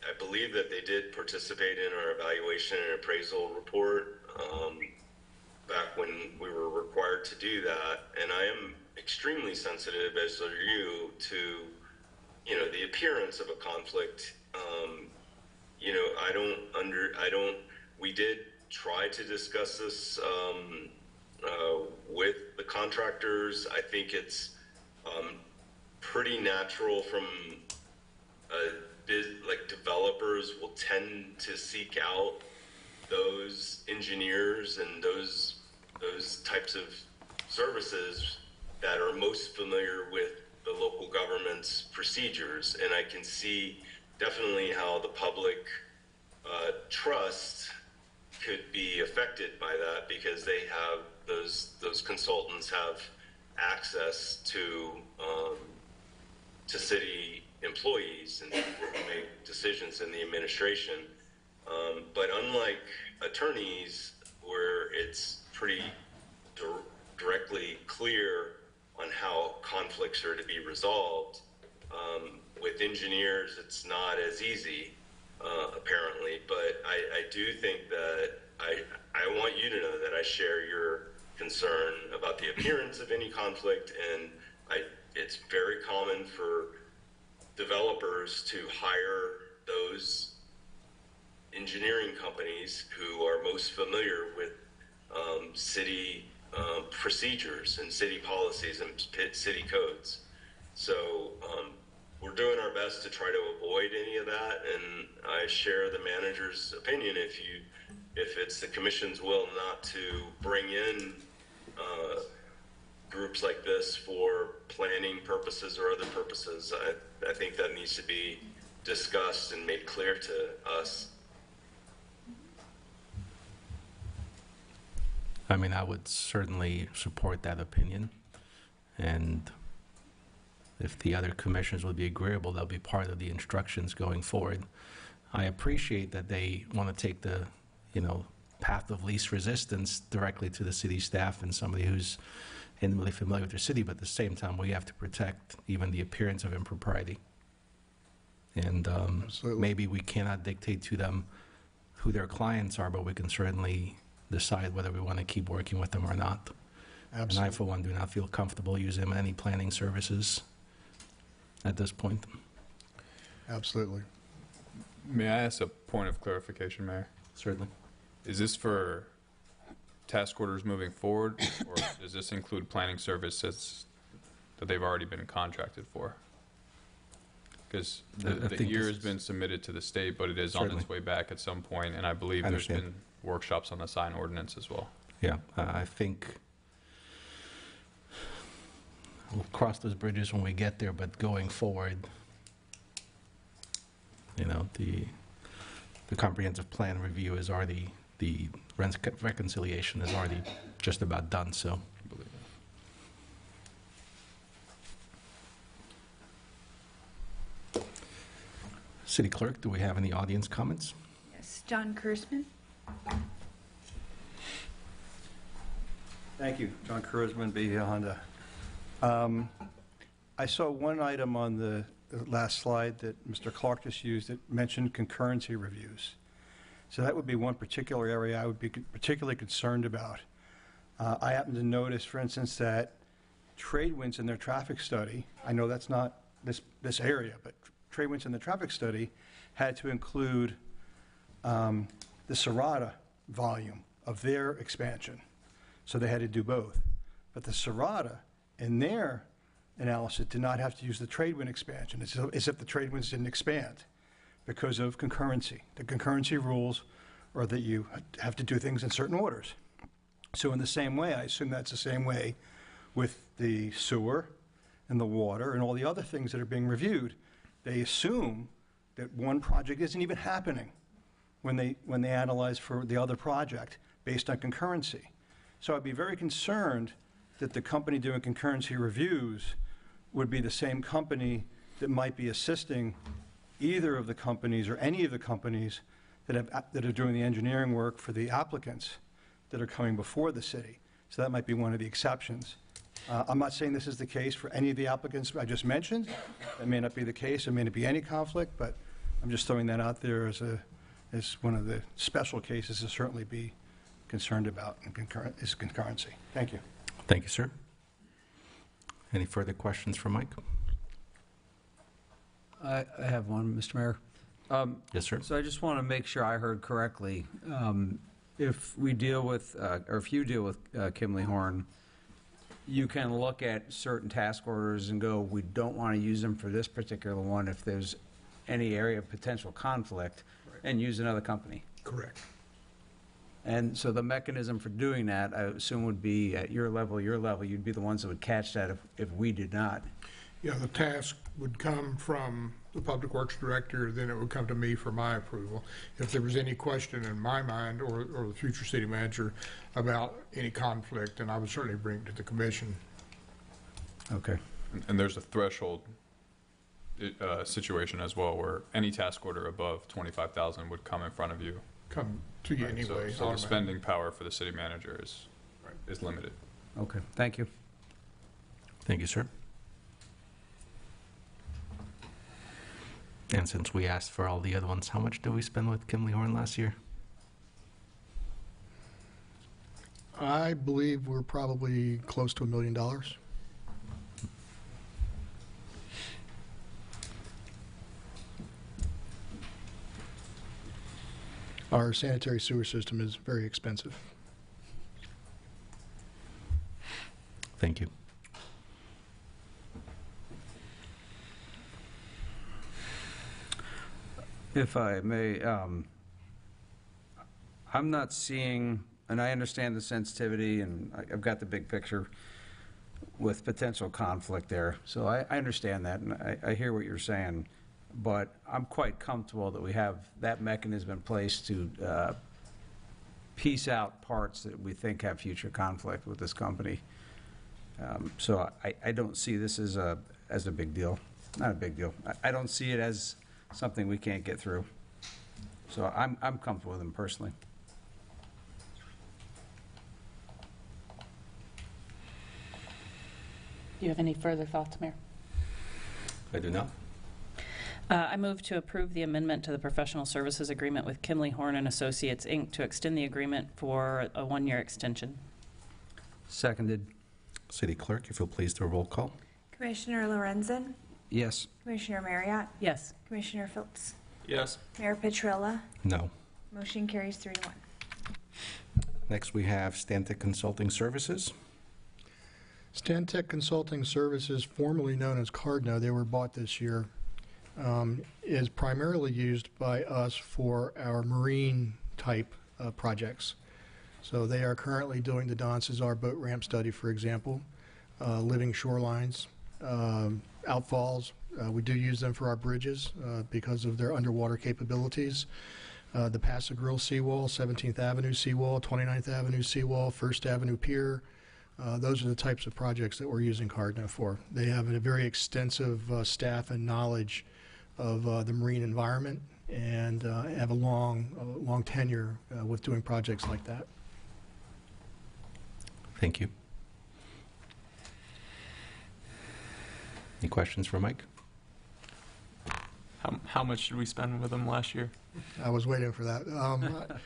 I believe that they did participate in our evaluation and appraisal report back when we were required to do that, and I am extremely sensitive, as are you, to the appearance of a conflict. We did try to discuss this with the contractors. I think it's pretty natural from developers will tend to seek out those engineers and those types of services that are most familiar with the local government's procedures. And I can see definitely how the public trust could be affected by that, because they have those consultants have access to city employees and people who make decisions in the administration. But unlike attorneys, where it's pretty directly clear on how conflicts are to be resolved, with engineers it's not as easy, apparently. But I do think that I want you to know that I share your concern about the appearance of any conflict, and it's very common for developers to hire those engineering companies who are most familiar with city procedures and city policies and city codes. So we're doing our best to try to avoid any of that, and I share the manager's opinion. If it's the commission's will not to bring in groups like this for planning purposes or other purposes, I think that needs to be discussed and made clear to us. I would certainly support that opinion, and if the other commissioners would be agreeable, that'll be part of the instructions going forward. I appreciate that they want to take the, path of least resistance directly to the city staff and somebody who's intimately familiar with their city, but at the same time, we have to protect even the appearance of impropriety. And maybe we cannot dictate to them who their clients are, but we can certainly decide whether we want to keep working with them or not. Absolutely. And I, for one, do not feel comfortable using any planning services at this point. Absolutely. May I ask a point of clarification, Mayor? Certainly. Is this for task orders moving forward, or does this include planning services that they've already been contracted for? Because the year has been submitted to the state, but it is on its way back at some point, and I believe there's been workshops on the sign ordinance as well. Yeah, I think we'll cross those bridges when we get there, but going forward, you know, the comprehensive plan review is already, the reconciliation is already just about done, so. City Clerk, do we have any audience comments? Yes, John Kurzman. Thank you. John Kurzman, B. Honda. I saw one item on the last slide that Mr. Clark just used that mentioned concurrency reviews. So that would be one particular area I would be particularly concerned about. I happen to notice, for instance, that Tradewinds in their traffic study, I know that's not this area, but Tradewinds in the traffic study had to include the Serrata volume of their expansion. So they had to do both. But the Serrata, in their analysis, did not have to use the Tradewind expansion, as if the Tradewinds didn't expand because of concurrency. The concurrency rules are that you have to do things in certain orders. So in the same way, I assume that's the same way with the sewer and the water and all the other things that are being reviewed. They assume that one project isn't even happening when they analyze for the other project based on concurrency. So I'd be very concerned that the company doing concurrency reviews would be the same company that might be assisting either of the companies or any of the companies that are doing the engineering work for the applicants that are coming before the city. So that might be one of the exceptions. I'm not saying this is the case for any of the applicants I just mentioned. That may not be the case. There may not be any conflict, but I'm just throwing that out there as one of the special cases to certainly be concerned about and is concurrency. Thank you. Thank you, sir. Any further questions for Mike? I have one, Mr. Mayor. Yes, sir. So I just want to make sure I heard correctly. If we deal with, or if you deal with Kimley Horn, you can look at certain task orders and go, we don't want to use them for this particular one if there's any area of potential conflict, and use another company. Correct. And so the mechanism for doing that, I assume, would be at your level, you'd be the ones that would catch that if we did not. Yeah, the task would come from the Public Works Director, then it would come to me for my approval. If there was any question in my mind or the future city manager about any conflict, then I would certainly bring it to the commission. Okay. And there's a threshold situation as well where any task order above 25,000 would come in front of you. Come to you anyway. So the spending power for the city manager is limited. Okay, thank you. Thank you, sir. And since we asked for all the other ones, how much did we spend with Kimley Horn last year? I believe we're probably close to $1 million. Our sanitary sewer system is very expensive. Thank you. If I may, I'm not seeing, and I understand the sensitivity, and I've got the big picture with potential conflict there. So I understand that, and I hear what you're saying. But I'm quite comfortable that we have that mechanism in place to piece out parts that we think have future conflict with this company. So I don't see this as a big deal. Not a big deal. I don't see it as something we can't get through. So I'm comfortable with them personally. Do you have any further thoughts, Mayor? I do not. I move to approve the amendment to the professional services agreement with Kimley Horn and Associates, Inc. to extend the agreement for a one-year extension. Seconded. City Clerk, if you'll please do a roll call. Commissioner Lorenzen, Yes. Commissioner Marriott, Yes. Commissioner Phillips, Yes. Mayor Petrella. No. Motion carries 3-1. Next, we have Stantec Consulting Services. Stantec Consulting Services, formerly known as Cardno, they were bought this year, is primarily used by us for our marine type projects. So they are currently doing the Don Cesar boat ramp study, for example, living shorelines, outfalls. We do use them for our bridges because of their underwater capabilities. The Paso Grill seawall, 17th Avenue seawall, 29th Avenue seawall, 1st Avenue pier. Those are the types of projects that we're using Cardno for. They have a very extensive staff and knowledge of the marine environment and have a long tenure with doing projects like that. Thank you. Any questions for Mike? How much did we spend with them last year? I was waiting for that.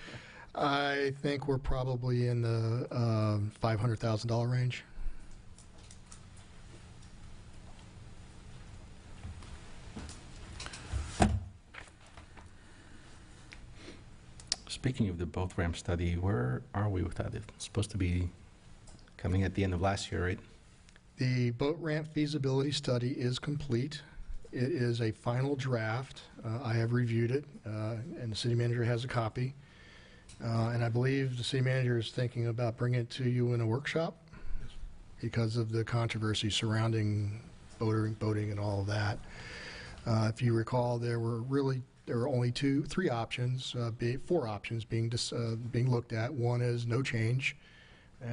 I think we're probably in the $500,000 range. Speaking of the boat ramp study, where are we with that? It's supposed to be coming at the end of last year, right? The boat ramp feasibility study is complete. It is a final draft. I have reviewed it, and the city manager has a copy. And I believe the city manager is thinking about bringing it to you in a workshop because of the controversy surrounding boating and all of that. If you recall, there were only three options, four options being looked at. One is no change,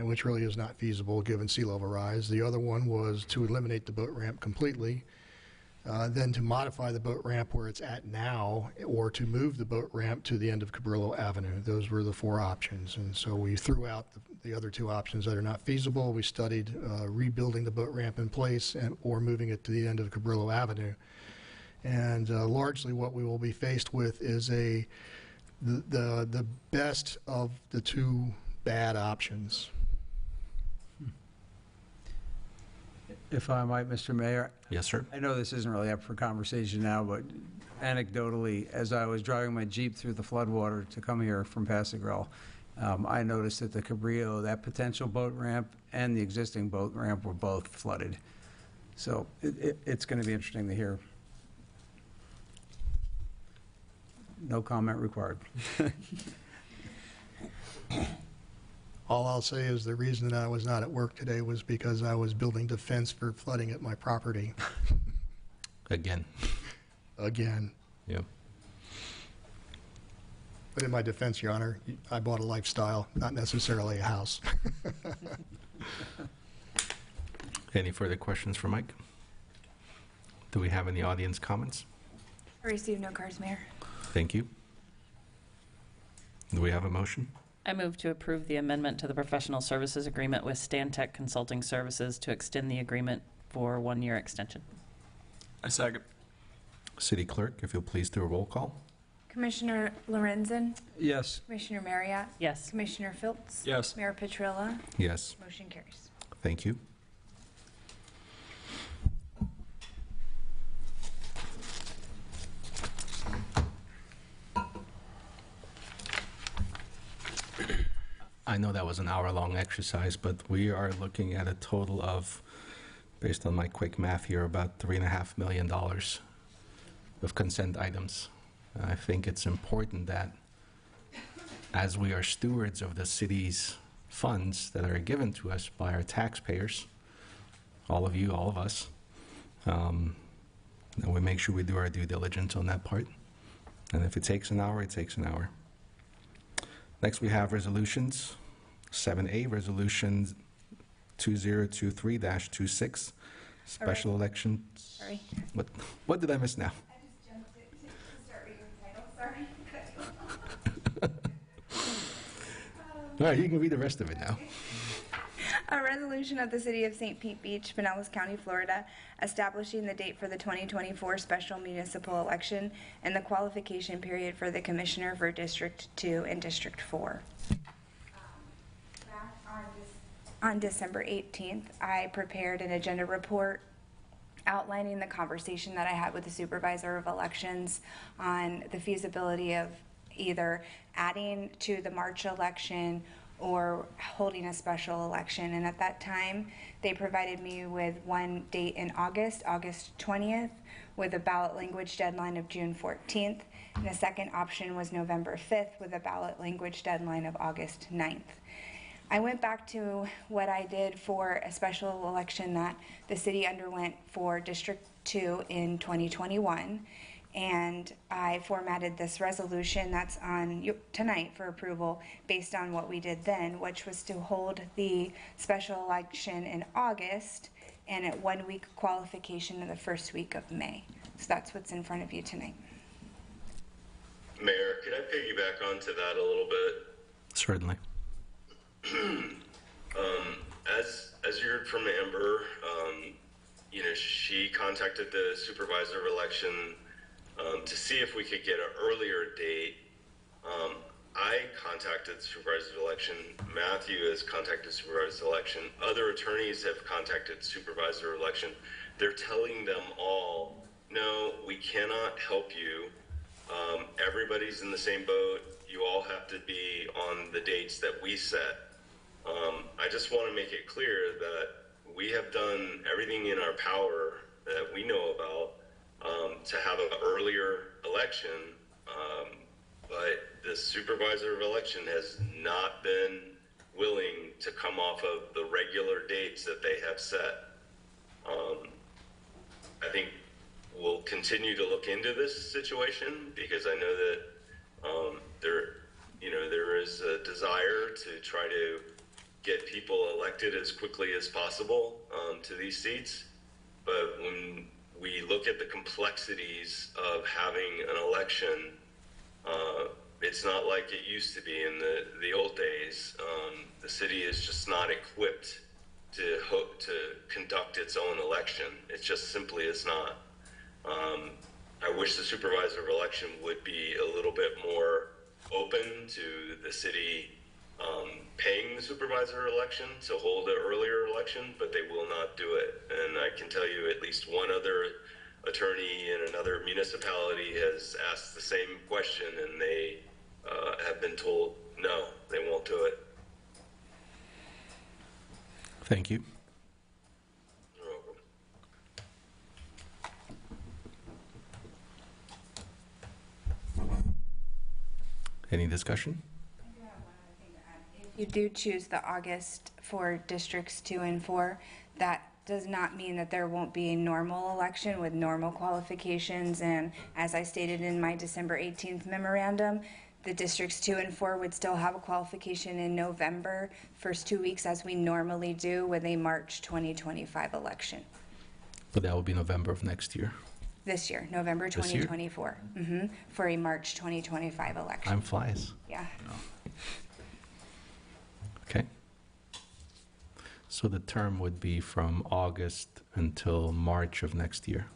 which really is not feasible given sea level rise. The other one was to eliminate the boat ramp completely, then to modify the boat ramp where it's at now, or to move the boat ramp to the end of Cabrillo Avenue. Those were the four options, and so we threw out the other two options that are not feasible. We studied rebuilding the boat ramp in place or moving it to the end of Cabrillo Avenue. And largely what we will be faced with is the best of the two bad options. If I might, Mr. Mayor? Yes, sir. I know this isn't really up for conversation now, but anecdotally, as I was driving my Jeep through the floodwater to come here from Paso Grill, I noticed that the Cabrillo, that potential boat ramp and the existing boat ramp were both flooded. So it's going to be interesting to hear. No comment required. All I'll say is the reason that I was not at work today was because I was building defense for flooding at my property. Again. Again. Yep. But in my defense, Your Honor, I bought a lifestyle, not necessarily a house. Any further questions for Mike? Do we have any audience comments? I received no cards, Mayor. Thank you. Do we have a motion? I move to approve the amendment to the professional services agreement with Stantec Consulting Services to extend the agreement for a one-year extension. I second. City Clerk, if you'll please do a roll call. Commissioner Lorenzen, Yes. Commissioner Marriott, Yes. Commissioner Phillips, Yes. Mayor Petrella. Yes. Motion carries. Thank you. I know that was an hour-long exercise, but we are looking at a total of, based on my quick math here, about $3.5 million of consent items. I think it's important that as we are stewards of the city's funds that are given to us by our taxpayers, all of you, all of us, that we make sure we do our due diligence on that part. And if it takes an hour, it takes an hour. Next, we have resolutions. 7A, Resolution 2023-26, special elections. Sorry. What did I miss now? I just jumped it to start reading the title. Sorry. All right, you can read the rest of it now. A resolution of the City of St. Pete Beach, Pinellas County, Florida, establishing the date for the 2024 special municipal election and the qualification period for the Commissioner for District 2 and District 4. On December 18th, I prepared an agenda report outlining the conversation that I had with the Supervisor of Elections on the feasibility of either adding to the March election or holding a special election. And at that time, they provided me with one date in August, August 20th, with a ballot language deadline of June 14th. And the second option was November 5th with a ballot language deadline of August 9th. I went back to what I did for a special election that the city underwent for District 2 in 2021, and I formatted this resolution that's on tonight for approval based on what we did then, which was to hold the special election in August and at 1 week qualification in the first week of May. So that's what's in front of you tonight. Mayor, could I piggyback onto that a little bit? Certainly. As you heard from Amber, she contacted the Supervisor of Election to see if we could get an earlier date. I contacted the Supervisor of Election. Matthew has contacted the Supervisor of Election. Other attorneys have contacted the Supervisor of Election. They're telling them all, no, we cannot help you. Everybody's in the same boat. You all have to be on the dates that we set. I just want to make it clear that we have done everything in our power that we know about to have an earlier election, but the Supervisor of Election has not been willing to come off of the regular dates that they have set. I think we'll continue to look into this situation because I know that there is a desire to try to get people elected as quickly as possible to these seats. But when we look at the complexities of having an election, it's not like it used to be in the old days. The city is just not equipped to hope to conduct its own election. It just simply is not. I wish the Supervisor of Election would be a little bit more open to the city paying the Supervisor of Election to hold an earlier election, but they will not do it. And I can tell you at least one other attorney in another municipality has asked the same question, and they have been told no, they won't do it. Thank you. You're welcome. Any discussion? If you do choose the August for Districts 2 and 4, that does not mean that there won't be a normal election with normal qualifications. And as I stated in my December 18th memorandum, the Districts 2 and 4 would still have a qualification in November, first 2 weeks as we normally do with a March 2025 election. But that will be November of next year. This year, November This year? 2024, for a March 2025 election. Time flies. Yeah. Okay. So the term would be from August until March of next year.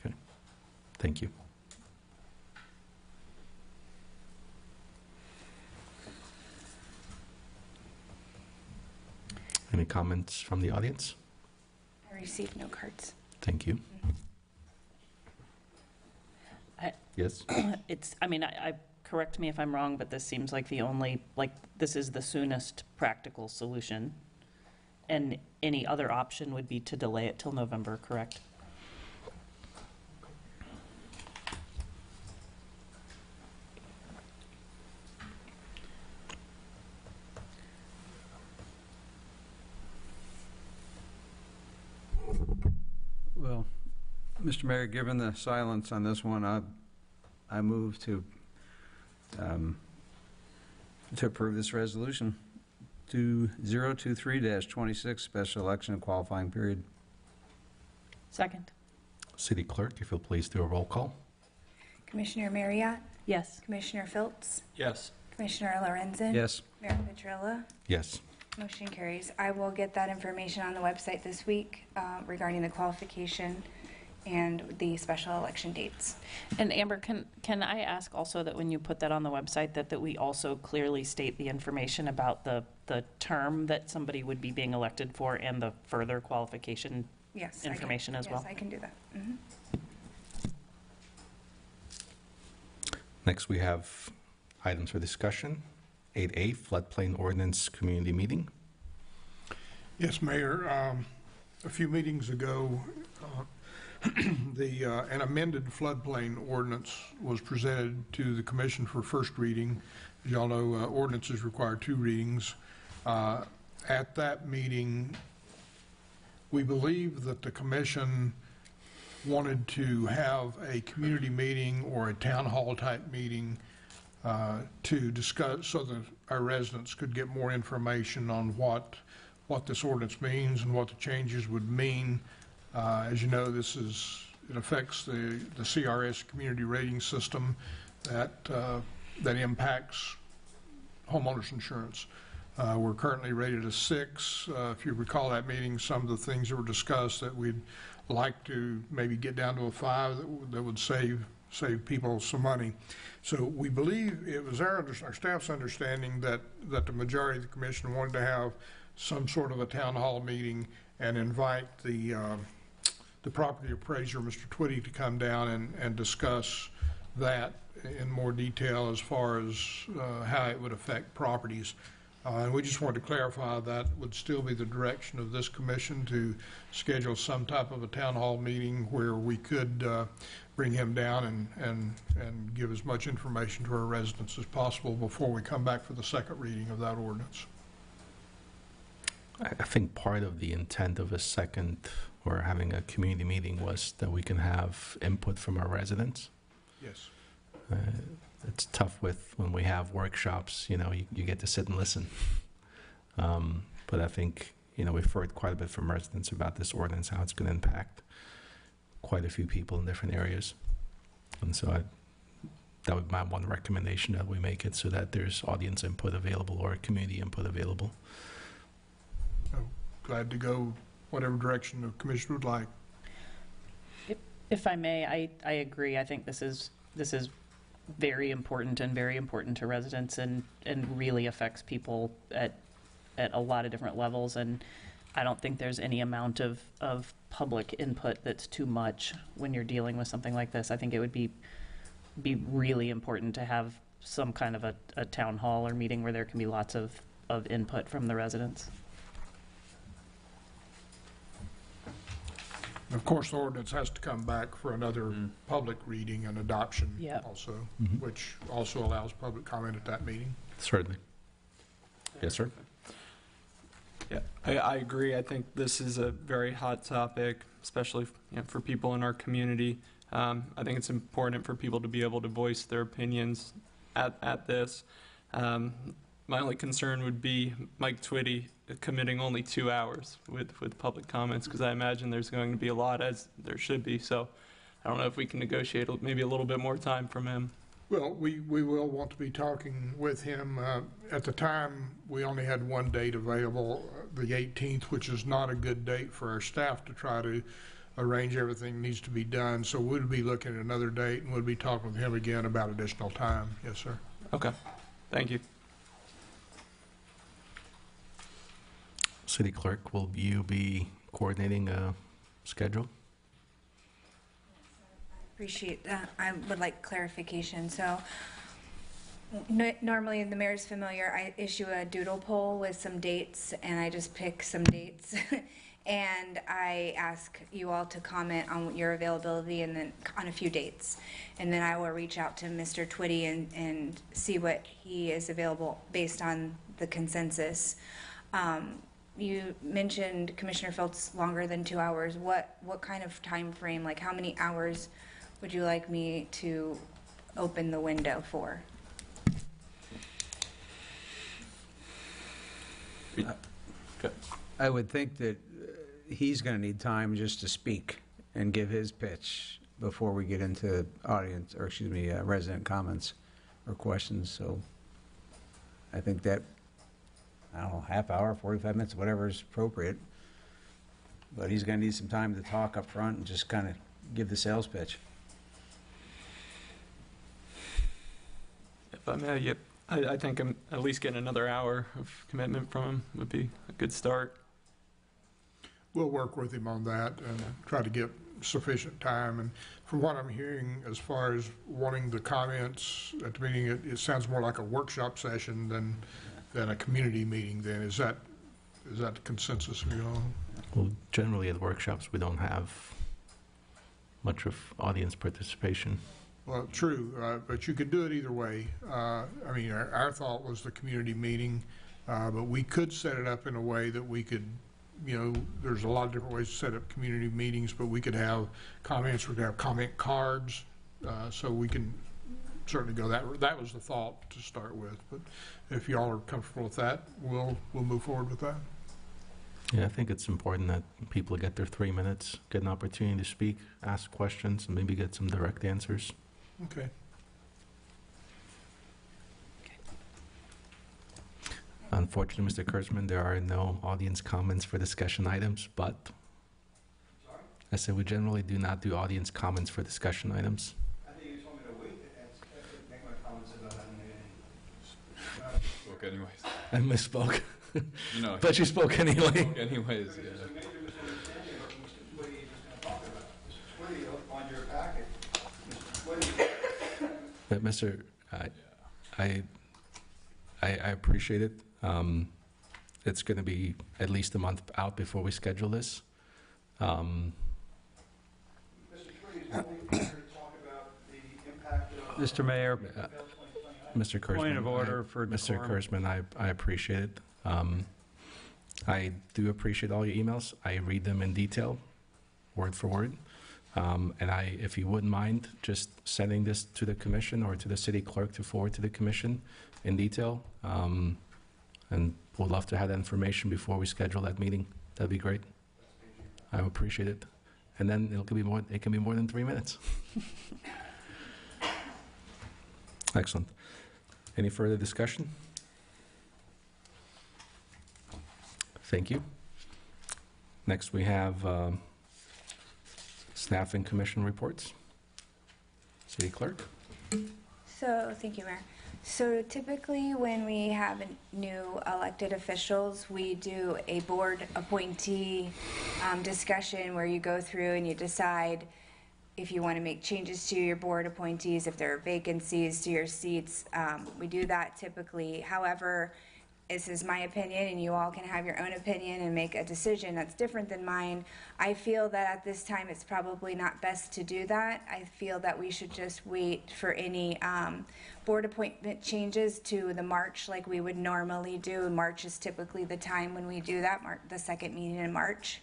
Okay. Thank you. Any comments from the audience? I received no cards. Thank you. Yes? Correct me if I'm wrong, but this seems like this is the soonest practical solution. And any other option would be to delay it till November, correct? Well, Mr. Mayor, given the silence on this one, I move to approve this resolution to 023-26 special election and qualifying period. Second. City Clerk, if you'll please do a roll call. Commissioner Marriott? Yes. Commissioner Phillips? Yes. Commissioner Lorenzen? Yes. Mayor Petrella? Yes. Motion carries. I will get that information on the website this week regarding the qualification and the special election dates. And Amber, can I ask also that when you put that on the website, that we also clearly state the information about the term that somebody would be being elected for and the further qualification Yes, information as well? Yes, I can do that. Mhm. Next, we have items for discussion. 8A, floodplain ordinance community meeting. Yes, Mayor. A few meetings ago, an amended floodplain ordinance was presented to the commission for first reading. As y'all know, ordinances require 2 readings. At that meeting, we believe that the commission wanted to have a community meeting or a town hall type meeting to discuss, so that our residents could get more information on what this ordinance means and what the changes would mean. As you know, it affects the CRS community rating system that impacts homeowners insurance. We're currently rated a 6. If you recall that meeting, some of the things that were discussed, that we'd like to maybe get down to a 5 that would save people some money. So we believe it was our staff's understanding that the majority of the commission wanted to have some sort of a town hall meeting and invite the property appraiser, Mr. Twitty, to come down and discuss that in more detail as far as how it would affect properties. And we just wanted to clarify that would still be the direction of this commission, to schedule some type of a town hall meeting where we could bring him down and give as much information to our residents as possible before we come back for the second reading of that ordinance. I think part of the intent of a second or having a community meeting was that we can have input from our residents. Yes. It's tough when we have workshops, you get to sit and listen. But I think, we've heard quite a bit from residents about this ordinance, how it's going to impact quite a few people in different areas. And so that would be my one recommendation, that we make it so that there's audience input available or community input available. Glad to go whatever direction the commission would like. If I may, I agree. I think this is very important to residents and really affects people at a lot of different levels. And I don't think there's any amount of public input that's too much when you're dealing with something like this. I think it would be really important to have some kind of a town hall or meeting where there can be lots of input from the residents. Of course, the ordinance has to come back for another public reading and adoption also, which also allows public comment at that meeting. Certainly. Yes, sir. Yeah, I agree. I think this is a very hot topic, especially for people in our community. I think it's important for people to be able to voice their opinions at this. My only concern would be Mike Twitty committing only 2 hours with public comments, because I imagine there's going to be a lot, as there should be. So I don't know if we can negotiate maybe a little bit more time from him. Well, we will want to be talking with him. At the time, we only had one date available, the 18th, which is not a good date for our staff to try to arrange everything needs to be done. So we'll be looking at another date, and we'll be talking with him again about additional time. Yes, sir. Okay. Thank you. City Clerk, will you be coordinating a schedule? Appreciate that. I would like clarification. So normally the mayor's familiar, I issue a doodle poll with some dates, and I just pick some dates. And I ask you all to comment on your availability and then on a few dates. And then I will reach out to Mr. Twitty and see what he is available based on the consensus. You mentioned, Commissioner Feltz, longer than 2 hours. What kind of time frame, like how many hours would you like me to open the window for? I would think that he's going to need time just to speak and give his pitch before we get into resident comments or questions. So I think that I don't know, half hour, 45 minutes, whatever is appropriate. But he's going to need some time to talk up front and just kind of give the sales pitch. If I may, yep, I think I'm at least getting another hour of commitment from him would be a good start. We'll work with him on that and try to get sufficient time. And from what I'm hearing, as far as wanting the comments at the meeting, it sounds more like a workshop session than a community meeting then. Is that the consensus for you all? Well, generally at workshops, we don't have much of audience participation. Well, true, but you could do it either way. I mean, our thought was the community meeting, but we could set it up in a way that we could, you know, there's a lot of different ways to set up community meetings, but we could have comments, we could have comment cards, so we can certainly go that was the thought to start with. But if y'all are comfortable with that, we'll move forward with that. Yeah, I think it's important that people get their 3 minutes, get an opportunity to speak, ask questions, and maybe get some direct answers. Okay. Unfortunately, Mr. Kurtzman, there are no audience comments for discussion items, but I said we generally do not do audience comments for discussion items. I think you told me to wait to make my comments about Spoke anyways. I misspoke. No, But you spoke anyway. Spoke anyways, yeah. But Mr. I appreciate it. It's going to be at least a month out before we schedule this. Mr. Mayor, Mr. Kurzman. point of order for Mr. decorum. Kurzman, I appreciate it. I do appreciate all your emails. I read them in detail, word for word. And if you wouldn't mind, just sending this to the commission or to the city clerk to forward to the commission in detail. And we'd love to have that information before we schedule that meeting. That'd be great. I would appreciate it. And then it can be more than 3 minutes. Excellent. Any further discussion? Thank you. Next, we have staff and commission reports. City clerk. So, thank you, Mayor. So typically when we have new elected officials, we do a board appointee discussion where you go through and you decide if you want to make changes to your board appointees, if there are vacancies to your seats. We do that typically. However, this is my opinion, and you all can have your own opinion and make a decision that's different than mine. I feel that at this time it's probably not best to do that. I feel that we should just wait for any board appointment changes to the March like we would normally do. March is typically the time when we do that, the second meeting in March.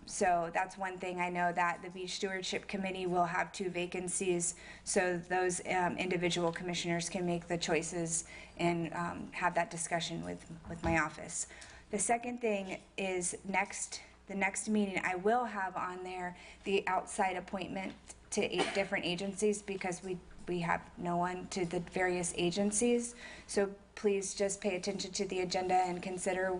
So that's one thing. I know that the Beach Stewardship Committee will have 2 vacancies, so those individual commissioners can make the choices and have that discussion with my office. The second thing is the next meeting, I will have on there the outside appointment to 8 different agencies because we have no one to the various agencies. So please just pay attention to the agenda and consider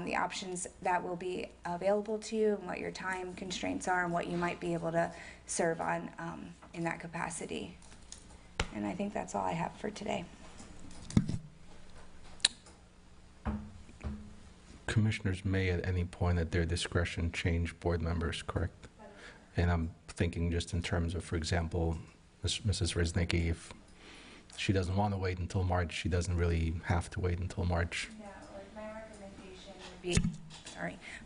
the options that will be available to you and what your time constraints are and what you might be able to serve on in that capacity. And I think that's all I have for today. Commissioners may at any point at their discretion change board members, correct? And I'm thinking just in terms of, for example, Mrs. Reznicki, if she doesn't want to wait until March, she doesn't really have to wait until March. Yeah, like my recommendation would be,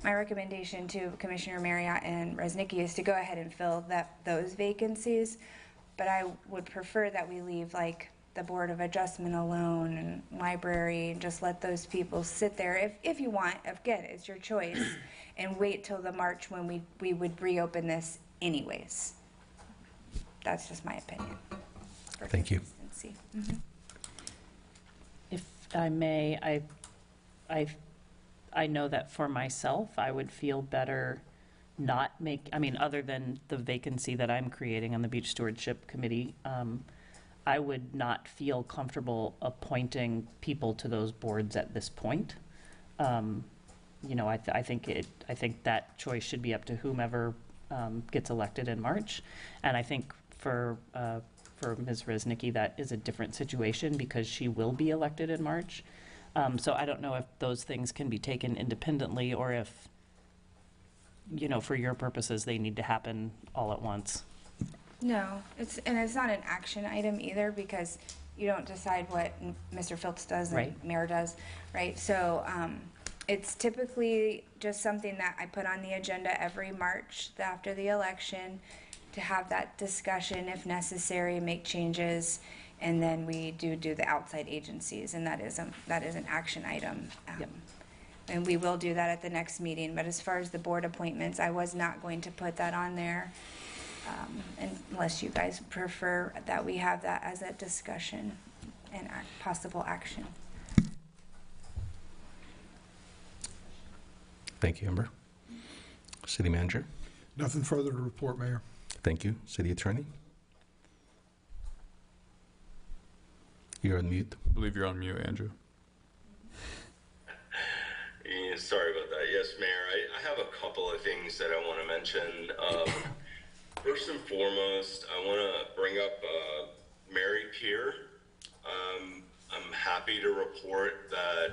my recommendation to Commissioner Marriott and Reznicki is to go ahead and fill those vacancies, but I would prefer that we leave like the Board of Adjustment alone and library and just let those people sit there if you want. Again, it's your choice, and wait till the March when we would reopen this anyways. That's just my opinion. Thank you. Mm-hmm. If I may, I know that for myself, I would feel better other than the vacancy that I'm creating on the Beach Stewardship Committee, I would not feel comfortable appointing people to those boards at this point. You know, I think that choice should be up to whomever gets elected in March. And I think for Ms. Reznicki, that is a different situation because she will be elected in March. So I don't know if those things can be taken independently or if, you know, for your purposes, they need to happen all at once. No, it's not an action item either because you don't decide what Mr. Phillips does and Right. Mayor does, right? So it's typically just something that I put on the agenda every March after the election to have that discussion if necessary, make changes, and then we do the outside agencies, and that is an action item. And we will do that at the next meeting. But as far as the board appointments, I was not going to put that on there unless you guys prefer that we have that as a discussion and possible action. Thank you, Amber. City Manager? Nothing further to report, Mayor. Thank you. City Attorney? You're on mute. I believe you're on mute, Andrew. Yeah, sorry about that. Yes, Mayor, I have a couple of things that I want to mention. First and foremost, I want to bring up Mary Pier. I'm happy to report that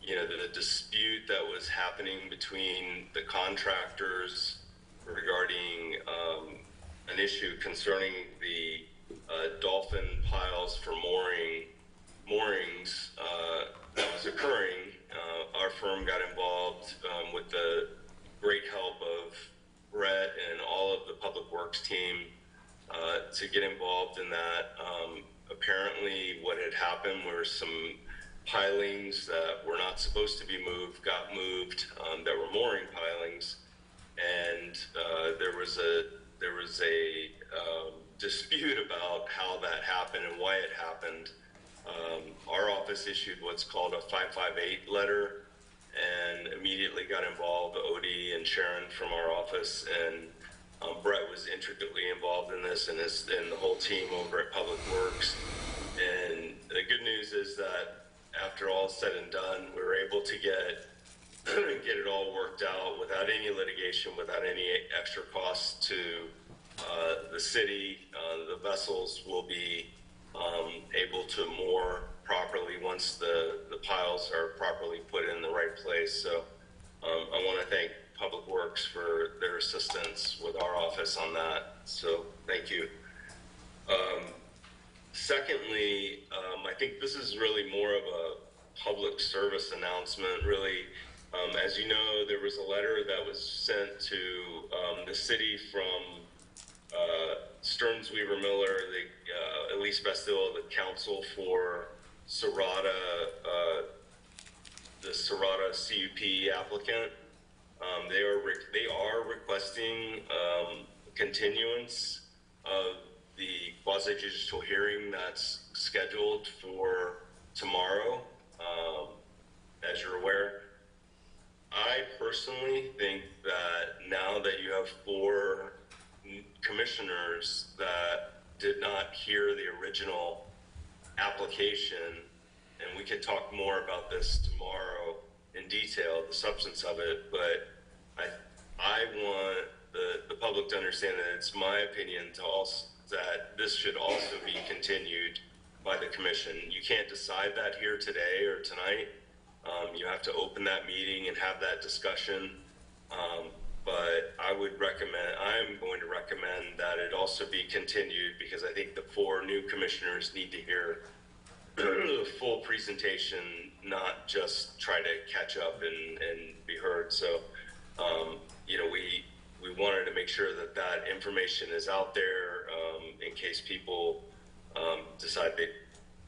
you know, the dispute that was happening between the contractors regarding an issue concerning the dolphin piles for moorings that was occurring. Our firm got involved with the great help of Brett and all of the Public Works team to get involved in that. Apparently what had happened were some pilings that were not supposed to be moved got moved, that were mooring pilings, and there was a dispute about how that happened and why it happened. Our office issued what's called a 558 letter and immediately got involved. Odie and Sharon from our office and Brett was intricately involved in this, and the whole team over at Public Works. And the good news is that after all said and done, we were able to get it all worked out without any litigation, without any extra costs to the city. The vessels will be able to moor properly once the piles are properly put in the right place. So I want to thank Public Works for their assistance with our office on that. So thank you. Secondly, I think this is really more of a public service announcement. Really, as you know, there was a letter that was sent to the city from Stearns Weaver Miller, Elise Bastille, the counsel for Serrata, the Serrata CUP applicant. They are requesting continuance of the quasi-judicial hearing that's scheduled for tomorrow. As you're aware, I personally think that now that you have 4 commissioners that did not hear the original application, and we could talk more about this tomorrow in detail, the substance of it, but I want the public to understand that it's my opinion that this should also be continued by the commission. You can't decide that here today or tonight. You have to open that meeting and have that discussion. But I'm going to recommend that it also be continued because I think the 4 new commissioners need to hear the full presentation, not just try to catch up and be heard. So, you know, we wanted to make sure that that information is out there in case people decide they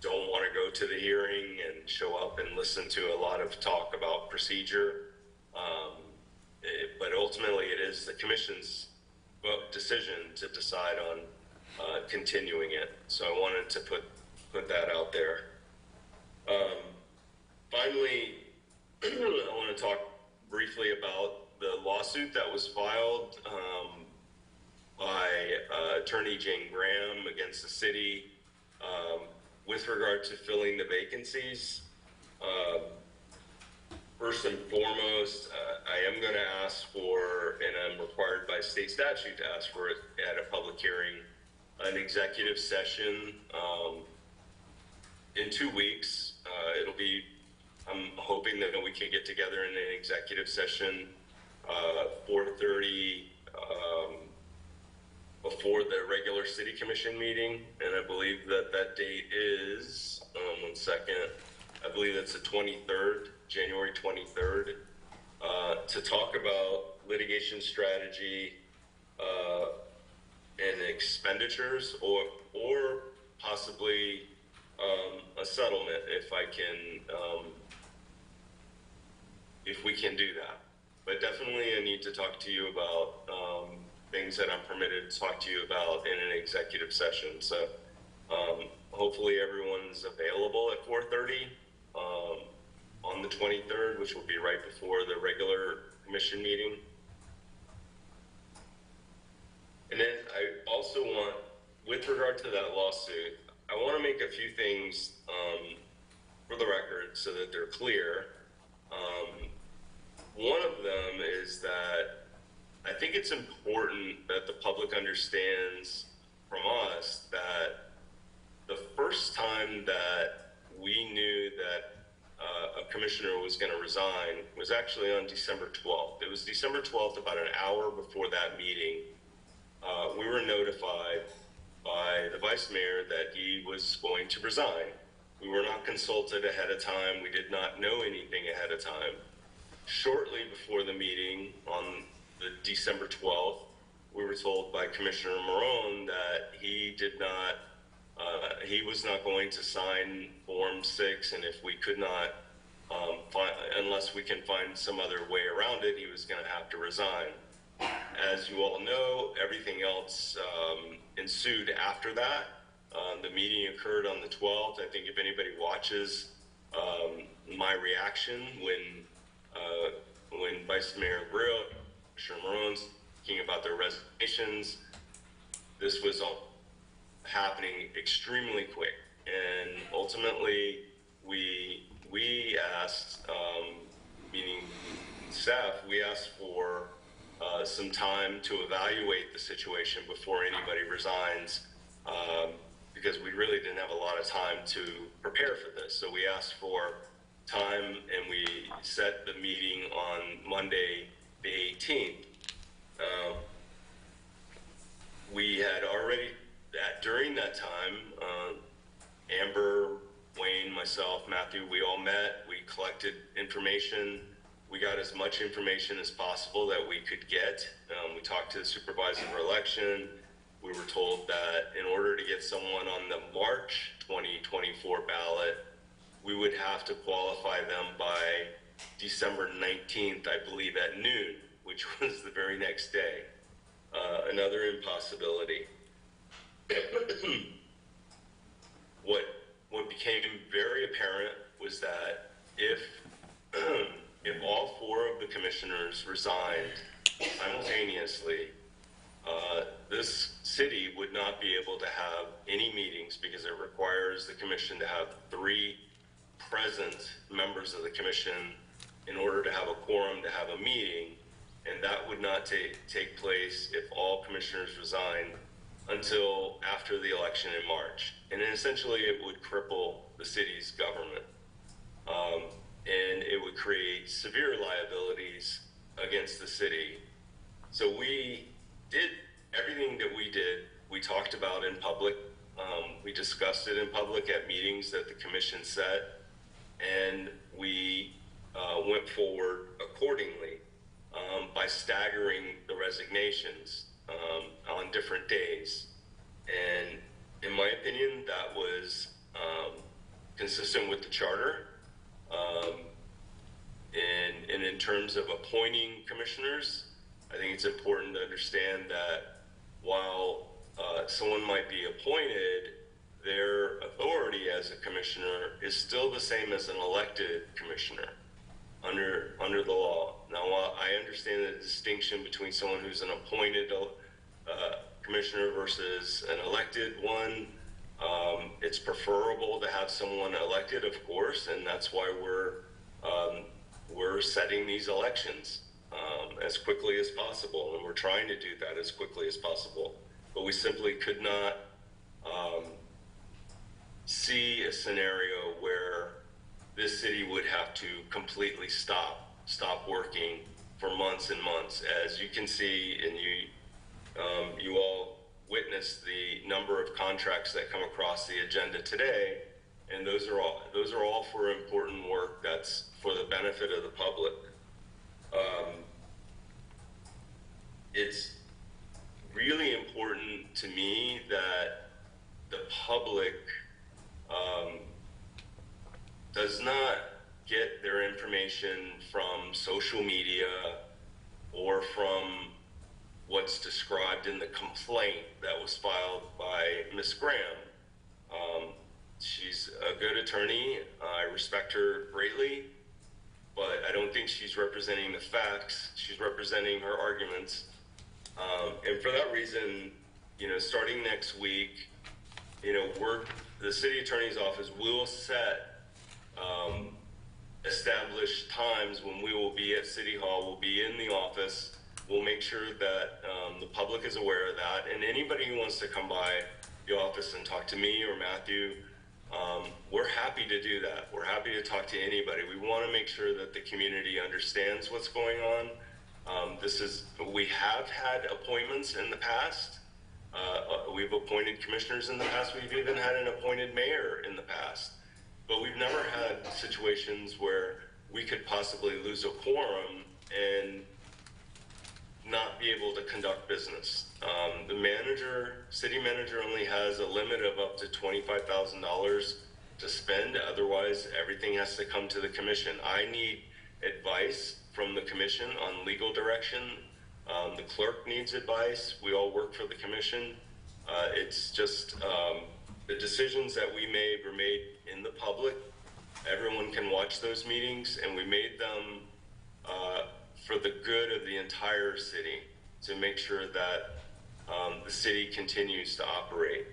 don't want to go to the hearing and show up and listen to a lot of talk about procedure. But ultimately, it is the commission's decision to decide on continuing it. So I wanted to put that out there. Finally, I want to talk briefly about the lawsuit that was filed by Attorney Jane Graham against the city with regard to filling the vacancies. First and foremost, I am going to ask for, and I'm required by state statute to ask for it at a public hearing, an executive session in 2 weeks. I'm hoping that we can get together in an executive session 4:30 before the regular city commission meeting, and I believe that that date is, one second, I believe that's the 23rd, January 23rd, to talk about litigation strategy and expenditures, or possibly a settlement if I can, if we can do that. But definitely I need to talk to you about things that I'm permitted to talk to you about in an executive session. So hopefully everyone's available at 4:30 on the 23rd, which will be right before the regular commission meeting. And then I also want, with regard to that lawsuit, I want to make a few things for the record so that they're clear. One of them is that I think it's important that the public understands from us that the first time that we knew that a commissioner was going to resign was actually on December 12th. It was December 12th, about an hour before that meeting. We were notified by the vice mayor that he was going to resign. We were not consulted ahead of time. We did not know anything ahead of time. Shortly before the meeting on the December 12th, we were told by Commissioner Morone that he did not, he was not going to sign Form 6, and if we could not, unless we can find some other way around it, he was going to have to resign. As you all know, everything else ensued after that. The meeting occurred on the 12th. I think if anybody watches my reaction when Vice Mayor Grill, Commissioner Morone's speaking about their resignations, this was all happening extremely quick. And ultimately, we asked, meaning staff, we asked for some time to evaluate the situation before anybody resigns, because we really didn't have a lot of time to prepare for this. So we asked for time, and we set the meeting on Monday, the 18th. We had already, during that time, Amber, Wayne, myself, Matthew, we all met, we collected information. We got as much information as possible that we could get. We talked to the supervisor for election. We were told that in order to get someone on the March 2024 ballot, we would have to qualify them by December 19th, I believe, at noon, which was the very next day. Another impossibility. What became very apparent was that if all four of the commissioners resigned simultaneously, this city would not be able to have any meetings because it requires the commission to have 3 present members of the commission in order to have a quorum to have a meeting, and that would not take place if all commissioners resigned until after the election in March. And essentially it would cripple the city's government, and it would create severe liabilities against the city. So we did everything that we did. We talked about in public. We discussed it in public at meetings that the commission set, and we went forward accordingly by staggering the resignations on different days. And in my opinion, that was consistent with the charter. And in terms of appointing commissioners, I think it's important to understand that while someone might be appointed, their authority as a commissioner is still the same as an elected commissioner under the law. Now, while I understand the distinction between someone who's an appointed commissioner versus an elected one. It's preferable to have someone elected, of course, and that's why we're setting these elections as quickly as possible, and we're trying to do that as quickly as possible. But we simply could not see a scenario where this city would have to completely stop working for months and months. As you can see, and you all witnessed the number of contracts that come across the agenda today, and those are all for important work that's for the benefit of the public. It's really important to me that the public does not get their information from social media or from what's described in the complaint that was filed by Ms. Graham. She's a good attorney. I respect her greatly, but I don't think she's representing the facts. She's representing her arguments. And for that reason, starting next week, the city attorney's office will set established times when we will be at City Hall. We'll be in the office. We'll make sure that the public is aware of that. And anybody who wants to come by the office and talk to me or Matthew, we're happy to do that. We're happy to talk to anybody. We want to make sure that the community understands what's going on. We have had appointments in the past. We've appointed commissioners in the past. We've even had an appointed mayor in the past. But we've never had situations where we could possibly lose a quorum and not be able to conduct business. The city manager only has a limit of up to $25,000 to spend. Otherwise, everything has to come to the commission. I need advice from the commission on legal direction. The clerk needs advice. We all work for the commission. It's just the decisions that we made were made in the public. Everyone can watch those meetings, and we made them for the good of the entire city to make sure that the city continues to operate.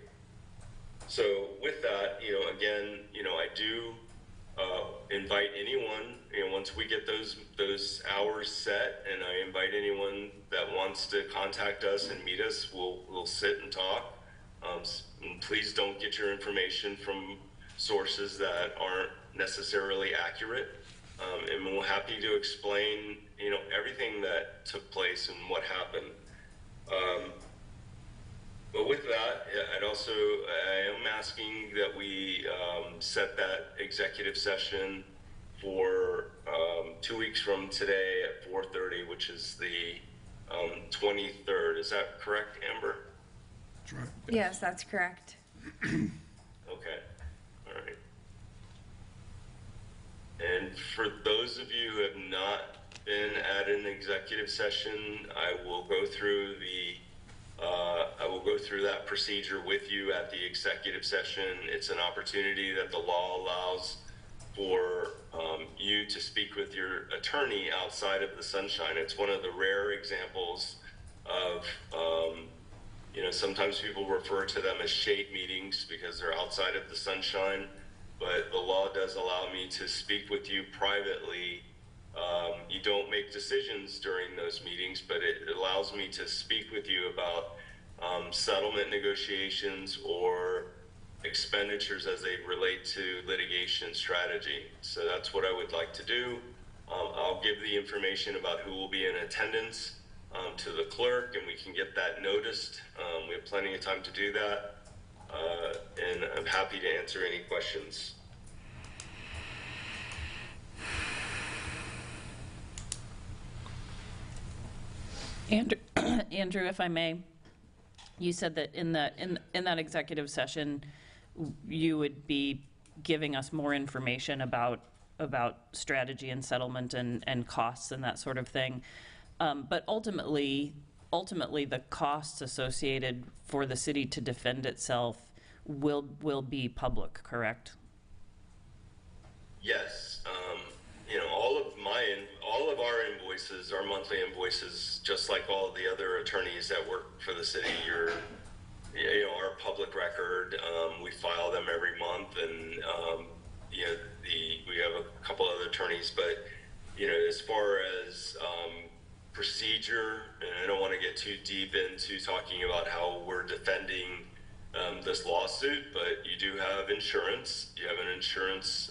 So with that, again, I do invite anyone, once we get those hours set, and I invite anyone that wants to contact us and meet us, we'll sit and talk. And please don't get your information from sources that aren't necessarily accurate. And we're happy to explain, everything that took place and what happened. But with that, I am asking that we set that executive session for 2 weeks from today at 4:30, which is the 23rd. Is that correct, Amber? That's right. Yes, that's correct. Okay, all right. And for those of you who have not been at an executive session, I will go through that procedure with you at the executive session. It's an opportunity that the law allows for you to speak with your attorney outside of the sunshine. It's one of the rare examples of, sometimes people refer to them as shade meetings because they're outside of the sunshine, but the law does allow me to speak with you privately. You don't make decisions during those meetings, but it allows me to speak with you about settlement negotiations or expenditures as they relate to litigation strategy. So that's what I would like to do. I'll give the information about who will be in attendance to the clerk, and we can get that noticed. We have plenty of time to do that, and I'm happy to answer any questions. Andrew, if I may, you said that in that executive session, you would be giving us more information about strategy and settlement and costs and that sort of thing. But ultimately, the costs associated for the city to defend itself will be public, correct? Yes. All of our invoices invoices, our monthly invoices, just like all the other attorneys that work for the city, our public record. We file them every month, and we have a couple other attorneys, but as far as procedure, and I don't want to get too deep into talking about how we're defending this lawsuit, but you do have insurance. You have an insurance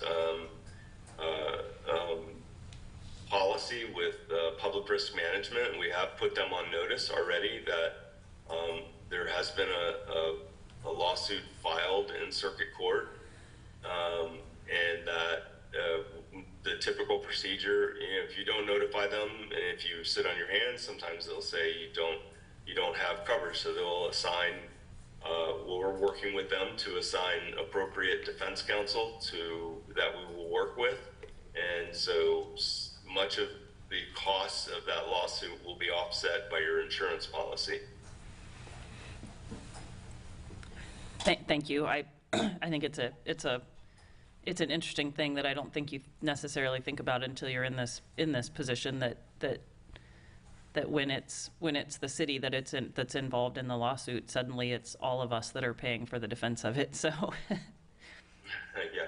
policy with public risk management, and we have put them on notice already that there has been a lawsuit filed in circuit court, and that the typical procedure, if you don't notify them and if you sit on your hands, sometimes they'll say you don't have coverage, so they'll assign. We're working with them to assign appropriate defense counsel that we will work with, and so much of the costs of that lawsuit will be offset by your insurance policy. Thank you. I think it's an interesting thing that I don't think you necessarily think about until you're in this position, that when it's the city that's involved in the lawsuit, suddenly it's all of us that are paying for the defense of it. So yeah,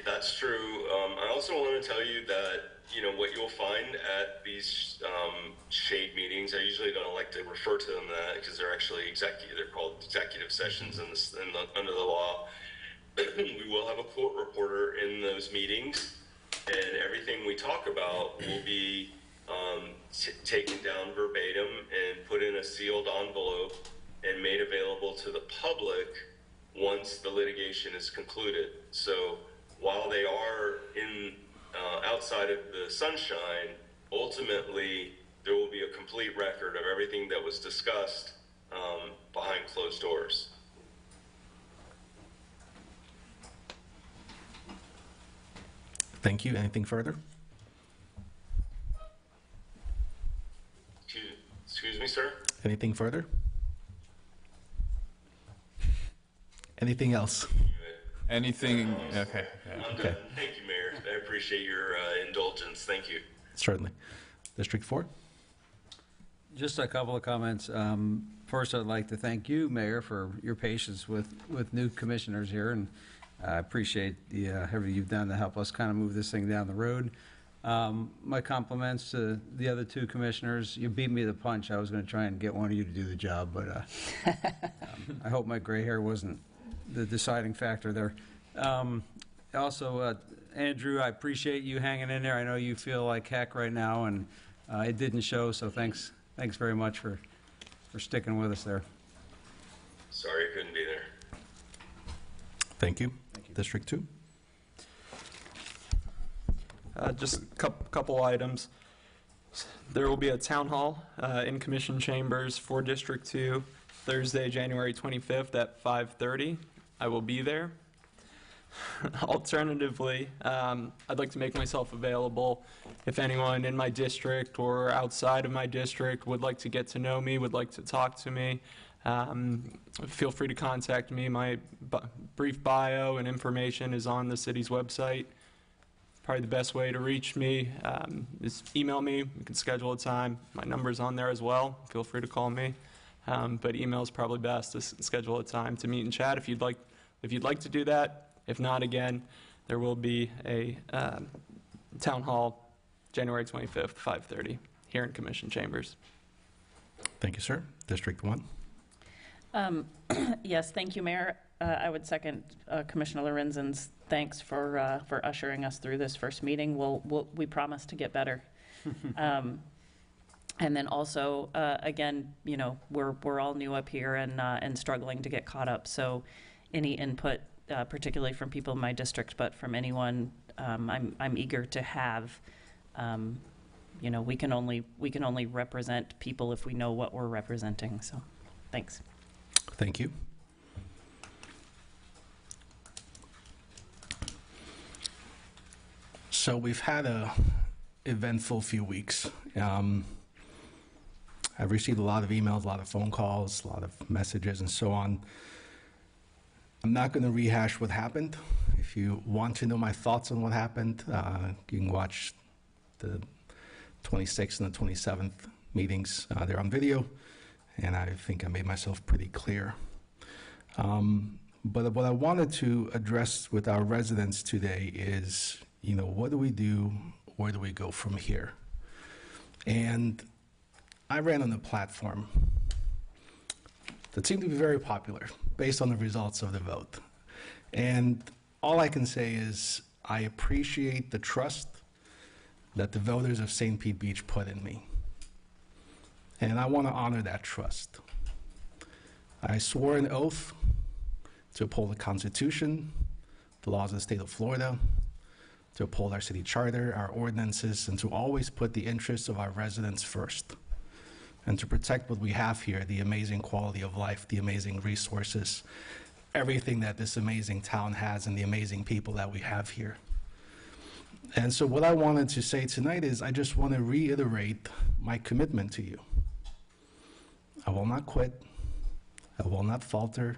that's true. I also want to tell you that what you'll find at these shade meetings, I usually don't like to refer to them that because they're actually they're called executive sessions under the law. We will have a court reporter in those meetings, and everything we talk about will be taken down verbatim and put in a sealed envelope and made available to the public once the litigation is concluded. So while they are outside of the sunshine, ultimately there will be a complete record of everything that was discussed behind closed doors. Thank you. Anything further? Excuse me, sir? Anything further? Anything else? Anything? Okay. I'm done. Thank you, Mayor. I appreciate your indulgence. Thank you. Certainly. District 4? Just a couple of comments. First, I'd like to thank you, Mayor, for your patience with new commissioners here, and I appreciate everything you've done to help us kind of move this thing down the road. My compliments to the other two commissioners. You beat me to the punch. I was going to try and get one of you to do the job, but I hope my gray hair wasn't the deciding factor there. Also, Andrew, I appreciate you hanging in there. I know you feel like heck right now, and it didn't show, so thanks very much for sticking with us there. Sorry I couldn't be there. Thank you. District 2? Just a couple items. There will be a town hall in Commission Chambers for District 2, Thursday, January 25th at 5:30. I will be there. Alternatively, I'd like to make myself available if anyone in my district or outside of my district would like to get to know me, would like to talk to me. Feel free to contact me. My brief bio and information is on the city's website. Probably the best way to reach me is email me. We can schedule a time. My number's on there as well. Feel free to call me. But email is probably best to schedule a time to meet and chat if you'd like to do that. If not, again, there will be a town hall January 25th, 5:30 here in Commission Chambers. Thank you, sir. District 1? Yes, thank you, Mayor. I would second Commissioner Lorenzen's thanks for ushering us through this first meeting. We promise to get better. And then also, again, we're all new up here and struggling to get caught up. So any input, particularly from people in my district, but from anyone, I'm eager to have. We can only represent people if we know what we're representing. So, thanks. Thank you. So we've had a eventful few weeks. I've received a lot of emails, a lot of phone calls, a lot of messages, and so on. I'm not going to rehash what happened. If you want to know my thoughts on what happened, you can watch the 26th and the 27th meetings. They're on video, and I think I made myself pretty clear. But what I wanted to address with our residents today is, what do we do? Where do we go from here? And I ran on a platform that seemed to be very popular based on the results of the vote. And all I can say is I appreciate the trust that the voters of St. Pete Beach put in me. And I want to honor that trust. I swore an oath to uphold the Constitution, the laws of the state of Florida, to uphold our city charter, our ordinances, and to always put the interests of our residents first, and to protect what we have here, the amazing quality of life, the amazing resources, everything that this amazing town has and the amazing people that we have here. And so what I wanted to say tonight is I just want to reiterate my commitment to you. I will not quit. I will not falter.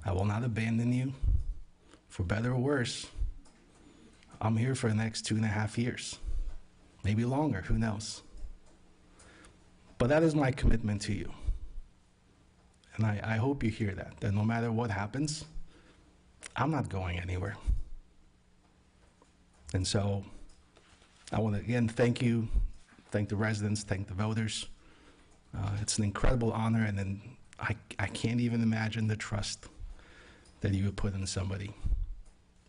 I will not abandon you. For better or worse, I'm here for the next 2.5 years, maybe longer, who knows. But that is my commitment to you. And I hope you hear that no matter what happens, I'm not going anywhere. And so I want to again thank you, thank the residents, thank the voters. It's an incredible honor, and then I can't even imagine the trust that you would put in somebody.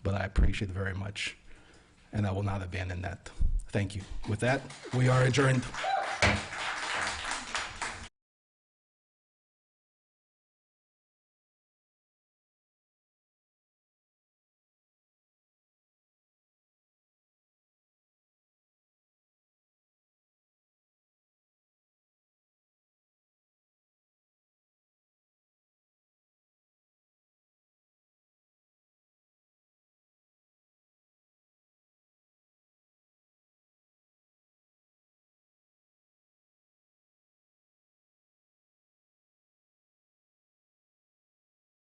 But I appreciate it very much, and I will not abandon that. Thank you. With that, we are adjourned.